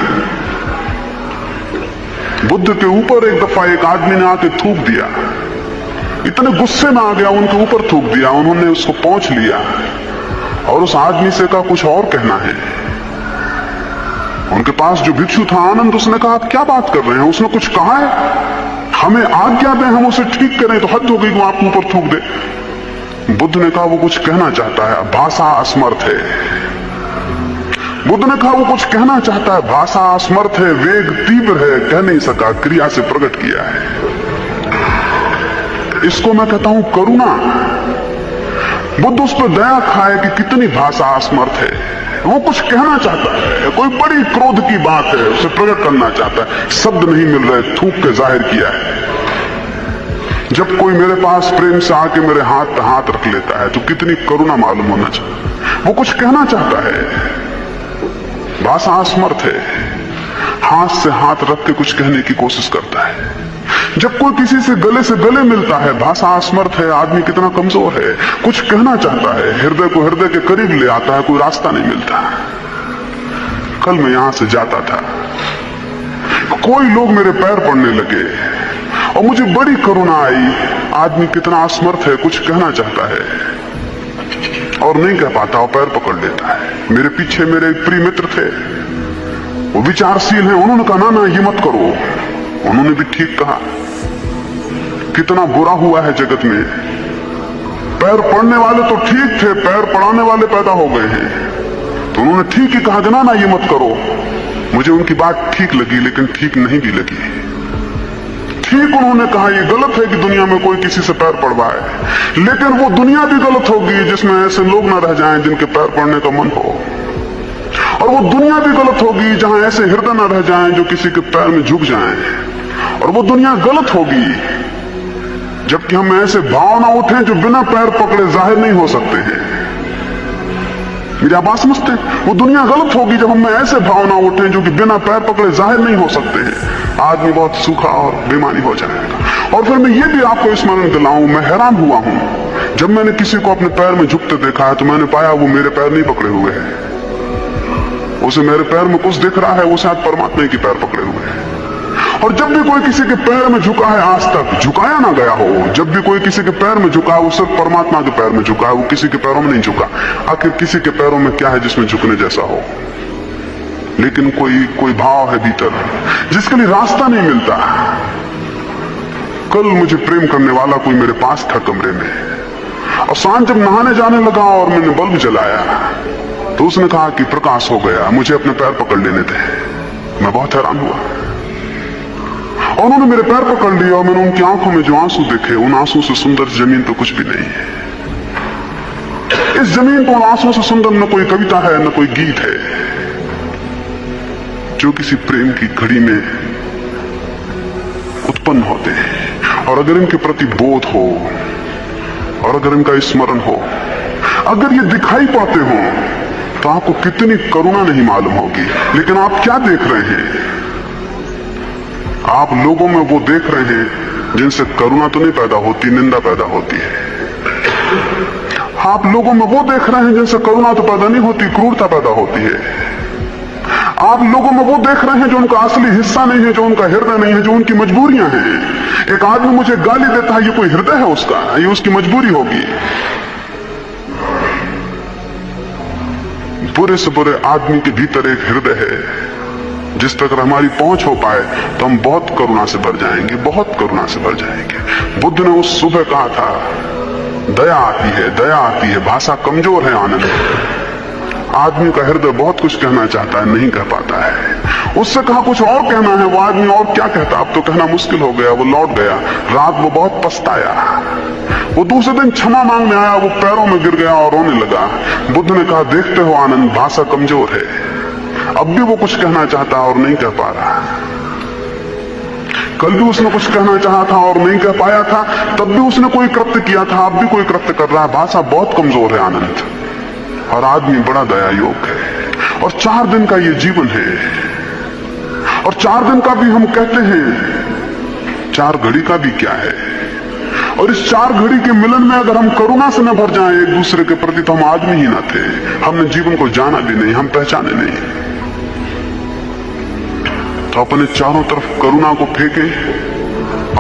बुद्ध के ऊपर एक दफा एक आदमी ने आके थूक दिया, इतने गुस्से में आ गया, उनके ऊपर थूक दिया। उन्होंने उसको पहुंच लिया और उस आदमी से कहा कुछ और कहना है। उनके पास जो भिक्षु था आनंद, उसने कहा आप क्या बात कर रहे हैं? उसने कुछ कहा है? हमें आज्ञा दें, हम उसे ठीक करें तो हद हो गई, वो आपके ऊपर थूक दे। बुद्ध ने कहा वो कुछ कहना चाहता है, भाषा असमर्थ है। बुद्ध ने कहा वो कुछ कहना चाहता है, भाषा असमर्थ है, वेग तीव्र है, कह नहीं सका, क्रिया से प्रकट किया है। इसको मैं कहता हूं करुणा। बुद्ध उस पर दया खाए कि कितनी भाषा असमर्थ है। वो कुछ कहना चाहता है, कोई बड़ी क्रोध की बात है, उसे प्रकट करना चाहता है, शब्द नहीं मिल रहे, थूक के जाहिर किया है। जब कोई मेरे पास प्रेम से आके मेरे हाथ पे हाथ रख लेता है तो कितनी करुणा मालूम होना चाहिए। वो कुछ कहना चाहता है, भाषा असमर्थ है, हाथ से हाथ रख के कुछ कहने की कोशिश करता है। जब कोई किसी से गले मिलता है, भाषा असमर्थ है, आदमी कितना कमजोर है, कुछ कहना चाहता है, हृदय को हृदय के करीब ले आता है, कोई रास्ता नहीं मिलता। कल मैं यहां से जाता था, कोई लोग मेरे पैर पड़ने लगे और मुझे बड़ी करुणा आई। आदमी कितना असमर्थ है, कुछ कहना चाहता है और नहीं कह पाता और पैर पकड़ लेता है। मेरे पीछे मेरे एक प्रिय मित्र थे, वो विचारशील हैं, उन्होंने कहा ना ये मत करो। उन्होंने भी ठीक कहा। कितना बुरा हुआ है जगत में, पैर पड़ने वाले तो ठीक थे, पैर पड़ाने वाले पैदा हो गए हैं। तो उन्होंने ठीक ही कहा कि ना ये मत करो। मुझे उनकी बात ठीक लगी, लेकिन ठीक नहीं भी लगी। ठीक उन्होंने कहा ये गलत है कि दुनिया में कोई किसी से पैर पड़वाए, लेकिन वो दुनिया भी गलत होगी जिसमें ऐसे लोग ना रह जाएं जिनके पैर पड़ने का मन हो। और वो दुनिया भी गलत होगी जहां ऐसे हृदय न रह जाएं जो किसी के पैर में झुक जाएं। और वो दुनिया गलत होगी जबकि हम ऐसे भाव ना उठें जो बिना पैर पकड़े जाहिर नहीं हो सकते हैं। मेरी बात समझते हैं? वो दुनिया गलत होगी जब हम ऐसे भाव ना उठें जो कि बिना पैर पकड़े जाहिर नहीं हो सकते हैं। आदमी बहुत सूखा और बेईमानी हो जाएगा। और फिर मैं ये भी आपको स्मरण दिलाऊं, मैं हैरान हुआ हूं जब मैंने किसी को अपने पैर में झुकते देखा है, तो मैंने पाया वो मेरे पैर नहीं पकड़े हुए हैं। उसे मेरे पैर में कुछ दिख रहा है, वो शायद परमात्मा के पैर पकड़े हुए हैं। और जब भी कोई किसी के पैर में झुका है, आज तक झुकाया ना गया हो, जब भी कोई किसी के पैर में झुका है, वो सिर्फ परमात्मा के पैर में झुका है, वो किसी के पैरों में नहीं झुका। आखिर किसी के पैरों में क्या है जिसमें झुकने जैसा हो? लेकिन कोई भाव है भीतर जिसके लिए रास्ता नहीं मिलता। कल मुझे प्रेम करने वाला कोई मेरे पास था कमरे में, और सांझ जब नहाने जाने लगा और मैंने बल्ब जलाया तो उसने कहा कि प्रकाश हो गया, मुझे अपने पैर पकड़ लेने थे। मैं बहुत हैरान हुआ। और उन्होंने मेरे पैर पकड़ लिया और मैंने उनकी आंखों में जो आंसू देखे, उन आंसू से सुंदर जमीन पे कुछ भी नहीं है। इस जमीन पर उन आंसू से सुंदर न कोई कविता है, न कोई गीत है जो किसी प्रेम की घड़ी में उत्पन्न होते हैं। और अगर इनके प्रति बोध हो और अगर इनका स्मरण हो, अगर ये दिखाई पाते हो, तो आपको कितनी करुणा नहीं मालूम होगी। लेकिन आप क्या देख रहे हैं? आप लोगों में वो देख रहे हैं जिनसे करुणा तो नहीं पैदा होती, निंदा पैदा होती है। आप लोगों में वो देख रहे हैं जिनसे करुणा तो पैदा नहीं होती, क्रूरता पैदा होती है। आप लोगों में वो देख रहे हैं जो उनका असली हिस्सा नहीं है, जो उनका हृदय नहीं है, जो उनकी मजबूरियां हैं। एक आदमी मुझे गाली देता है, ये कोई हृदय है उसका? ये उसकी मजबूरी होगी। बुरे से बुरे आदमी के भीतर एक हृदय है जिस तक हमारी पहुंच हो पाए तो हम बहुत करुणा से भर जाएंगे, बहुत करुणा से भर जाएंगे। बुद्ध ने उस सुबह कहा था, दया आती है, दया आती है, भाषा कमजोर है आनंद। आदमी का हृदय बहुत कुछ कहना चाहता है, नहीं कह पाता है। उससे कहा कुछ और कहना है, वो आदमी और क्या कहता, अब तो कहना मुश्किल हो गया। वो लौट गया। रात वो बहुत पछताया। वो दूसरे दिन क्षमा मांगने आया, वो पैरों में गिर गया और रोने लगा। बुद्ध ने कहा, देखते हो आनंद, भाषा कमजोर है। अब भी वो कुछ कहना चाहता और नहीं कह पा रहा। कल भी उसने कुछ कहना चाहा था और नहीं कह पाया था, तब भी उसने कोई कृत्य किया था, अब भी कोई कृत्य कर रहा है। भाषा बहुत कमजोर है आनंद। और आदमी बड़ा दया योग है। और 4 दिन का ये जीवन है। और 4 दिन का भी हम कहते हैं, 4 घड़ी का भी क्या है। और इस 4 घड़ी के मिलन में अगर हम करुणा से न भर जाएं एक दूसरे के प्रति, तो हम आदमी ही ना थे। हमने जीवन को जाना भी नहीं, हम पहचाने नहीं। तो अपने चारों तरफ करुणा को फेंके,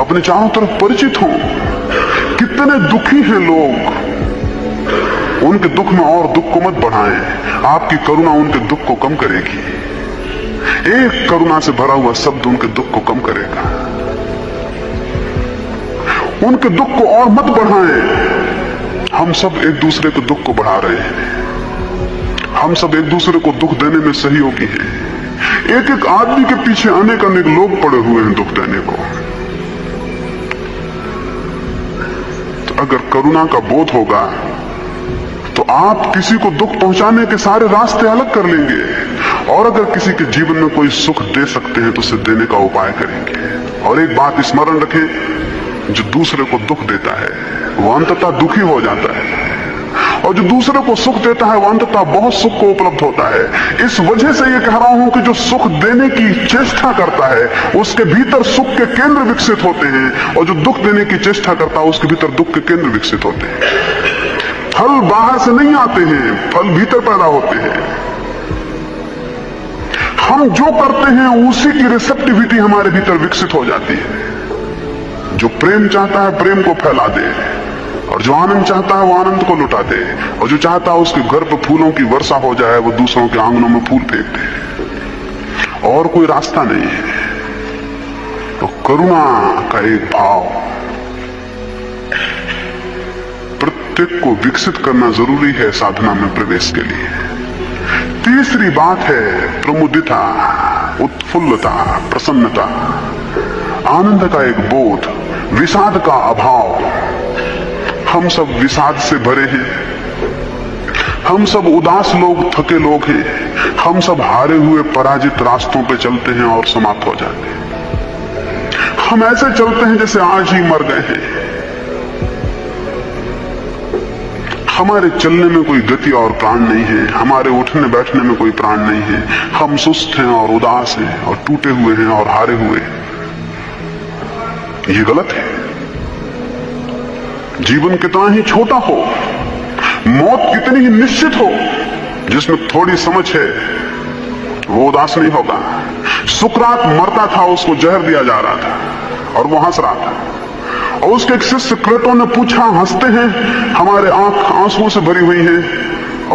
अपने चारों तरफ परिचित हों। कितने दुखी हैं लोग, उनके दुख में और दुख को मत बढ़ाएं। आपकी करुणा उनके दुख को कम करेगी। एक करुणा से भरा हुआ शब्द उनके दुख को कम करेगा। उनके दुख को और मत बढ़ाएं। हम सब एक दूसरे के दुख को बढ़ा रहे हैं। हम सब एक दूसरे को दुख देने में सहयोगी हैं। एक एक आदमी के पीछे अनेक अनेक लोग पड़े हुए हैं दुख देने को। तो अगर करुणा का बोध होगा तो आप किसी को दुख पहुंचाने के सारे रास्ते अलग कर लेंगे, और अगर किसी के जीवन में कोई सुख दे सकते हैं तो उसे देने का उपाय करेंगे। और एक बात स्मरण रखें, जो दूसरे को दुख देता है वो अंततः दुखी हो जाता है, और जो दूसरे को सुख देता है वो अंततः बहुत सुख को उपलब्ध होता है। इस वजह से ये कह रहा हूं कि जो सुख देने की चेष्टा करता है उसके भीतर सुख के केंद्र विकसित होते हैं, और जो दुख देने की चेष्टा करता है उसके भीतर दुख के केंद्र विकसित होते हैं। फल बाहर से नहीं आते हैं, फल भीतर पैदा होते हैं। हम जो करते हैं उसी की रिसेप्टिविटी हमारे भीतर विकसित हो जाती है। जो प्रेम चाहता है प्रेम को फैला दे, और जो आनंद चाहता है वो आनंद को लुटा दे, और जो चाहता है उसके घर पर फूलों की वर्षा हो जाए वो दूसरों के आंगनों में फूल फेंक दे। और कोई रास्ता नहीं है। तो करुणा का एक भाव प्रत्येक को विकसित करना जरूरी है साधना में प्रवेश के लिए। तीसरी बात है प्रमुदिता, उत्फुल्लता, प्रसन्नता, आनंद का एक बोध, विषाद का अभाव। हम सब विषाद से भरे हैं, हम सब उदास लोग, थके लोग हैं, हम सब हारे हुए पराजित रास्तों पे चलते हैं और समाप्त हो जाते हैं। हम ऐसे चलते हैं जैसे आज ही मर गए हैं। हमारे चलने में कोई गति और प्राण नहीं है, हमारे उठने बैठने में कोई प्राण नहीं है। हम सुस्त हैं और उदास हैं और टूटे हुए हैं और हारे हुए हैं। ये गलत है। जीवन कितना ही छोटा हो, मौत कितनी ही निश्चित हो, जिसमें थोड़ी समझ है वो उदास नहीं होगा। सुकरात मरता था, उसको जहर दिया जा रहा था और वो हंस रहा था, और उसके एक शिष्य क्रेटो ने पूछा, हंसते हैं, हमारे आंख आंसुओं से भरी हुई है,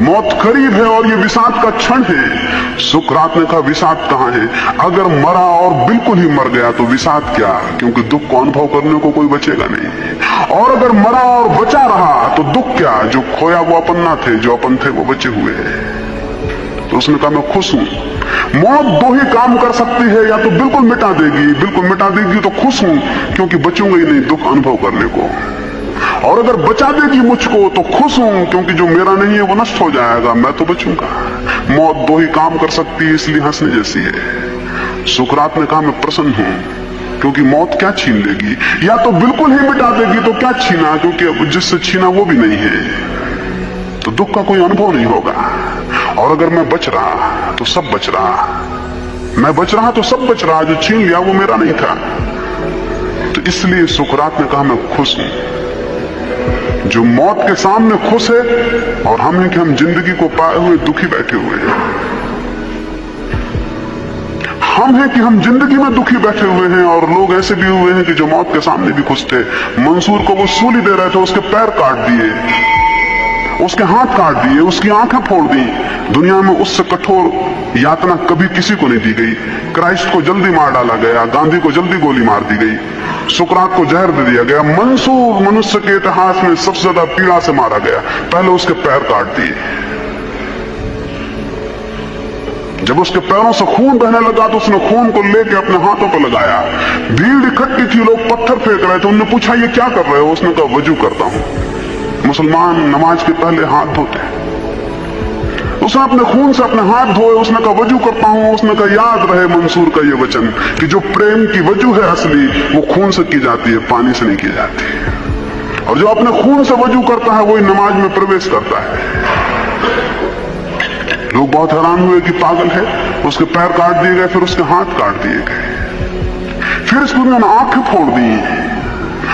मौत करीब है और ये विषाद का क्षण है। सुकरात ने कहा, विषाद कहां है? अगर मरा और बिल्कुल ही मर गया तो विषाद क्या, क्योंकि दुख को अनुभव करने को कोई बचेगा नहीं। और अगर मरा और बचा रहा तो दुख क्या, जो खोया वो अपन ना थे, जो अपन थे वो बचे हुए हैं। तो उसने कहा, मैं खुश हूं। मौत दो ही काम कर सकती है, या तो बिल्कुल मिटा देगी तो खुश हूं क्योंकि बचूंगा ही नहीं दुख अनुभव करने को, और अगर बचा देगी मुझको तो खुश हूं क्योंकि जो मेरा नहीं है वो नष्ट हो जाएगा, मैं तो बचूंगा। मौत दो ही काम कर सकती है, इसलिए हंसने जैसी है। सुकरात ने कहा, मैं प्रसन्न हूं क्योंकि मौत क्या छीन लेगी, या तो बिल्कुल ही मिटा देगी तो क्या छीना, क्योंकि जिससे छीना वो भी नहीं है, तो दुख का कोई अनुभव नहीं होगा। और अगर मैं बच रहा तो सब बच रहा, मैं बच रहा तो सब बच रहा, जो छीन लिया वो मेरा नहीं था। तो इसलिए सुकरात ने कहा, मैं खुश हूं। जो मौत के सामने खुश है, और हम हैं कि हम जिंदगी को पाए हुए दुखी बैठे हुए हैं। हम हैं कि हम जिंदगी में दुखी बैठे हुए हैं, और लोग ऐसे भी हुए हैं कि जो मौत के सामने भी खुश थे। मंसूर को वो सूली दे रहे थे, उसके पैर काट दिए, उसके हाथ काट दिए, उसकी आंखें फोड़ दी। दुनिया में उससे कठोर यातना कभी किसी को नहीं दी गई। क्राइस्ट को जल्दी मार डाला गया, गांधी को जल्दी गोली मार दी गई, सुकरात को जहर दे दिया गया। मंसूर मनुष्य के इतिहास में सबसे ज्यादा पीड़ा से मारा गया, पहले उसके पैर काट दिए। जब उसके पैरों से खून बहने लगा तो उसने खून को लेकर अपने हाथों पर लगाया। भीड़ इकट्ठी थी, लोग पत्थर फेंक रहे थे। उन्होंने पूछा, ये क्या कर रहे हो? उसने कहा, वजू करता हूं। मुसलमान नमाज के पहले हाथ धोते। उसने अपने खून से अपने हाथ धोए, उसने कहा वजू करता हूं। उसने कहा, याद रहे मंसूर का ये वचन कि जो प्रेम की वजू है असली, वो खून से की जाती है, पानी से नहीं की जाती। और जो अपने खून से वजू करता है वही नमाज में प्रवेश करता है। लोग बहुत हैरान हुए कि पागल है। उसके पैर काट दिए गए, फिर उसके हाथ काट दिए गए, फिर इसको उन्होंने आंखें फोड़ दी,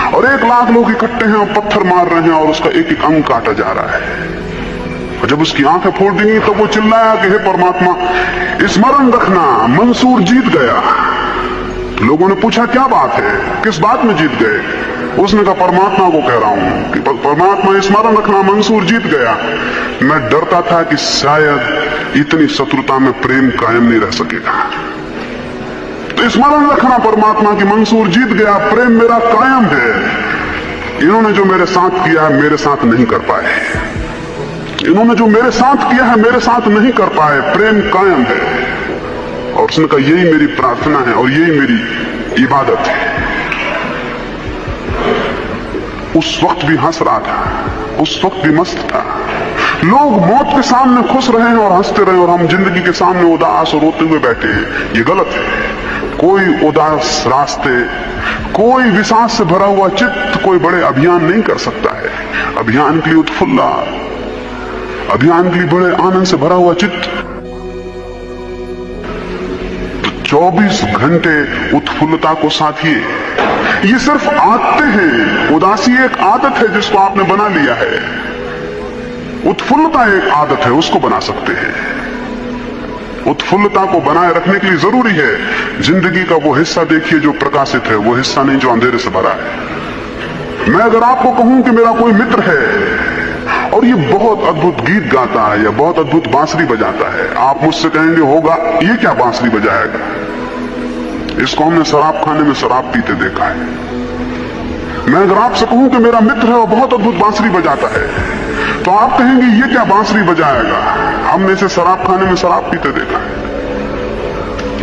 और 1 लाख लोग इकट्ठे हैं और पत्थर मार रहे हैं और उसका एक एक अंग काटा जा रहा है। और जब उसकी आंखें फोड़ देंगी तो वो चिल्लाया कि हे परमात्मा, स्मरण रखना, मंसूर जीत गया। तो लोगों ने पूछा क्या बात है, किस बात में जीत गए? उसने कहा परमात्मा को कह रहा हूं कि परमात्मा स्मरण रखना, मंसूर जीत गया। मैं डरता था कि शायद इतनी शत्रुता में प्रेम कायम नहीं रह सकेगा, तो स्मरण रखना परमात्मा की मंसूर जीत गया, प्रेम मेरा कायम है। इन्होंने जो मेरे साथ किया है मेरे साथ नहीं कर पाए, इन्होंने जो मेरे साथ किया है मेरे साथ नहीं कर पाए, प्रेम कायम है। और उसने कहा यही मेरी प्रार्थना है और यही मेरी इबादत है। उस वक्त भी हंस रहा था, उस वक्त भी मस्त था। लोग मौत के सामने खुश रहे और हंसते रहे और हम जिंदगी के सामने उदास और रोते हुए बैठे हैं। ये गलत है। कोई उदास रास्ते, कोई विषाद से भरा हुआ चित्त कोई बड़े अभियान नहीं कर सकता है। अभियान के लिए उत्फुल्ला, अभियान के लिए बड़े आनंद से भरा हुआ चित्त, तो 24 घंटे उत्फुल्लता को साथिए। ये सिर्फ आदतें हैं। उदासी एक आदत है जिसको आपने बना लिया है। उत्फुल्लता एक आदत है, उसको बना सकते हैं। उत्फुल्लता को बनाए रखने के लिए जरूरी है जिंदगी का वो हिस्सा देखिए जो प्रकाशित है, वो हिस्सा नहीं जो अंधेरे से भरा है। मैं अगर आपको कहूं कि मेरा कोई मित्र है और ये बहुत अद्भुत गीत गाता है या बहुत अद्भुत बांसुरी बजाता है, आप मुझसे कहेंगे होगा ये क्या बांसुरी बजाएगा, इसको हमने शराब खाने में शराब पीते देखा है। मैं अगर आपसे कहूं कि मेरा मित्र है और बहुत अद्भुत बांसुरी बजाता है, तो आप कहेंगे ये क्या बांसुरी बजाएगा, हमने इसे शराब खाने में शराब पीते देखा है।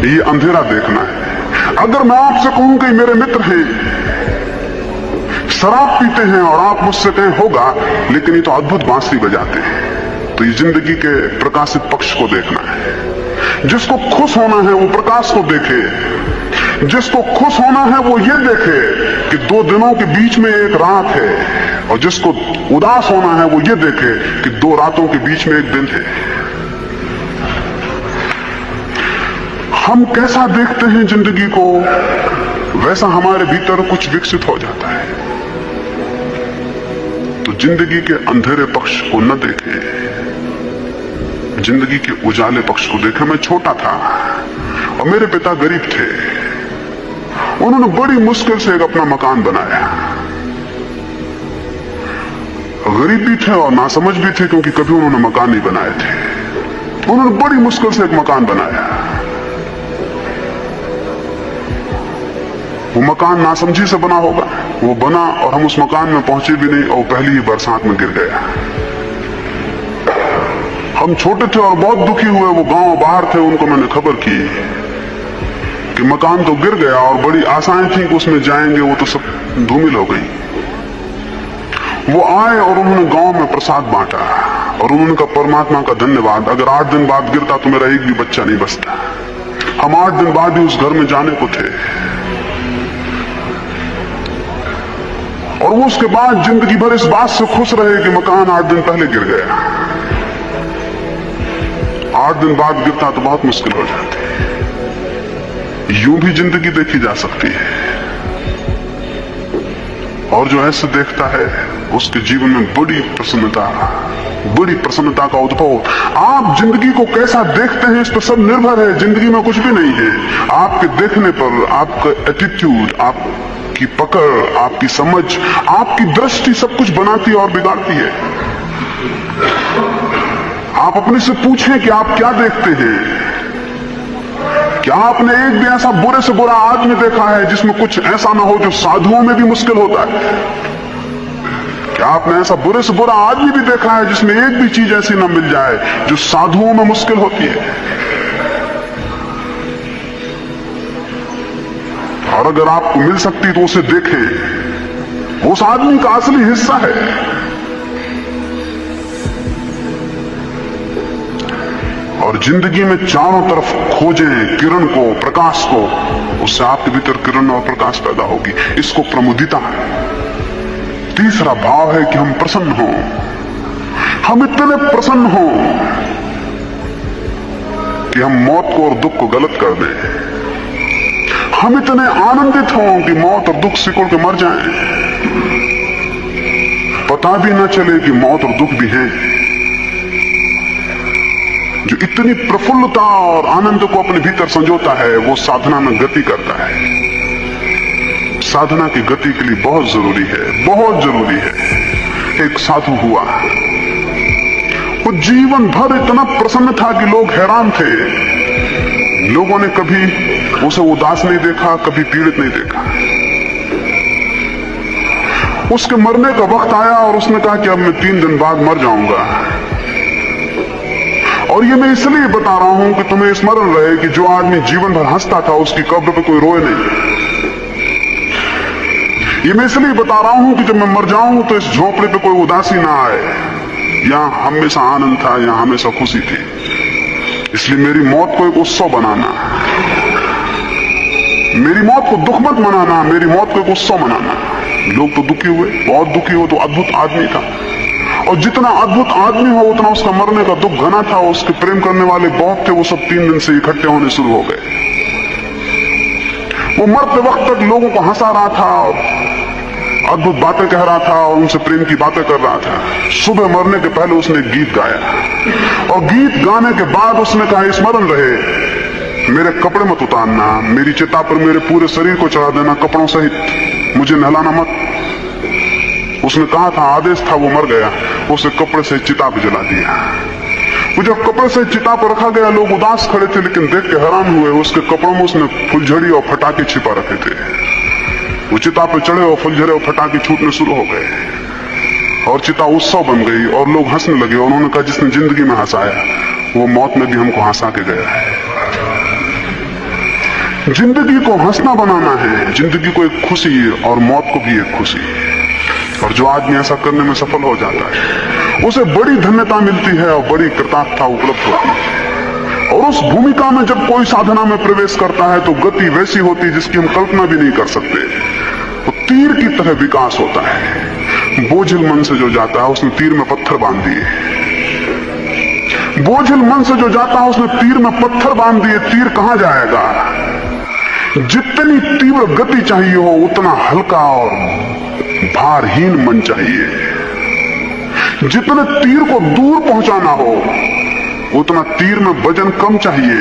ये अंधेरा देखना है। अगर मैं आपसे कहूं कि मेरे मित्र हैं, शराब पीते हैं और आप मुझसे कहें होगा लेकिन ये तो अद्भुत बांसुरी बजाते हैं, तो ये जिंदगी के प्रकाशित पक्ष को देखना है। जिसको खुश होना है वो प्रकाश को देखे, जिसको खुश होना है वो ये देखे कि 2 दिनों के बीच में एक रात है, और जिसको उदास होना है वो ये देखे कि 2 रातों के बीच में एक दिन है। हम कैसा देखते हैं जिंदगी को, वैसा हमारे भीतर कुछ विकसित हो जाता है। तो जिंदगी के अंधेरे पक्ष को न देखें, जिंदगी के उजाले पक्ष को देखें। मैं छोटा था और मेरे पिता गरीब थे। उन्होंने बड़ी मुश्किल से एक अपना मकान बनाया। गरीब भी थे और नासमझ भी थे क्योंकि कभी उन्होंने मकान नहीं बनाए थे। उन्होंने बड़ी मुश्किल से एक मकान बनाया। वो मकान नासमझी से बना होगा, वो बना और हम उस मकान में पहुंचे भी नहीं और पहली ही बरसात में गिर गया। हम छोटे थे और बहुत दुखी हुए। वो गांव बाहर थे, उनको मैंने खबर की कि मकान तो गिर गया और बड़ी आशाएं थी कि उसमें जाएंगे, वो तो सब धूमिल हो गई। वो आए और उन्होंने गांव में प्रसाद बांटा और उन्होंने कहा परमात्मा का धन्यवाद, अगर 8 दिन बाद गिरता तो मेरा एक भी बच्चा नहीं बचता। हम 8 दिन बाद ही उस घर में जाने को थे और वो उसके बाद जिंदगी भर इस बात से खुश रहे कि मकान 8 दिन पहले गिर गया। 8 दिन बाद गिरता तो बहुत मुश्किल हो जाती। यूं भी जिंदगी देखी जा सकती है और जो ऐसे देखता है उसके जीवन में बड़ी प्रसन्नता का उद्भव। आप जिंदगी को कैसा देखते हैं इस पर सब निर्भर है। जिंदगी में कुछ भी नहीं है, आपके देखने पर आपका एटीट्यूड, आपकी पकड़, आपकी समझ, आपकी दृष्टि सब कुछ बनाती और बिगाड़ती है। आप अपने से पूछें कि आप क्या देखते हैं। क्या आपने एक भी ऐसा बुरे से बुरा आदमी देखा है जिसमें कुछ ऐसा ना हो जो साधुओं में भी मुश्किल होता है? क्या आपने ऐसा बुरे से बुरा आदमी भी देखा है जिसमें एक भी चीज ऐसी ना मिल जाए जो साधुओं में मुश्किल होती है? और अगर आपको मिल सकती तो उसे देखें, उस आदमी का असली हिस्सा है। और जिंदगी में चारों तरफ खोजें किरण को, प्रकाश को, उससे आपके भीतर किरण और प्रकाश पैदा होगी। इसको प्रमुदिता। तीसरा भाव है कि हम प्रसन्न हों। हम इतने प्रसन्न हों कि हम मौत को और दुख को गलत कर दें। हम इतने आनंदित हों कि मौत और दुख सिकुड़ के मर जाएं। पता भी न चले कि मौत और दुख भी हैं। जो इतनी प्रफुल्लता और आनंद को अपने भीतर संजोता है वो साधना में गति करता है। साधना की गति के लिए बहुत जरूरी है, बहुत जरूरी है। एक साधु हुआ, वो जीवन भर इतना प्रसन्न था कि लोग हैरान थे। लोगों ने कभी उसे उदास नहीं देखा, कभी पीड़ित नहीं देखा। उसके मरने का वक्त आया और उसने कहा कि अब मैं 3 दिन बाद मर जाऊंगा। और ये मैं इसलिए बता रहा हूं कि तुम्हें स्मरण रहे कि जो आदमी जीवन भर हंसता था उसकी कब्र पे कोई रोए नहीं। ये मैं इसलिए बता रहा हूं कि जब मैं मर जाऊं तो इस झोंपड़े पे कोई उदासी ना आए। यहां हमेशा आनंद था, यहां हमेशा खुशी थी। इसलिए मेरी मौत को एक उत्सव बनाना, मेरी मौत को दुख मत मनाना, मेरी मौत को एक उत्सव मनाना। लोग तो दुखी हुए, बहुत दुखी हुए। तो अद्भुत आदमी था, और जितना अद्भुत आदमी हो उतना उसका मरने का दुख घना था। उसके प्रेम करने वाले बहुत थे, वो सब 3 दिन से इकट्ठे होने शुरू हो गए। वो मरते वक्त तक लोगों को हंसा रहा था और अद्भुत बातें कह रहा था और उनसे प्रेम की बातें कर रहा था। सुबह मरने के पहले उसने गीत गाया, और गीत गाने के बाद उसने कहा, स्मरण रहे मेरे कपड़े मत उतारना, मेरी चिता पर मेरे पूरे शरीर को चढ़ा देना कपड़ों सहित, मुझे नहलाना मत। उसने कहा था, आदेश था, वो मर गया। उसे कपड़े से चिता पर जला दिया। वो जब कपड़े से चिता पर रखा गया, लोग उदास खड़े थे, लेकिन देख के हैरान हुए। उसके कपड़ों में उसने फुलझड़ी और फटाके छिपा रखे थे। वो चिता पर चढ़े और फुलझड़े और फटाके छूटने शुरू हो गए, और चिता उत्सव बन गई, और लोग हंसने लगे। और उन्होंने कहा, जिसने जिंदगी में हंसाया वो मौत में भी हमको हंसा के गया है। जिंदगी को हंसना बनाना है, जिंदगी को एक खुशी और मौत को भी एक खुशी। और जो आदमी ऐसा करने में सफल हो जाता है उसे बड़ी धन्यता मिलती है और बड़ी कृतज्ञता उपलब्ध होती है। और उस भूमिका में जब कोई साधना में प्रवेश करता है तो गति वैसी होती है जिसकी हम कल्पना भी नहीं कर सकते। तो तीर की तरह विकास होता है। बोझिल मन से जो जाता है उसने तीर में पत्थर बांध दिए। बोझिल मन से जो जाता है उसने तीर में पत्थर बांध दिए। तीर कहां जाएगा? जितनी तीव्र गति चाहिए हो उतना हल्का और भारहीन मन चाहिए। जितने तीर को दूर पहुंचाना हो उतना तीर में वजन कम चाहिए।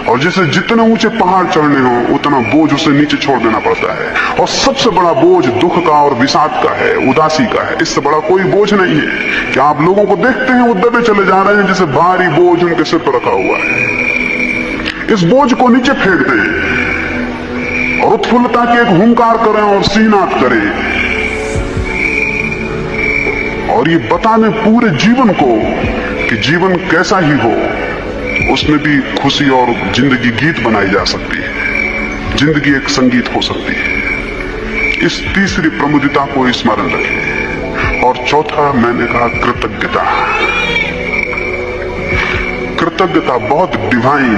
और जैसे जितने ऊंचे पहाड़ चढ़ने हो उतना बोझ उसे नीचे छोड़ देना पड़ता है। और सबसे बड़ा बोझ दुख का और विषाद का है, उदासी का है। इससे बड़ा कोई बोझ नहीं है कि आप लोगों को देखते हैं वो दबे चले जा रहे हैं जैसे भारी बोझ उनके सिर पर रखा हुआ है। इस बोझ को नीचे फेंक दें और उत्फुल्लता के एक हुंकार करें और सिंहनाद करें, और ये बता दें पूरे जीवन को कि जीवन कैसा ही हो उसमें भी खुशी और जिंदगी गीत बनाई जा सकती है। जिंदगी एक संगीत हो सकती है। इस तीसरी प्रमुदिता को स्मरण रखें। और चौथा मैंने कहा कृतज्ञता। कृतज्ञता बहुत डिवाइन,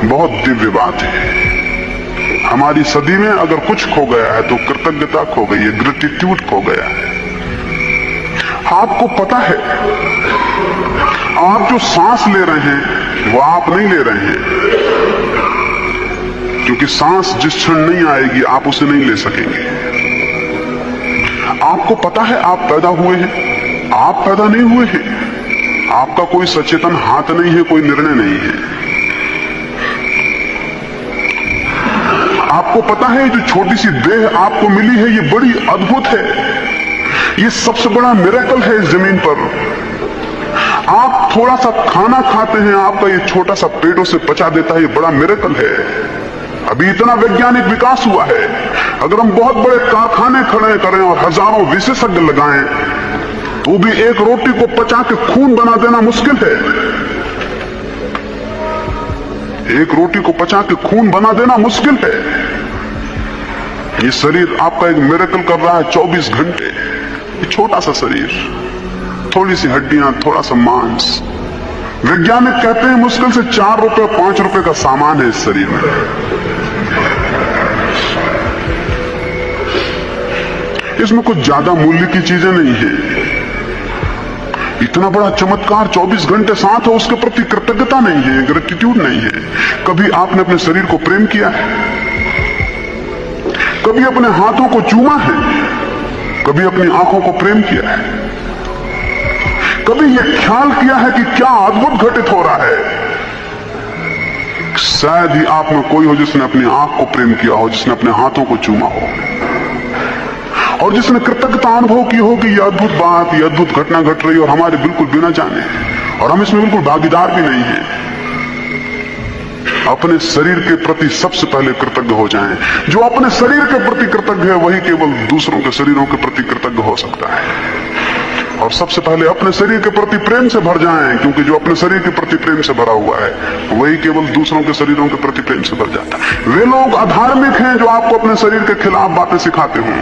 बहुत दिव्य बात है। हमारी सदी में अगर कुछ खो गया है तो कृतज्ञता खो गई है, ग्रेटिट्यूड खो गया है। आपको पता है आप जो सांस ले रहे हैं वो आप नहीं ले रहे हैं, क्योंकि सांस जिस क्षण नहीं आएगी आप उसे नहीं ले सकेंगे। आपको पता है आप पैदा हुए हैं, आप पैदा नहीं हुए हैं। आपका कोई सचेतन हाथ नहीं है, कोई निर्णय नहीं है। आपको पता है जो छोटी सी देह आपको मिली है ये बड़ी अद्भुत है। ये सबसे बड़ा मिरेकल है इस जमीन पर। आप थोड़ा सा खाना खाते हैं, आपका ये छोटा सा पेट उसे पचा देता है, ये बड़ा मिरेकल है। अभी इतना वैज्ञानिक विकास हुआ है। अगर हम बहुत बड़े कारखाने खड़े करें और हजारों विशेषज्ञ लगाएं तो भी एक रोटी को पचा के खून बना देना मुश्किल है। एक रोटी को पचा के खून बना देना मुश्किल है। ये शरीर आपका एक मिरेकल कर रहा है 24 घंटे। ये छोटा सा शरीर, थोड़ी सी हड्डियां, थोड़ा सा मांस। वैज्ञानिक कहते हैं मुश्किल से 4 रुपए 5 रुपए का सामान है इस शरीर में। इसमें कुछ ज्यादा मूल्य की चीजें नहीं है। इतना बड़ा चमत्कार 24 घंटे साथ हो, उसके प्रति कृतज्ञता नहीं है, ग्रेटिट्यूड नहीं है। कभी आपने अपने शरीर को प्रेम किया है? कभी अपने हाथों को चूमा है? कभी अपनी आंखों को प्रेम किया है? कभी यह ख्याल किया है कि क्या अद्भुत घटित हो रहा है? शायद ही आप में कोई हो जिसने अपनी आंख को प्रेम किया हो, जिसने अपने हाथों को चूमा हो, और जिसने कृतज्ञता अनुभव की हो कि यह अद्भुत बात, यह अद्भुत घटना घट रही है और हमारे बिल्कुल बिना जाने, और हम इसमें बिल्कुल भागीदार भी नहीं हैं। अपने शरीर के प्रति सबसे पहले कृतज्ञ हो जाएं। जो अपने शरीर के प्रति कृतज्ञ है वही केवल दूसरों के शरीरों के प्रति कृतज्ञ हो सकता है। और सबसे पहले अपने शरीर के प्रति प्रेम से भर जाएं, क्योंकि जो अपने शरीर के प्रति प्रेम से भरा हुआ है वही केवल दूसरों के शरीरों के प्रति प्रेम से भर जाता है। वे लोग अधार्मिक हैं जो आपको अपने शरीर के खिलाफ बातें सिखाते हों।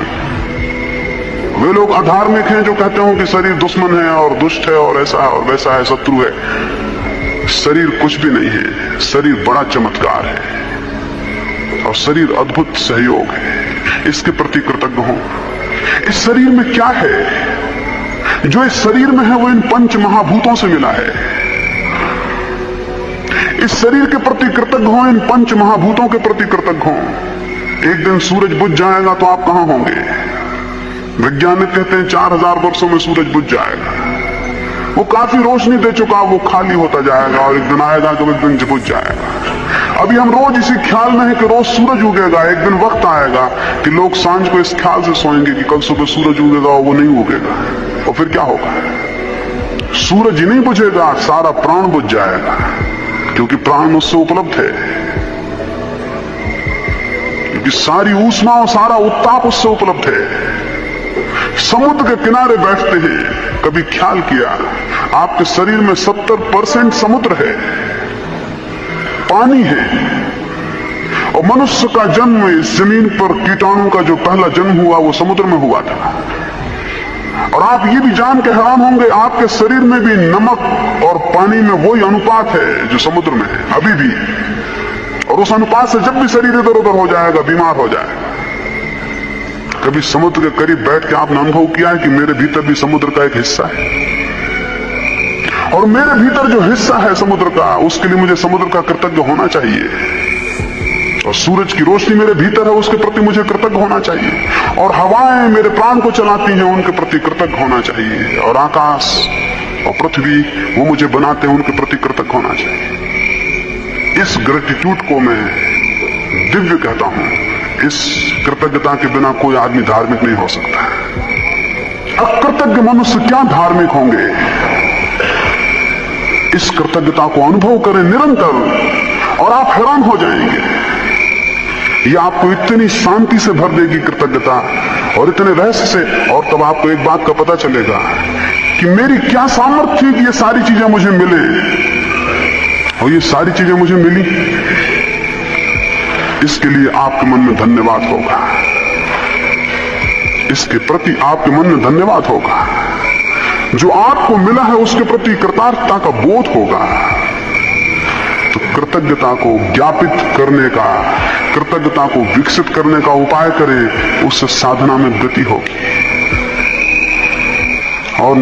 वे लोग अधार्मिक हैं जो कहते हो कि शरीर दुश्मन है और दुष्ट है और ऐसा है और वैसा है, शत्रु है। शरीर कुछ भी नहीं है, शरीर बड़ा चमत्कार है और शरीर अद्भुत सहयोग है। इसके प्रति कृतज्ञ हो। इस शरीर में क्या है? जो इस शरीर में है वो इन पंच महाभूतों से मिला है। इस शरीर के प्रति कृतज्ञ हो, इन पंच महाभूतों के प्रति कृतज्ञ हो। एक दिन सूरज बुझ जाएगा तो आप कहां होंगे? वैज्ञानिक कहते हैं 4000 वर्षों में सूरज बुझ जाएगा। वो काफी रोशनी दे चुका, वो खाली होता जाएगा और एक दिन आएगा कि एक दिन बुझ जाएगा। अभी हम रोज इसी ख्याल में है कि रोज सूरज उगेगा। एक दिन वक्त आएगा कि लोग सांझ को इस ख्याल से सोएंगे कि कल सुबह सूरज उगेगा और वो नहीं उगेगा, और फिर क्या होगा? सूरज ही नहीं बुझेगा, सारा प्राण बुझ जाएगा, क्योंकि प्राण उससे उपलब्ध है, क्योंकि सारी ऊष्मा और सारा उत्ताप उससे उपलब्ध है। समुद्र के किनारे बैठते हैं, कभी ख्याल किया आपके शरीर में 70% समुद्र है, पानी है, और मनुष्य का जन्म इस जमीन पर कीटाणु का जो पहला जन्म हुआ वो समुद्र में हुआ था। और आप ये भी जान के हैरान होंगे आपके शरीर में भी नमक और पानी में वही अनुपात है जो समुद्र में है अभी भी, और उस अनुपात से जब भी शरीर इधर उधर हो जाएगा, बीमार हो जाएगा। कभी समुद्र के करीब बैठ के आपने अनुभव किया है कि मेरे भीतर भी समुद्र का एक हिस्सा है, और मेरे भीतर जो हिस्सा है समुद्र का, उसके लिए मुझे समुद्र का कृतज्ञ होना चाहिए। और सूरज की रोशनी मेरे भीतर है, उसके प्रति मुझे कृतज्ञ होना चाहिए। और हवाएं मेरे प्राण को चलाती हैं, उनके प्रति कृतज्ञ होना चाहिए। और आकाश और पृथ्वी वो मुझे बनाते हैं, उनके प्रति कृतज्ञ होना चाहिए। इस ग्रेटिट्यूड को मैं दिव्य कहता हूं। इस कृतज्ञता के बिना कोई आदमी धार्मिक नहीं हो सकता। अकृतज्ञ मनुष्य क्या धार्मिक होंगे? इस कृतज्ञता को अनुभव करें निरंतर और आप हैरान हो जाएंगे। यह आपको इतनी शांति से भर देगी कृतज्ञता, और इतने रहस्य से। और तब आपको एक बात का पता चलेगा कि मेरी क्या सामर्थ्य थी कि ये सारी चीजें मुझे मिले, और ये सारी चीजें मुझे मिली। इसके लिए आपके मन में धन्यवाद होगा, इसके प्रति आपके मन में धन्यवाद होगा। जो आपको मिला है उसके प्रति कृतज्ञता का बोध होगा। तो कृतज्ञता को ज्ञापित करने का, कृतज्ञता को विकसित करने का उपाय करें, उससे साधना में गति होगी। और